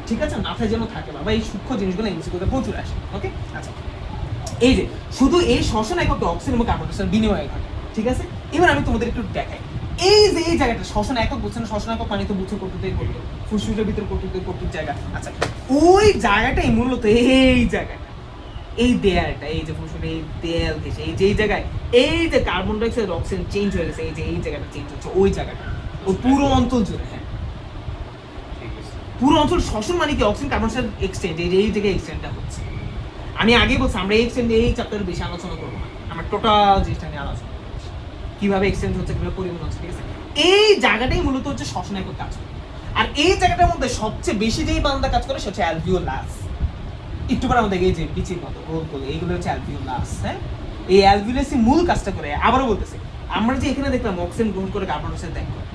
A: ঠিক আছে? মাথায় যেন থাকে বাবা, এই সূক্ষ্ম জিনিসগুলো এমসিকিউতে প্রচুর আসে। ওকে আচ্ছা, এই যে শুধু এই শ্বসন এককে অক্সিজেন এবং কার্বন ডাই অক্সাইড বিনিময় ঘটে, ঠিক আছে? এবার আমি তোমাদের একটু দেখাই, এই যে এই জায়গাটা শ্বসন একক বলছেন, শ্বসন একক পানিতে বুঝে করতে করতে ফুসফুসের ভিতরে করতে জায়গা। আচ্ছা ওই জায়গাটাই মূলত এই জায়গাটা, এই দেয়ালটা, এই যে ফুসফুস এই দেয়াল ঘেঁষে এই যে এই জায়গায় এই যে carbon die oxide oxygen change হয়ে গেছে, এই যে এই জায়গাটা চেঞ্জ হচ্ছে, ওই জায়গাটা ওই পুরো অঞ্চল জুড়ে। হ্যাঁ
B: ঠিক আছে।
A: পুরো অঞ্চল শ্বসন মানে কি? অক্সিজেন কার্বন ডাই এক্সচেঞ্জ, এই যে এই জায়গায় এক্সচেঞ্জটা হচ্ছে। আমি আগেই বলছি আমরা এই এক্সচেঞ্জ এই চ্যাপ্টারে বেশি আলোচনা করবো না, আমরা টোটাল জিনিসটা নিয়ে আলোচনা করবো, কিভাবে এক্সচেঞ্জ হচ্ছে, কিভাবে পরিবহন হচ্ছে, ঠিক আছে? এই জায়গাটাই মূলত হচ্ছে শ্বসন একক কাজ করে। আর এই জায়গাটার মধ্যে সবচেয়ে বেশি যেই বান্দা কাজ করে সেটা হচ্ছে অ্যালভিওলাস। একটু পরে আমাদের এই যে বিচির মতো গোল গোল এইগুলো হচ্ছে অ্যালভিওলাস। হ্যাঁ এই অ্যালভিওলাসই মূল কাজটা করে। আবারও বলতেছি, আমরা যে এখানে দেখলাম অক্সিজেন গ্রহণ করে কার্বন ডাই অক্সাইড ত্যাগ করে,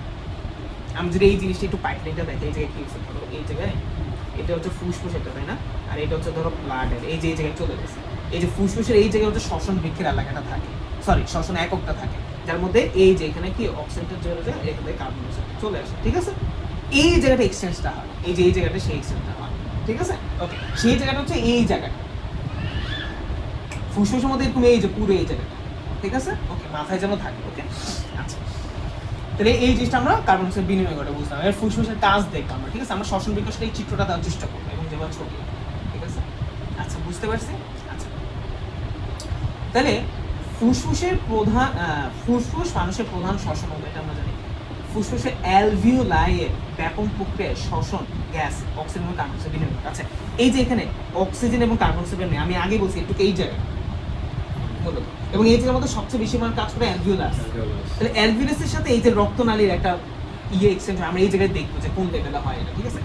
A: আমি যদি এই জিনিসটা একটু পাইপলাইনটা দেখে, এই জায়গায় কি হচ্ছে ধরো, এই জায়গায় এটা হচ্ছে ফুসফুস, এটা তাই না? আর এটা হচ্ছে ধরো ব্লাডের, এই যে এই জায়গায় চলে গেছে, এই যে ফুসফুসের এই জায়গায় হচ্ছে শ্বসন বৃক্ষের এলাকাটা থাকে, সরি শ্বসন এককটা থাকে, যার মধ্যে এই যে এখানে কি অক্সিজেনটা চলে যায়, এখানে কার্বন ডাই অক্সাইড চলে আসে, ঠিক আছে? এই জায়গাটা এক্সচেঞ্জটা হয়, এই যে এই জায়গাটা সেই এক্সচেঞ্জটা হয়, ঠিক আছে? ওকে, সেই জায়গাটা হচ্ছে এই জায়গাটা, ফুসফুসের মধ্যে এরকম এই যে পুরো এই জায়গাটা, ঠিক আছে? ওকে, মাথায় যেন থাকে। ওকে আচ্ছা, তাহলে এই জিনিসটা আমরা কার্বন ডাই অক্সাইড বিনিময় করে বুঝলাম। এর ফুসফুসের কাজ দেখলাম আমরা, ঠিক আছে? আমরা শ্বসন বিকশার এই চিত্রটা দেওয়ার চেষ্টা করবো এবং যেমন ছবি, ঠিক আছে? আচ্ছা বুঝতে পারছি। আচ্ছা তাহলে ফুসফুসের প্রধান ফুসফুস মানুষের প্রধান শ্বসন অঙ্গ, এটা আমরা জানি। ফুসফুসের অ্যালভিওলাইয়ে ব্যাপক প্রক্রিয়ায় শ্বসন গ্যাস অক্সিজেন এবং কার্বন ডাই অক্সাইড বিনিময়। আচ্ছা এই যে এখানে অক্সিজেন এবং কার্বন ডাই অক্সাইড নেই, আমি আগে বলছি একটু এই জায়গায় মূলত, এবং এই জায়গার মধ্যে সবচেয়ে বেশি পরিমাণ কাজ করে অ্যালভিওলাস। তাহলে অ্যালভিওলাসের সাথে এই যে রক্তনালীর একটা এক্সচেঞ্জ হয়, আমরা এই জায়গায় দেখবো যে কোন লেভেলে হয় এটা, ঠিক আছে?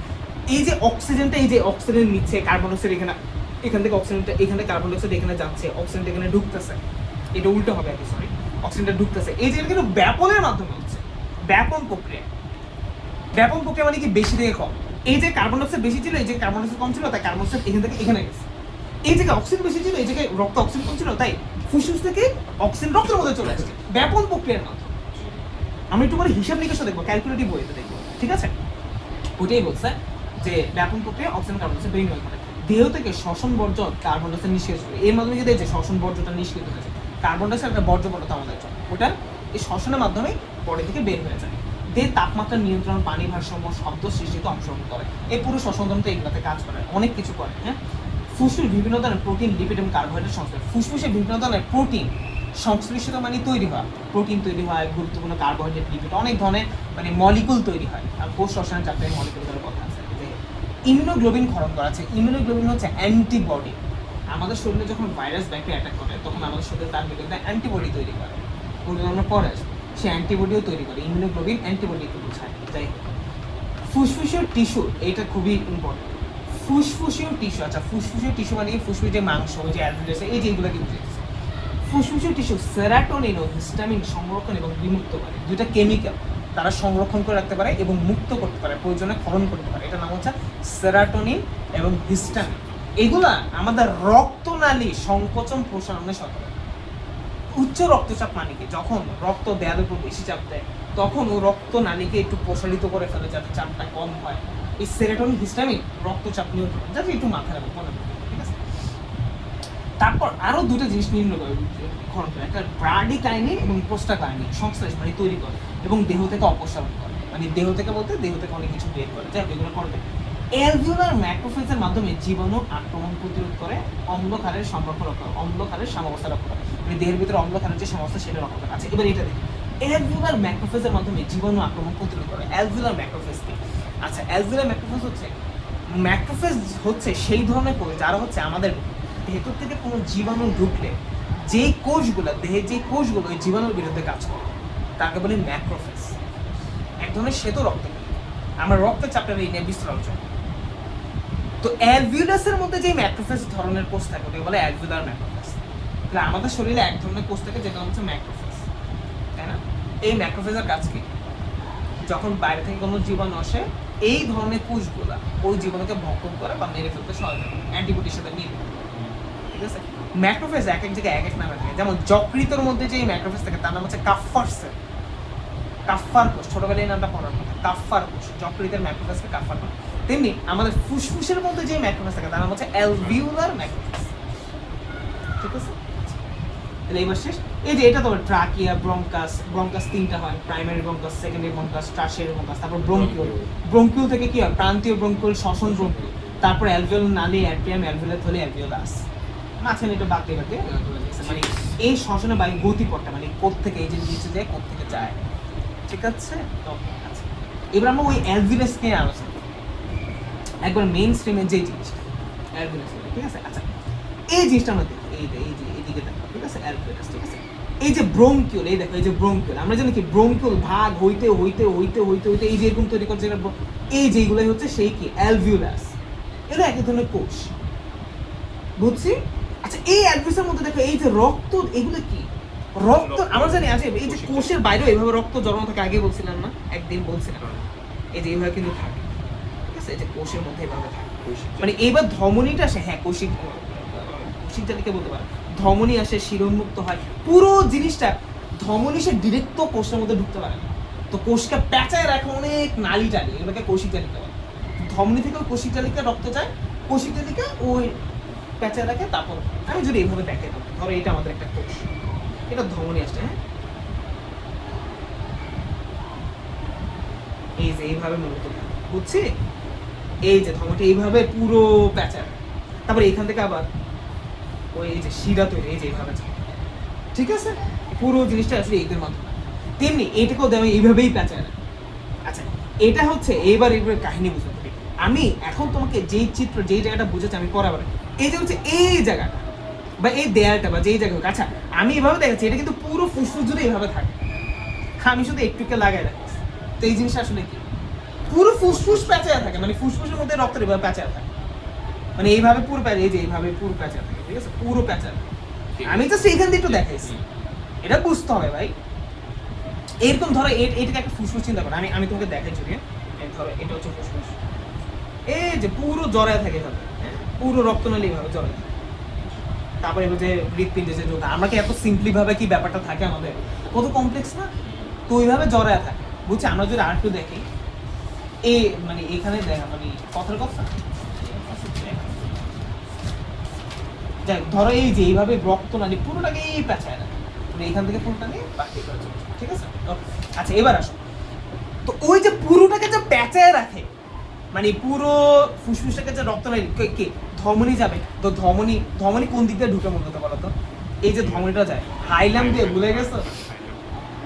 A: এই যে অক্সিজেনটা, এই যে অক্সিজেন নিচ্ছে, কার্বন ডাই অক্সাইড এখানে, এখান থেকে অক্সিজেনটা এখানে, কার্বন ডাই অক্সাইড এখানে যাচ্ছে, অক্সিজেনটা এখানে ঢুকতেছে, এটা উল্টো হবে আর কি, সরি, অক্সিজেনটা ঢুকতেছে, এই যে কিন্তু ব্যাপনের মাধ্যমে হচ্ছে, ব্যাপন প্রক্রিয়া। ব্যাপন প্রক্রিয়া মানে কি? বেশি থেকে কম। এই যে কার্বন ডাই অক্সাইড বেশি ছিল, এই যে কার্বন ডাই অক্সাইড কম ছিল, তাই কার্বন ডাই অক্সাইড এখান থেকে এখানে গেছে। এই জায়গায় অক্সিজেন বেশি ছিল, এই জায়গায় রক্ত অক্সিজেন কম ছিল, তাই ফুসফুস থেকে অক্সিজেন রক্তের মধ্যে চলে আসছে, ব্যাপন প্রক্রিয়ার মাধ্যমে। আমি একটু পরে হিসাব নিকাশও দেখবো, ক্যালকুলেটিভ বইতে দেখবো, ঠিক আছে? ওইটাই বলছে যে ব্যাপন প্রক্রিয়া অক্সিজেন কার্বন ডাই অক্সাইড বিনিময় করে দেহ থেকে শ্বসন বর্জ্য কার্বন ডাই অক্সাইড নিষ্কৃত করে, এর মাধ্যমে কিন্তু এই যে শ্বসন বর্জ্যটা নিষ্কৃত হয়েছে, কার্বন ডাই অক্সাইড একটা বর্জ্য পদার্থ আমাদের জন্য, ওটা এই শ্বসনের মাধ্যমে বডি থেকে বের হয়ে যায়। দেহের তাপমাত্রা নিয়ন্ত্রণ, পানি ভারসাম্য, শব্দ সৃষ্টিতে অংশগ্রহণ করে, এই পুরো শ্বসন তন্ত্র এগুলোতে কাজ করে, অনেক কিছু করে। হ্যাঁ ফুসফুস বিভিন্ন ধরনের প্রোটিন, লিপিড এবং কার্বোহাইড্রেট সংশ্লেষ, ফুসফুসে বিভিন্ন ধরনের প্রোটিন সংশ্লিষ্ট মানে তৈরি হয়, প্রোটিন তৈরি হয়, গুরুত্বপূর্ণ কার্বোহাইড্রেট, লিপিড, অনেক ধরনের মানে মলিকুল তৈরি হয়। আর কোষ রসায়ন চ্যাপ্টারে মলিকুলের কথা আছে। ইমিউনোগ্লোবিন ক্ষরণ করা আছে। ইমিউনোগ্লোবিন হচ্ছে অ্যান্টিবডি। আমাদের শরীরে যখন ভাইরাস ব্যাকটেরিয়া অ্যাটাক করে তখন আমাদের শরীরে তার বিরুদ্ধে অ্যান্টিবডি তৈরি করে, ওগুলো আমরা পরে আসবো, সে অ্যান্টিবডিও তৈরি করে। ইমিউনোগ্লোবিন অ্যান্টিবডিকে বোঝায়। যাই হোক, ফুসফুসীয় টিস্যু, এইটা খুবই ইম্পর্টেন্ট। ফুসফুসীয় টিস্যু, আচ্ছা ফুসফুসীয় টিস্যু মানে ফুসফুস যে মাংস, যে অ্যালভিওলাস, এই যে এগুলোকে বুঝেছে। ফুসফুসীয় টিস্যু সেরাটোনিন ও হিস্টামিন সংরক্ষণ এবং বিমুক্ত করে, দুইটা কেমিক্যাল তারা সংরক্ষণ করে রাখতে পারে এবং মুক্ত করতে পারে, প্রয়োজনে ক্ষরণ করতে পারে। এটার নাম হচ্ছে সেরাটোনিন এবং হিস্টামিন। এগুলা আমাদের রক্তনালী সংকোচন প্রসারণে সহায়তা করে। উচ্চ রক্তচাপ মানে কি? যখন রক্ত দেয়ালের উপর বেশি চাপ দেয় তখন ও রক্তনালীকে একটু প্রসারিত করে ফেলে যাতে চাপটা কম হয়। এই সেরাটোনিন হিস্টামিন রক্তচাপ নিয়ন্ত্রণ, যাতে একটু মাথায় রাখবো, মনে রাখবো, ঠিক আছে? তারপর আরো দুটো জিনিস গ্রহণ করে, একটা ব্রাডিকাইনিন এবং প্রোস্টাগ্ল্যান্ডিন সংশ্লেষ মানে তৈরি করে এবং দেহ থেকে অপসারণ করে, মানে দেহ থেকে বলতে দেহ থেকে অনেক কিছু বের করে, যাই এগুলো করবে। অ্যালভিওলার ম্যাক্রোফেজের মাধ্যমে জীবাণু আক্রমণ প্রতিরোধ করে, অম্লক্ষারের সংরক্ষণ রক্ষা করে, অম্লক্ষারের সাম্যাবস্থা রক্ষা করে। মানে দেহের ভিতরে অম্ল থাকার যে সমস্যা সেটা রক্ষা করে। আচ্ছা এবার এটা দেখি, অ্যালভিউলার ম্যাক্রোফেজের মাধ্যমে জীবাণু আক্রমণ প্রতিরোধ করে। অ্যালভিউলার ম্যাক্রোফেজ কি? আচ্ছা অ্যালভিউলার ম্যাক্রোফেজ হচ্ছে সেই ধরনের কোষ যারা হচ্ছে আমাদের ভেতর থেকে কোনো জীবাণু ঢুকলে যেই কোষগুলো দেহের যে কোষগুলো ওই জীবাণুর বিরুদ্ধে কাজ করে তাকে বলি ম্যাক্রোফেজ। এক ধরনের শ্বেত রক্ত, আমরা রক্তের চ্যাপ্টারে এই নিয়ে বিস্তার আলোচনা। তো অ্যালভিউলাসের মধ্যে যে ম্যাক্রোফেজ ধরনের কোষ থাকে ওটাকে বলে অ্যালভিউলার ম্যাক্রোফেজ। তাহলে আমাদের শরীরে এক ধরনের কোষ থাকে যেটা হচ্ছে ম্যাক্রোফেজ, তাই না? এই ম্যাক্রোফেজের কাজ কি? যখন বাইরে থেকে কোনো জীবাণু আসে এই ধরনের কোষগুলা ওই জীবাণুকে ভক্ষণ করে বা মেরে ফেলতে সহায়তা করে, অ্যান্টিবডির সাথে মিলে। ঠিক আছে, ম্যাক্রোফেজ এক এক জায়গায় এক এক নামে থাকে। যেমন যকৃতের মধ্যে যে ম্যাক্রোফেজ থাকে তার নাম হচ্ছে কাফফার সেল, কাফফার কোষ, ছোটবেলায় এই নামটা পড়ার কথা, কাফফার কোষ। যকৃতের ম্যাক্রোফেজকে কাফফার কোষ। তেমনি আমাদের ফুসফুসের মধ্যে যে ম্যাক্রোফেজ থাকে তার নাম হচ্ছে অ্যালভিউলার ম্যাক্রোফেজ। ঠিক আছে, তাহলে এবার শেষ। এই যে এটা তোমার ট্রাকিয়া, ব্রঙ্কাস তিনটা হয়, primary bronchus, secondary bronchus, tertiary bronchus, তারপর ব্রঙ্কিউল। ব্রঙ্কিউল থেকে কি হয়? প্রান্তীয় ব্রঙ্কিউল, শ্বসন ব্রঙ্কিউল, তারপর অ্যালভিউল নালী, অ্যাট্রিয়াম, অ্যালভিউলার থলি, অ্যালভিউলাস। মাঝখানে এটা বাদ দিয়ে মানে এই শ্বসনের বায়ু গতিপথটা মানে কোত্থেকে এই যে নিচে যায় কোত্থেকে যায়। ঠিক আছে, আচ্ছা এবার আমরা ওই অ্যালভিউলাস নিয়ে আলোচনা করি, একবার মেইন স্ট্রিমের যে জিনিসটা অ্যালভিউলাস। ঠিক আছে, আচ্ছা এই জিনিসটা আমরা দেখি, এই যে এদিকে দেখো। ঠিক আছে, অ্যালভিউলাস। ঠিক আছে, এই যে ব্রঙ্কিউল, এই দেখো এই যে ব্রঙ্কিউল, আমরা জানি কি ব্রঙ্কিউল ভাগ হইতে হইতে হইতে হইতে হইতে এই যে এরকম তৈরি করছে, এই যেগুলোই হচ্ছে সেই কি অ্যালভিউলাস। এগুলো এক ধরনের কোষ, বুঝছি? আচ্ছা এই অ্যালভিউলাসের মধ্যে দেখো এই যে রক্ত, এগুলো কি রক্ত? আমরা জানি আছে এই যে কোষের বাইরে এইভাবে রক্ত জড়ানো থাকে, আগে বলছিলাম না, একদিন বলছিলাম, এই যে এইভাবে কিন্তু থাকে। ঠিক আছে, এই যে কোষের মধ্যে এইভাবে থাকে, মানে এইবার ধমনীটা আসে, হ্যাঁ কৌশিক জালিকে বলতে পারে, ধমনী আসে, শিরোন্মুক্ত হয়, পুরো জিনিসটা ধমনী সে ডিরেক্ট তো কোষের মধ্যে ঢুকতে পারে না, তো কোষকে প্যাঁচায় রাখে অনেক নালী টালি, এগুলোকে কৌশিক জালিকা বলে। ধমনী থেকে কৌশিক জালিকা রক্ত যায়, কৌশিক জালিকা ওই প্যাঁচায় রাখে। তারপর আমি যদি এইভাবে দেখে দেবো, ধরো এটা আমাদের একটা কোষ, এটা ধমনী আসছে, হ্যাঁ এই যে এইভাবে মূলত, বুঝছি? এই যে ধমনীটা এইভাবে পুরো প্যাঁচায়, তারপর এখান থেকে আবার ওই এই যে শিরা তৈরি, এই যে এইভাবে। ঠিক আছে, পুরো জিনিসটা আসলে এইদের মাধ্যমে। তেমনি এটাকেও আমি এইভাবেই প্যাঁচায় না। আচ্ছা এটা হচ্ছে এইবার কাহিনী বুঝতে হবে। আমি এখন তোমাকে যেই চিত্র যেই জায়গাটা বুঝেছি আমি পরে আবার এই যে হচ্ছে এই জায়গাটা বা এই দেয়ালটা বা যেই জায়গা হোক, আচ্ছা আমি এভাবে দেখাচ্ছি, এটা কিন্তু পুরো ফুসফুস জুড়ে এইভাবে থাকে, আমি শুধু একটুকে লাগাই রাখছি। তো এই জিনিসটা আসলে কি পুরো ফুসফুস প্যাঁচায় থাকে, মানে ফুসফুসের মধ্যে রক্তের এভাবে প্যাঁচায় থাকে, মানে এইভাবে পুরো প্যাঁচা, এই যে এইভাবে পুরো প্যাঁচায় থাকে। ঠিক আছে, পুরো প্যাঁচায় থাকে। আমি জাস্ট এইখান দিয়ে একটু দেখাইছি, এটা বুঝতে হবে ভাই। এরকম ধরো এটাকে একটা ফুসফুস চিন্তা করো, আমি তোমাকে দেখাই যদি, ধরো এটা হচ্ছে ফুসফুস, এই যে পুরো জড়ায় থাকে এভাবে, পুরো রক্তনালী এইভাবে জড়ায় থাকে। তারপরে এবার যে হৃৎপিণ্ডে যে যোগা, আমরা কি এত সিম্পলি ভাবে কি ব্যাপারটা থাকে আমাদের, কত কমপ্লেক্স না? তো ওইভাবে জড়ায় থাকে, বুঝছি? আমরা যদি আর একটু দেখি, এই মানে এখানে দেখা মানে কথার কথা, যাই ধরো এই যে এইভাবে রক্তনালী পুরোটাকে এই প্যাঁচায় না, মানে এখান থেকে পুরোটা নিয়ে বাকি করে চলছে। ঠিক আছে, আচ্ছা এবার আসো, তো ওই যে পুরোটাকে যে প্যাঁচায় রাখে, মানে পুরো ফুসফুসটাকে যে রক্তনালী কে ধমনী যাবে, তো ধমনী কোন দিক দিয়ে ঢুকে মূলত বলো তো? এই যে ধমনীটা যায় হাইলাম দিয়ে, ভুলে গেছো?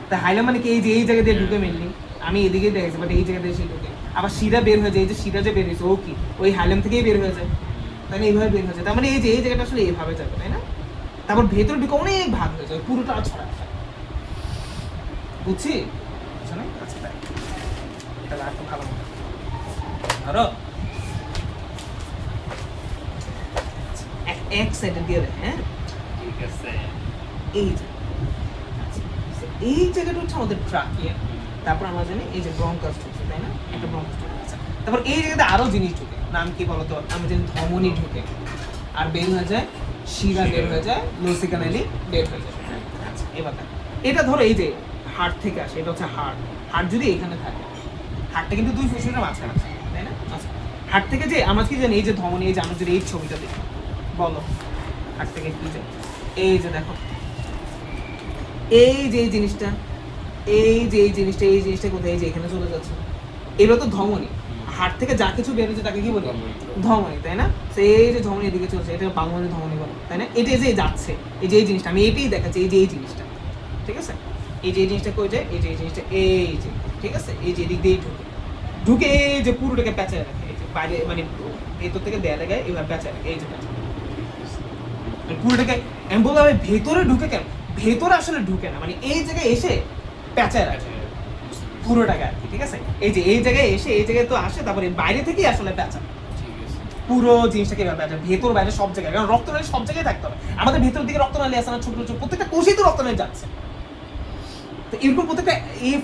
A: তা হাইলাম মানে কি এই যে এই জায়গা দিয়ে ঢুকে মেনলি, আমি এদিকে দেখেছি, বাট এই জায়গা দিয়ে সে ঢুকে। আবার শিরা বের হয়ে যায়, এই যে শিরা যে বের হয়েছে ও কি ওই হাইলাম থেকেই বের হয়ে যায়, তাই না? এইভাবে বের হয়ে যায়, তার মানে এই যে এই জায়গাটা আসলে এইভাবে যাবে, তাই না? তারপর ভেতরে ঢুকে অনেক ভাগ হয়ে যায়, পুরোটা ছড়া, বুঝছি? আচ্ছা তাই তাহলে আর তো ভালো মতো ধরো এক সাইডে দিয়ে দেয়, হ্যাঁ
C: ঠিক আছে।
A: এই যে এই জায়গাটা হচ্ছে আমাদের ট্রাকিয়া, তারপর আমরা জানি এই যে ব্রঙ্কাস ঢুকছে, তাই না? একটা ব্রঙ্কাস ঢুকে আছে, তারপর এই জায়গাতে আরো জিনিস ঢুকে, নাম কি বলতো? আমি জানি ধমনী ঢুকে, আর বের হয়ে যায় শিরা, বের হয়ে যায় লসিকা নালী, বের হয়ে যায়। আচ্ছা এবার এটা ধরো এই যে হার্ট থেকে আসে, এটা হচ্ছে হার্ট যদি এখানে থাকে, হার্টটা কিন্তু দুই ফুসফুসের মাঝখানে আছে, তাই না? আচ্ছা হার্ট থেকে যে আমরা কি জানি এই যে ধমনী, এই যে আমরা যদি এই ছবিটা দেখি, বলো হার্ট থেকে কি যায়? এই যে দেখো এই যে এই জিনিসটা কোথায়? এই যে এখানে চলে যাচ্ছে, এগুলো তো ধমনী। হার্ট থেকে যা কিছু বের হচ্ছে তাকে কি বলি? ধমনী, তাই না? সেই যে ধমনী এদিকে চলছে এটা পালমোনারি ধমনী বলে, তাই না? এটা যে যাচ্ছে এই যে এই জিনিসটা আমি এটাই দেখাচ্ছি, এই যে এই জিনিসটা, ঠিক আছে? এই যে এই জিনিসটা কই যায়, এই যে এই জিনিসটা এই যে, ঠিক আছে? এই যে এদিক দিয়ে ঢুকে এই যে পুরোটাকে প্যাঁচায় রাখে, এই যে বাইরে মানে ভেতর থেকে দেয়া লাগায় এবার প্যাঁচায় রাখে, এই যে প্যাঁচায় পুরোটাকে। আমি বললাম ভেতরে ঢুকে কেন? ভেতরে আসলে ঢুকে না, মানে এই জায়গায় এসে প্যাঁচায় রাখে পুরোটাকে আর কি, ঠিক আছে? এই যে এই জায়গায় এসে এই জায়গায় তো আসে, তারপরে বাইরে থেকেই আসলে প্যাঁচা পুরো জিনিসটাকে প্যাঁচা ভেতর বাইরে সব জায়গায়, কারণ রক্তনালী সব জায়গায় থাকতে হবে। আমাদের ভেতর দিকে রক্তনালী আছে না, ছোট ছোট প্রত্যেকটা কোষেই তো রক্তনালী যাচ্ছে। তো এরকম প্রত্যেকটা এই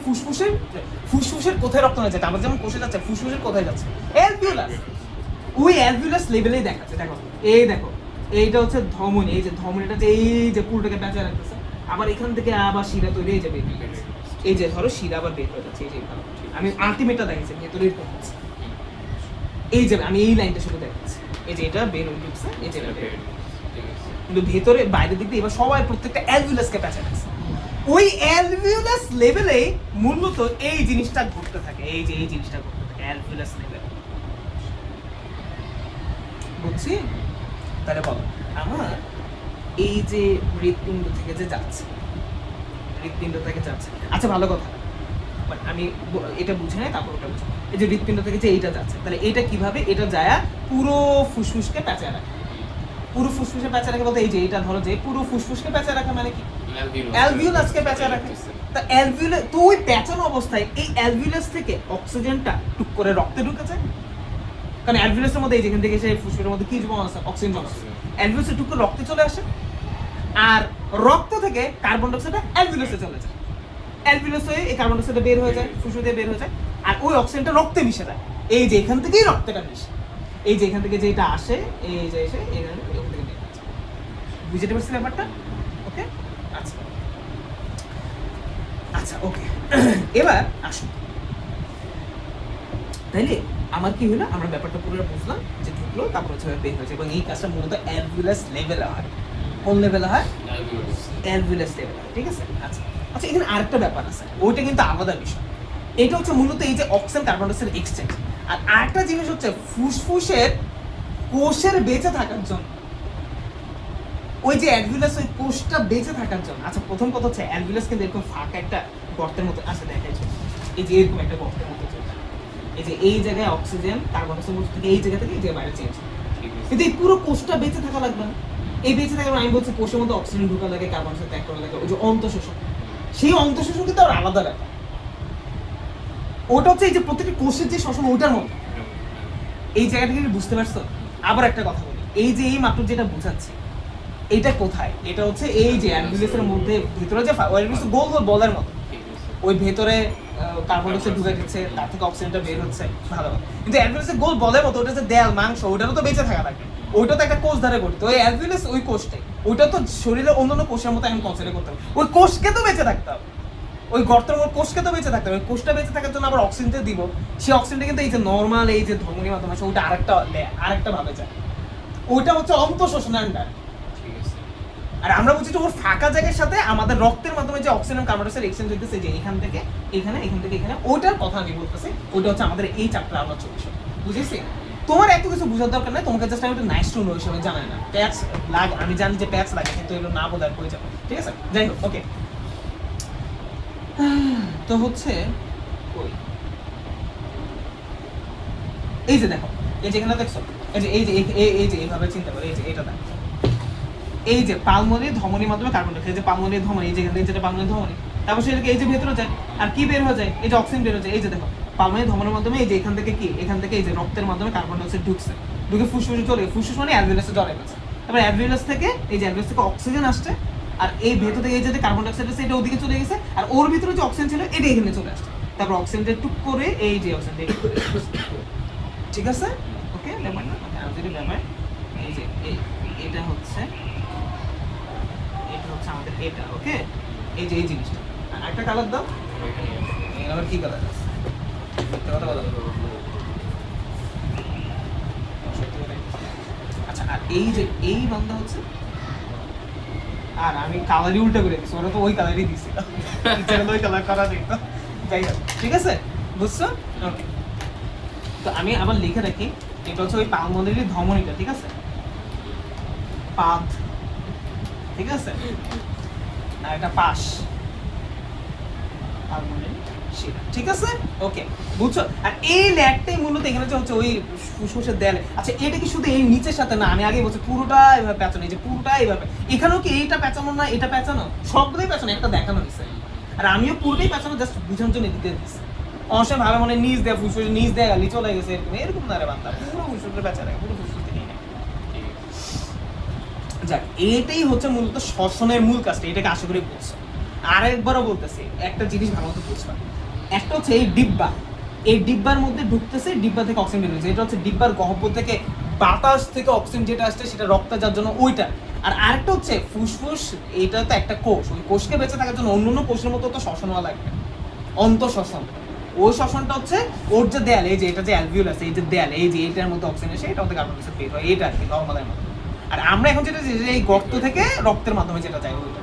A: ফুসফুসের কোথায় রক্তনালী যাচ্ছে? আমাদের যেমন কোষে যাচ্ছে, ফুসফুসের কোথায় যাচ্ছে? অ্যালভিওলাস। ওই অ্যালভিওলাস লেভেলেই দেখাচ্ছে, দেখো এই দেখো এইটা হচ্ছে ধমনী, এই যে ধমনীটা যে এই যে পুরোটাকে প্যাঁচা রাখতেছে, আবার এখান থেকে আবার শিরা তৈরি হয়ে যাবে, এই যে ধরো শিরা আবার বের হয়ে যাচ্ছে, এই যে আমি আলটিমেটটা দেখাচ্ছি ভেতরে এরকম হচ্ছে, এই যে আমি এই লাইনটা শুধু দেখাচ্ছি, এই যে এটা বের হয়ে ঢুকছে, এই যে কিন্তু ভেতরে বাইরের দিক দিয়ে এবার সবাই প্রত্যেকটা অ্যালভিওলাসকে প্যাঁচা রাখছে। ওই অ্যালভিওলাস লেভেলে মূলত এই জিনিসটা ঘটতে থাকে, এই যে এই জিনিসটা ঘটতে থাকে অ্যালভিওলাস লেভেলে, বুঝছি? তাহলে বলো আমার এই যে হৃৎপিণ্ড থেকে যে যাচ্ছে, হৃৎপিণ্ড থেকে যাচ্ছে, আচ্ছা ভালো কথা, আমি এটা বুঝে নাই তারপর ওটা বুঝি। এই যে হৃৎপিণ্ড থেকে যে এইটা যাচ্ছে, তাহলে এটা কিভাবে? এটা যায় পুরো ফুসফুসকে প্যাঁচা রাখে। পুরো ফুসফুসে প্যাঁচা রাখে বলতে এই যে এটা ধরো যে পুরো ফুসফুসকে প্যাঁচা রাখে মানে কি? অ্যালভিওলাসকে প্যাঁচা রাখে। তা অ্যালভিওলাস তো ওই প্যাঁচানো অবস্থায় এই অ্যালভিওলাস থেকে অক্সিজেনটা টুক করে রক্তে ঢুকে যায়, কারণ অ্যালভিওলাসের মধ্যে এই যেখান থেকে এসে ফুসফুসের মধ্যে কি জমা আছে? অক্সিজেন জমা আছে। অ্যালভিওলাসে টুক করে রক্তে চলে আসে, আর রক্ত থেকে কার্বন ডাইঅক্সাইডটা অ্যালভিওলাসে চলে যায়, অ্যালভিওলাস হয়ে এই কার্বন ডাইঅক্সাইডটা বের হয়ে যায়, ফুসফুস দিয়ে বের হয়ে যায়, আর ওই অক্সিজেনটা রক্তে মিশে যায়, এই যে এখান থেকেই রক্তটা মিশে, এই যে এখান থেকে যেটা আসে এই যে এসে এখান থেকে বের হয়ে যায়। বুঝতে পারছি ব্যাপারটা? ওকে, আচ্ছা আচ্ছা ওকে। এবার আসুন, তাইলে আমার কি হলো, আমরা ব্যাপারটা পুরো বুঝলাম যে ঢুকলো তারপর হচ্ছে বের হয়েছে, এবং এই কাজটা মূলত অ্যালভিওলাস লেভেলে হয়। কোন লেভেলে হয়? অ্যালভিওলাস লেভেলে, ঠিক আছে? আচ্ছা আচ্ছা, এখানে আরেকটা ব্যাপার আছে, ওইটা কিন্তু আলাদা বিষয়। এটা হচ্ছে মূলত এই যে অক্সিজেন কার্বন ডাইঅক্সাইড এক্সচেঞ্জ। আর আরেকটা জিনিস হচ্ছে ফুসফুসের কোষের বেঁচে থাকার জন্য, ওই যে অ্যালভিওলাস ওই কোষটা বেঁচে থাকার জন্য। আচ্ছা প্রথম কথা হচ্ছে অ্যালভিওলাস কিন্তু এরকম ফাঁকা একটা গর্তের মতো আছে, দেখাইছে এই যে এরকম একটা গর্তের মতো চলছে, এই যে এই জায়গায় অক্সিজেন কার্বন ডাইঅক্সাইড থেকে এই জায়গা থেকে এই জায়গায় বাইরে চেঞ্জ, কিন্তু এই পুরো কোষটা বেঁচে থাকা লাগবে না। এই বেঁচে থাকার আমি বলছি কোষের মধ্যে অক্সিজেন ঢোকা লাগে, কার্বন ডাইঅক্সাইড ত্যাগ করা লাগে, ওই যে অন্তঃশোষণ, সেই অন্তঃশোষণ কিন্তু আর আলাদা ব্যাপার। ওটা হচ্ছে এই যে প্রত্যেকটা কোষের যে শ্বসন ওটার মতো, এই জায়গাটা কি বুঝতে পারছো? আবার একটা কথা বলি, এই যে এই মাত্র যেটা বোঝাচ্ছি এটা কোথায়? এটা হচ্ছে এই যে অ্যালভিওলাসের মধ্যে ভিতরে যে অ্যালভিওলাস গোল গোল বলের মতো, ওই ভেতরে কার্বন ডাইঅক্সাইড ঢুকে গেছে, তার থেকে অক্সিজেনটা বের হচ্ছে, ভালো। কিন্তু অ্যালভিওলাসের গোল বলের মতো, ওটা যে দেয়াল মাংস, ওটারও তো বেঁচে থাকা লাগবে, ওইটা তো একটা কোষ ধারে গঠিত, ওই অ্যালভিওলাস ওই কোষটাই, ওইটা তো শরীরের অন্যান্য কোষের মতো এখন কনসিডার করতে হবে, ওই কোষকে তো বেঁচে থাকতে হবে, ওই গর্তের মধ্যে কোষকে তো বেঁচে থাকতে হবে, কোষটা বেঁচে থাকার জন্য আবার অক্সিজেনটা দিব, সেই অক্সিজেনটা কিন্তু এই যে নর্মাল এই যে ধমনীর মাধ্যমে আছে, ওটা আরেকটা ভাবে যায়, ওইটা হচ্ছে অন্তঃশোষণের আন্ডার। আর আমরা বলছি যে ওর ফাঁকা জায়গার সাথে আমাদের রক্তের মাধ্যমে যে অক্সিজেন কার্বন ডাইঅক্সাইড এক্সচেঞ্জ হইতেছে, যে এখান থেকে এখানে, এখান থেকে এখানে, ওটার কথা আমি বলতেছি, ওটা হচ্ছে আমাদের এই চ্যাপ্টারে আমরা চলছে, বুঝেছি? তোমার এত কিছু বোঝার দরকার নাই, তোমাকে জাস্ট আমি একটু নাইস টু নো হিসেবে জানাই না, প্যাচ লাগে, আমি জানি যে প্যাচ লাগে, কিন্তু এগুলো না বোঝার হয়ে যাবে, ঠিক আছে? যাই হোক, ওকে। তো হচ্ছে ওই এই যে দেখো, এই যেখানে দেখছো, এই যে এই যে এইভাবে চিন্তা করে, এই যে এটা দেখো, এই যে পালমোনারি ধমনীর মাধ্যমে কার্বন ডাইঅক্সাইড, এই যে পালমোনারি ধমনী, এই যেখানে যেটা পালমোনারি ধমনী, তারপর সেটাকে এই যে ভেতরে যায়, আর কি বের হয়ে যায়? এই যে অক্সিজেন বের হয়ে যায়, এই যে দেখো পালমোনারি ধমনীর মাধ্যমে, এই যে এখান থেকে কি, এখান থেকে এই যে রক্তের মাধ্যমে কার্বন ডাইঅক্সাইড ঢুকছে, ঢুকে ফুসফুসে চলে, ফুসফুস মানে অ্যালভিওলাসে জড়ায় গেছে, তারপর অ্যালভিওলাস থেকে এই যে অ্যালভিওলাস থেকে অক্সিজেন আসছে, আর এই ভেতর থেকে এই যে কার্বন ডাইঅক্সাইড আছে এটা ওদিকে চলে গেছে, আর ওর ভিতরে যে অক্সিজেন ছিল এটা এখানে চলে আসছে, তারপর অক্সিজেনটা টুক করে এই যে অক্সিজেন, ঠিক আছে? ওকে, ব্যাপার না, আমি যদি ব্যাপার এই যে এটা হচ্ছে আমাদের এটা, ওকে? এই যে এই জিনিসটা, একটা কালার দাও, আবার কি কালার আছে? কথা বলো। আচ্ছা, আর এই যে এই বান্দা হচ্ছে, আর আমি কালারই উল্টা করে দিচ্ছি, ওরা তো ওই কালারই দিচ্ছিল, ওই কালার করা দেখতো, যাই হোক, ঠিক আছে? বুঝছো? ওকে। তো আমি আবার লিখে রাখি, এটা হচ্ছে ওই পালমোনারি ধমনীটা, ঠিক আছে, পাদ, ঠিক আছে, আর এটা পাশ, পালমোনারি শিরা, ঠিক আছে, ওকে, বুঝছো? আর এই ল্যাকটাই মূলত এখানে যে হচ্ছে ওই ফুসফুসের দেয়ালে। আচ্ছা এটা কি শুধু এই নিচের সাথে না, আমি আগে বলছি পুরোটা এভাবে পেঁচানো, এই যে পুরোটা এইভাবে, এখানেও কি এইটা পেঁচানো না এটা পেঁচানো, সবগুলোই পেঁচানো, একটা দেখানো হয়েছে। আর আমিও পুরোটাই পেঁচানো, জাস্ট বুঝানোর জন্য দিতে দিচ্ছি। অবশ্যই ভাবে মানে নিচ দেয়া ফুসফুস নিচ দেয়া গালি চলে গেছে, এরকম এরকম না রে বান্দা, পুরো ফুসফুসের পেঁচা রাখে, পুরো ফুসফুস থেকে নেয়। যাক, এটাই হচ্ছে মূলত শ্বসনের মূল কাজটা, এটাকে আশা করি বুঝছো। আরেকবারও বলতেছি, একটা জিনিস ভালো মতো বুঝবা, একটা হচ্ছে এই ডিব্বা, এই ডিব্বার মধ্যে ঢুকতেছে, ডিব্বা থেকে অক্সিজেন বের হচ্ছে, এটা হচ্ছে ডিব্বার গহ্বর থেকে বাতাস থেকে অক্সিজেন যেটা আসছে সেটা রক্তে যাওয়ার জন্য ওইটা। আর আরেকটা হচ্ছে ফুসফুস, এটা তো একটা কোষ, ওই কোষকে বেঁচে থাকার জন্য অন্য কোষের মতো তো শ্বসন হওয়া লাগবে, অন্তঃশ্বসন। ওই শ্বসনটা হচ্ছে ওর যে দেয়াল, এই যে এটা যে অ্যালভিওলাস, এই যে দেয়াল, এই যে এইটার মধ্যে অক্সিজেন এসে এটা মধ্যে কার্বন ডাই অক্সাইড বের হয়, এটা আর কি নর্মালের মতো। আর আমরা এখন যেটা এই গর্ত থেকে রক্তের মাধ্যমে যেটা যায় ওইটা,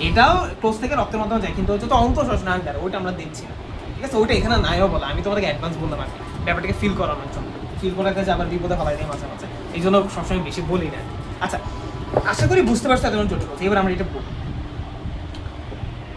A: এটাও কোষ থেকে রক্তের মাধ্যমে যায়, কিন্তু হচ্ছে তো অন্তঃশ্বসন আন্ডার, ওইটা আমরা দেখছি না, ঠিক আছে, ওইটা এখানে নাইও বলা, আমি তোমাদেরকে অ্যাডভান্স বললাম আর কি, ব্যাপারটাকে ফিল করানোর জন্য, ফিল করাতে যে আবার বিপদে ফেলাই দেয় মাঝে মাঝে, এই জন্য সবসময় বেশি বলি না। আচ্ছা আশা করি বুঝতে পারছো এতজন জটিল কথা। এবার আমরা এটা বলি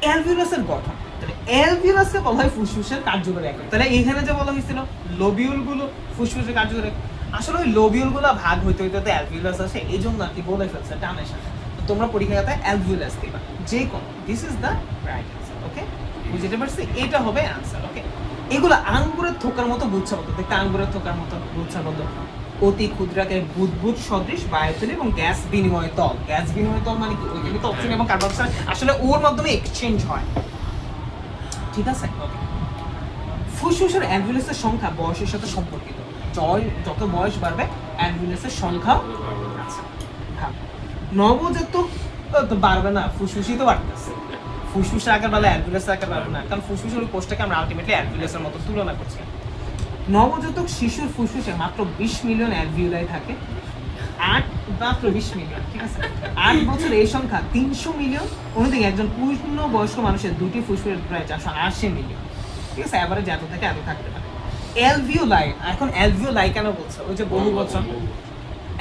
A: অ্যালভিওলাসের গঠন। তাহলে অ্যালভিওলাসকে বলা হয় ফুসফুসের কার্যকরী একক। তাহলে এখানে যে বলা হয়েছিল লোবিউল গুলো ফুসফুসের কার্যকরী একক, আসলে ওই লোবিউল গুলো ভাগ হইতে হইতে তো অ্যালভিওলাস আছে, এই জন্য আর কি বলে ফেলছে টানের সাথে। তো তোমরা পরীক্ষাতে অ্যালভিওলাস দিবা যে কোন, this is the right answer, okay, বুঝতে পারছি, এটা হবে অ্যান্সার, ওকে। এগুলো আঙ্গুরের থোকার মতো গুচ্ছাবদ্ধ, দেখতে আঙ্গুরের থোকার মতো গুচ্ছাবদ্ধ, অতি ক্ষুদ্রাকার বুদবুদ সদৃশ বায়ুথলি এবং গ্যাস বিনিময় তল। গ্যাস বিনিময় তল মানে কি, ওইখানে তো অক্সিজেন এবং কার্বন ডাই অক্সাইড আসলে ওর মাধ্যমে এক্সচেঞ্জ হয়, ঠিক আছে, ওকে। ফুসফুসের অ্যালভিওলাসের সংখ্যা বয়সের সাথে সম্পর্কিত, যত বয়স বাড়বে অ্যালভিওলাসের সংখ্যা আচ্ছা ভালো। নবজাতক তো বাড়বে না, ফুসফুসই তো বাড়তেছে, ফুসফুসের আকার বাড়লে অ্যালভিওলাসের আকার বাড়বে না, কারণ ফুসফুসের ওই কোষটাকে আমরা আলটিমেটলি অ্যালভিওলাসের মতো তুলনা করছি। নবজাতক শিশুর ফুসফুসে মাত্র 20 মিলিয়ন অ্যালভিওলাই থাকে, মাত্র 20 মিলিয়ন, ঠিক আছে। 8 বছর এই সংখ্যা 300 মিলিয়ন, অন্যদিকে একজন পূর্ণ বয়স্ক মানুষের দুটি ফুসফুসের প্রায় 480 মিলিয়ন, ঠিক আছে, এভারেজ এত থেকে এত থাকতে পারে। অ্যালভিওলাই, এখন অ্যালভিওলাই কেন বলছো, ওই যে বহু বচন,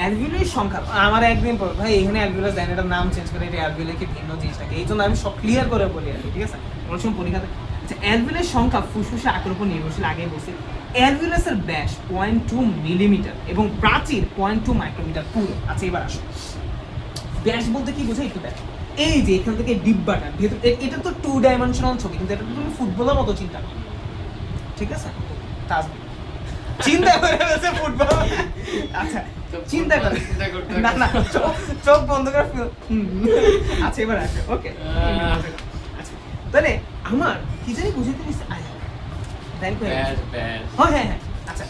A: অ্যালভিওলাই সংখ্যা আমার একদিন পর ভাই এখানে অ্যালভিওলাস দেন, এটার নাম চেঞ্জ করে এটা অ্যালভিওলাই কি ভিন্ন জিনিস থাকে, এই জন্য আমি সব ক্লিয়ার করে বলি আর কি, ঠিক আছে, অনেক সময় পরীক্ষাতে। আচ্ছা অ্যালভিওলাই সংখ্যা ফুসফুসের আকারের উপর নির্ভরশীল, আগেই বলছি। অ্যালভিওলাসের ব্যাস 0.2 মিলিমিটার এবং প্রাচীর 0.2 মাইক্রোমিটার পুরো। আচ্ছা এবার আসো, ব্যাস বলতে কি বোঝায় একটু দেখো, এই যে এখান থেকে ডিব্বাটা ভেতর, এটা তো 2 ডাইমেনশনাল ছবি, কিন্তু এটা তো তুমি ফুটবলের মতো চিন্তা করো, ঠিক আছে, তাসবিহ চিন্তা করে ফেলছে ফুটবল। আচ্ছা চিন্তা করে, না না চোখ বন্ধ করে আচ্ছা এবার আসো, ওকে। আচ্ছা তাহলে আমার কি জানি বুঝাইতে দিচ্ছে, হ্যাঁ হ্যাঁ হ্যাঁ, আচ্ছা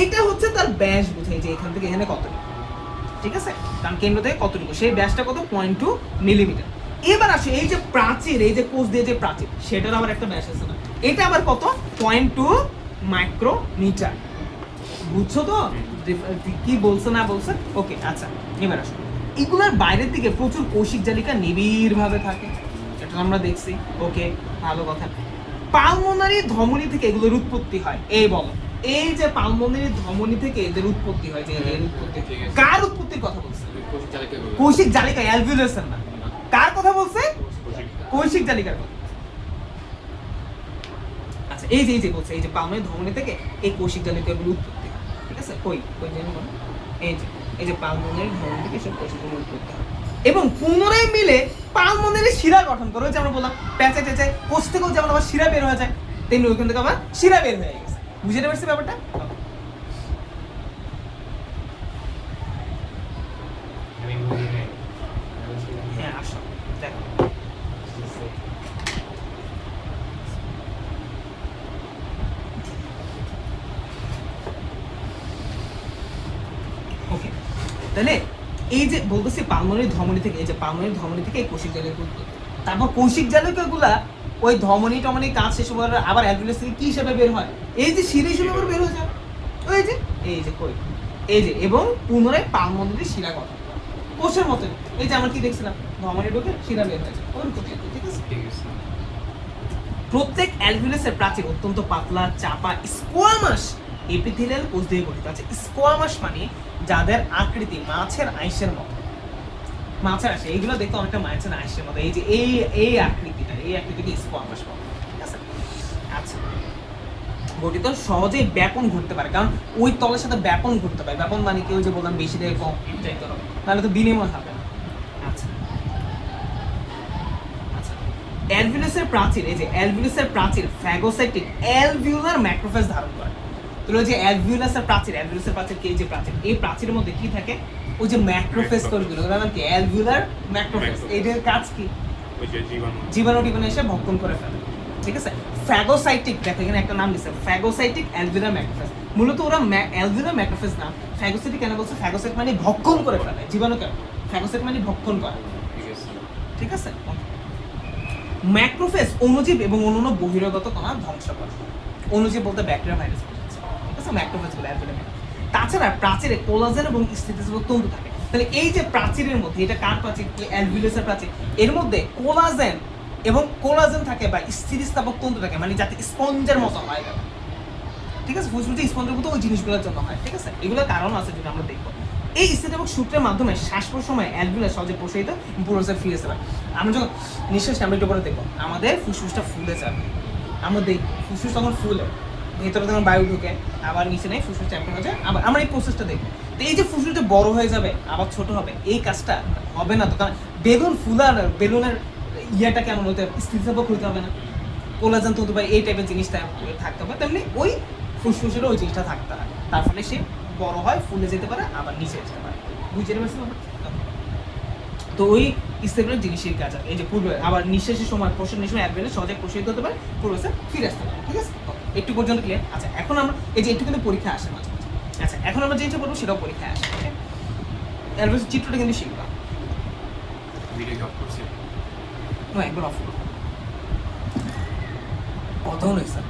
A: এটা হচ্ছে তার ব্যাস বোঝাই যে এখান থেকে এখানে কতটুকু, ঠিক আছে, কারণ কেন্দ্র থেকে কতটুকু, সেই ব্যাসটা কত 0.2 মিলিমিটার। এবার আসো এই যে প্রাচীর, এই যে কোষ দিয়ে যে প্রাচীর, সেটার আবার একটা ব্যাস আছে না, এটা আবার কত 0.2 মাইক্রোমিটার, বুঝছো তো কি বলছে না বলছে, ওকে। আচ্ছা এবার আসো, এগুলোর বাইরের দিকে প্রচুর কৌশিক জালিকা নিবিড় ভাবে থাকে, এটা আমরা দেখছি, ওকে ভালো কথা। পালমোনারি ধমনী থেকে এগুলোর উৎপত্তি হয়, এই বলো, এই যে পালমোনারি ধমনী থেকে এদের উৎপত্তি হয়, যে এর উৎপত্তি, কার উৎপত্তির কথা বলছে, কৌশিক জালিকা, অ্যালভিওলাসের না, কার কথা বলছে, কৌশিক জালিকার কথা। আচ্ছা এই যে বলছে, এই যে পালমোনারি ধমনী থেকে এই কৌশিক জালিকাগুলো উৎপত্তি হয়, ঠিক আছে, কই জানি বলো, এই যে পালমোনারি ধমনী থেকে সব কৌশিকগুলো উৎপত্তি হয় এবং পুনরায় মিলে পালমোনারি শিরা গঠন করে, যেমন বললাম প্যাঁচে টেঁচে কোষ থেকেও যেমন আবার শিরা বের হয়ে যায়, তেমনি ওইখান থেকে আবার শিরা বের হয়ে গেছে, বুঝতে পারছি ব্যাপারটা। হ্যাঁ আসো দেখো, ওকে তাহলে এই যে বলতেছি পালমোনারি ধমনী থেকে, এই যে পালমোনারি ধমনী থেকে এই কৌশিক জালিকা উৎপত্তি, তারপর কৌশিক জালিকাগুলা ওই ধমনী টমনী কাজ শেষ হওয়ার আবার অ্যালভিওলাস থেকে কি হিসেবে বের হয়, এই যে শিরা হিসেবে আবার বের হয়ে যায়, ওই যে কই এই যে, এবং পুনরায় পালমোনারি শিরা গঠন কোষের মতো, এই যে আমরা কি দেখছিলাম ধমনী ঢোকে শিরা বের হয়েছে, ওরকম, ঠিক আছে। প্রত্যেক অ্যালভিওলাসের প্রাচীর অত্যন্ত পাতলা, চাপা, স্কোয়ামাস এপিথেলিয়াল কোষ দিয়ে গঠিত আছে। স্কোয়ামাস মানে যাদের আকৃতি মাছের আইসের মতো, মাছের আইস, এইগুলো দেখতে অনেকটা মাছের আইসের মতো, এই যে এই আকৃতিকে স্কোয়ামাস বলে, ঠিক আছে? আচ্ছা, গঠিত সহজেই ব্যাপন ঘটতে পারে, কারণ ওই তলের সাথে ব্যাপন ঘটতে পারে। ব্যাপন মানে কি, ওই যে বললাম বেশি থেকে কম চাইতে হবে, তাহলে তো বিনিময় হবে না। আচ্ছা আচ্ছা, অ্যালভিউলাসের প্রাচীর, এই যে অ্যালভিউলাসের প্রাচীর ফ্যাগোসাইটিক অ্যালভিউলার ম্যাক্রোফেজ ধারণ করে। তো ওই যে অ্যালভিউলাসের প্রাচীর কি, এই যে প্রাচীর, এই প্রাচীরের মধ্যে কি থাকে, ওই যে ম্যাক্রোফেজ কোষগুলো, ওগুলোর নাম কি, অ্যালভিউলার ম্যাক্রোফেজ। এইটার কাজ কি,
B: ওই যে
A: জীবাণু টিবাণু এসে ভক্ষণ করে ফেলে, ঠিক আছে? ফ্যাগোসাইটিক, দেখো এখানে একটা নাম দিচ্ছে, ফ্যাগোসাইটিক অ্যালভিউলার ম্যাক্রোফেজ। মূলত ওরা অ্যালভিউলার ম্যাক্রোফেজ না, ফ্যাগোসাইটিক কেন বলছে, ফ্যাগোসাইট মানে ভক্ষণ করে ফেলে জীবাণু, কেন ফ্যাগোসাইট মানে ভক্ষণ করে,
C: ঠিক আছে।
A: ঠিক আছে? ম্যাক্রোফেজ অণুজীব এবং অন্যান্য বহিরাগত কণা ধ্বংস করে। অণুজীব বলতে ব্যাকটেরিয়া, ভাইরাস বোঝাচ্ছে, ঠিক আছে? ম্যাক্রোফেজ গুলো অ্যালভিউলার ম্যাক্রোফেজ। তাছাড়া প্রাচীরে কোলাজেন এবং স্থিতিস্থাপক তন্তু থাকে। তাহলে এই যে প্রাচীরের মধ্যে, এটা কার প্রাচীর, অ্যালভিউলাসের প্রাচীর, এর মধ্যে কোলাজেন থাকে বা স্থিতিস্থাপক তন্তু থাকে, মানে যাতে স্পঞ্জের মতো হয়, ঠিক আছে? ফুসফুসে স্পঞ্জের মতো ওই জিনিসগুলোর জন্য হয়, ঠিক আছে? এগুলোর কারণ আছে যেটা আমরা দেখবো। এই স্থিতিস্থাপক সূত্রের মাধ্যমে শ্বাস প্রশ্বাসের সময় অ্যালভিউলাস সহজে প্রসারিত পুরোসে ফিরে আসে। আমরা যখন নিঃশ্বাস আমরা একটু পরে দেখবো, আমাদের ফুসফুসটা ফুলে যাবে, আমরা দেখি ফুসফুস তখন ফুলে, ভেতরে তখন বায়ু ঢুকে, আবার নিচে নেই, ফুসফুস চ্যাপ্টার হয়ে যায়, আবার আমরা এই প্রসেসটা দেখবো। তো এই যে ফুসফুসটা বড় হয়ে যাবে আবার ছোট হবে, এই কাজটা হবে না তো, কারণ বেলুনের ইয়াটা কেমন হতে, স্থিতিস্থাপক হইতে হবে না, কোলাজেন তন্তু বা এই টাইপের জিনিসটা থাকতে হবে, তেমনি ওই ফুসফুসেরও ওই জিনিসটা থাকতে হয়, তার ফলে সে বড় হয়, ফুলে যেতে পারে, আবার নিচে যেতে পারে, বুঝতে পারছি? তো ওই স্থিতিস্থাপক জিনিসের কাজ আছে। এই যে পূর্বে আবার নিঃশ্বাসের সময় প্রশ্ন নিঃশ্বাস অ্যালভিউলাস সহজে প্রসারিত হতে পারে, পুরোসে ফিরে আসতে পারে, ঠিক আছে? একটু পর্যন্ত ক্লিয়ার? আচ্ছা, এখন আমরা এই যে একটু কিন্তু পরীক্ষা আসে মাঝে মাঝে। আচ্ছা, এখন আমরা যেটা বলবো সেটাও পরীক্ষায় আসে, ওকে? অ্যালভিউলাসের চিত্রটা কিন্তু শিখবা,
B: ভিডিও অফ করছি।
A: একবার অফ করো, কত হলো স্যার?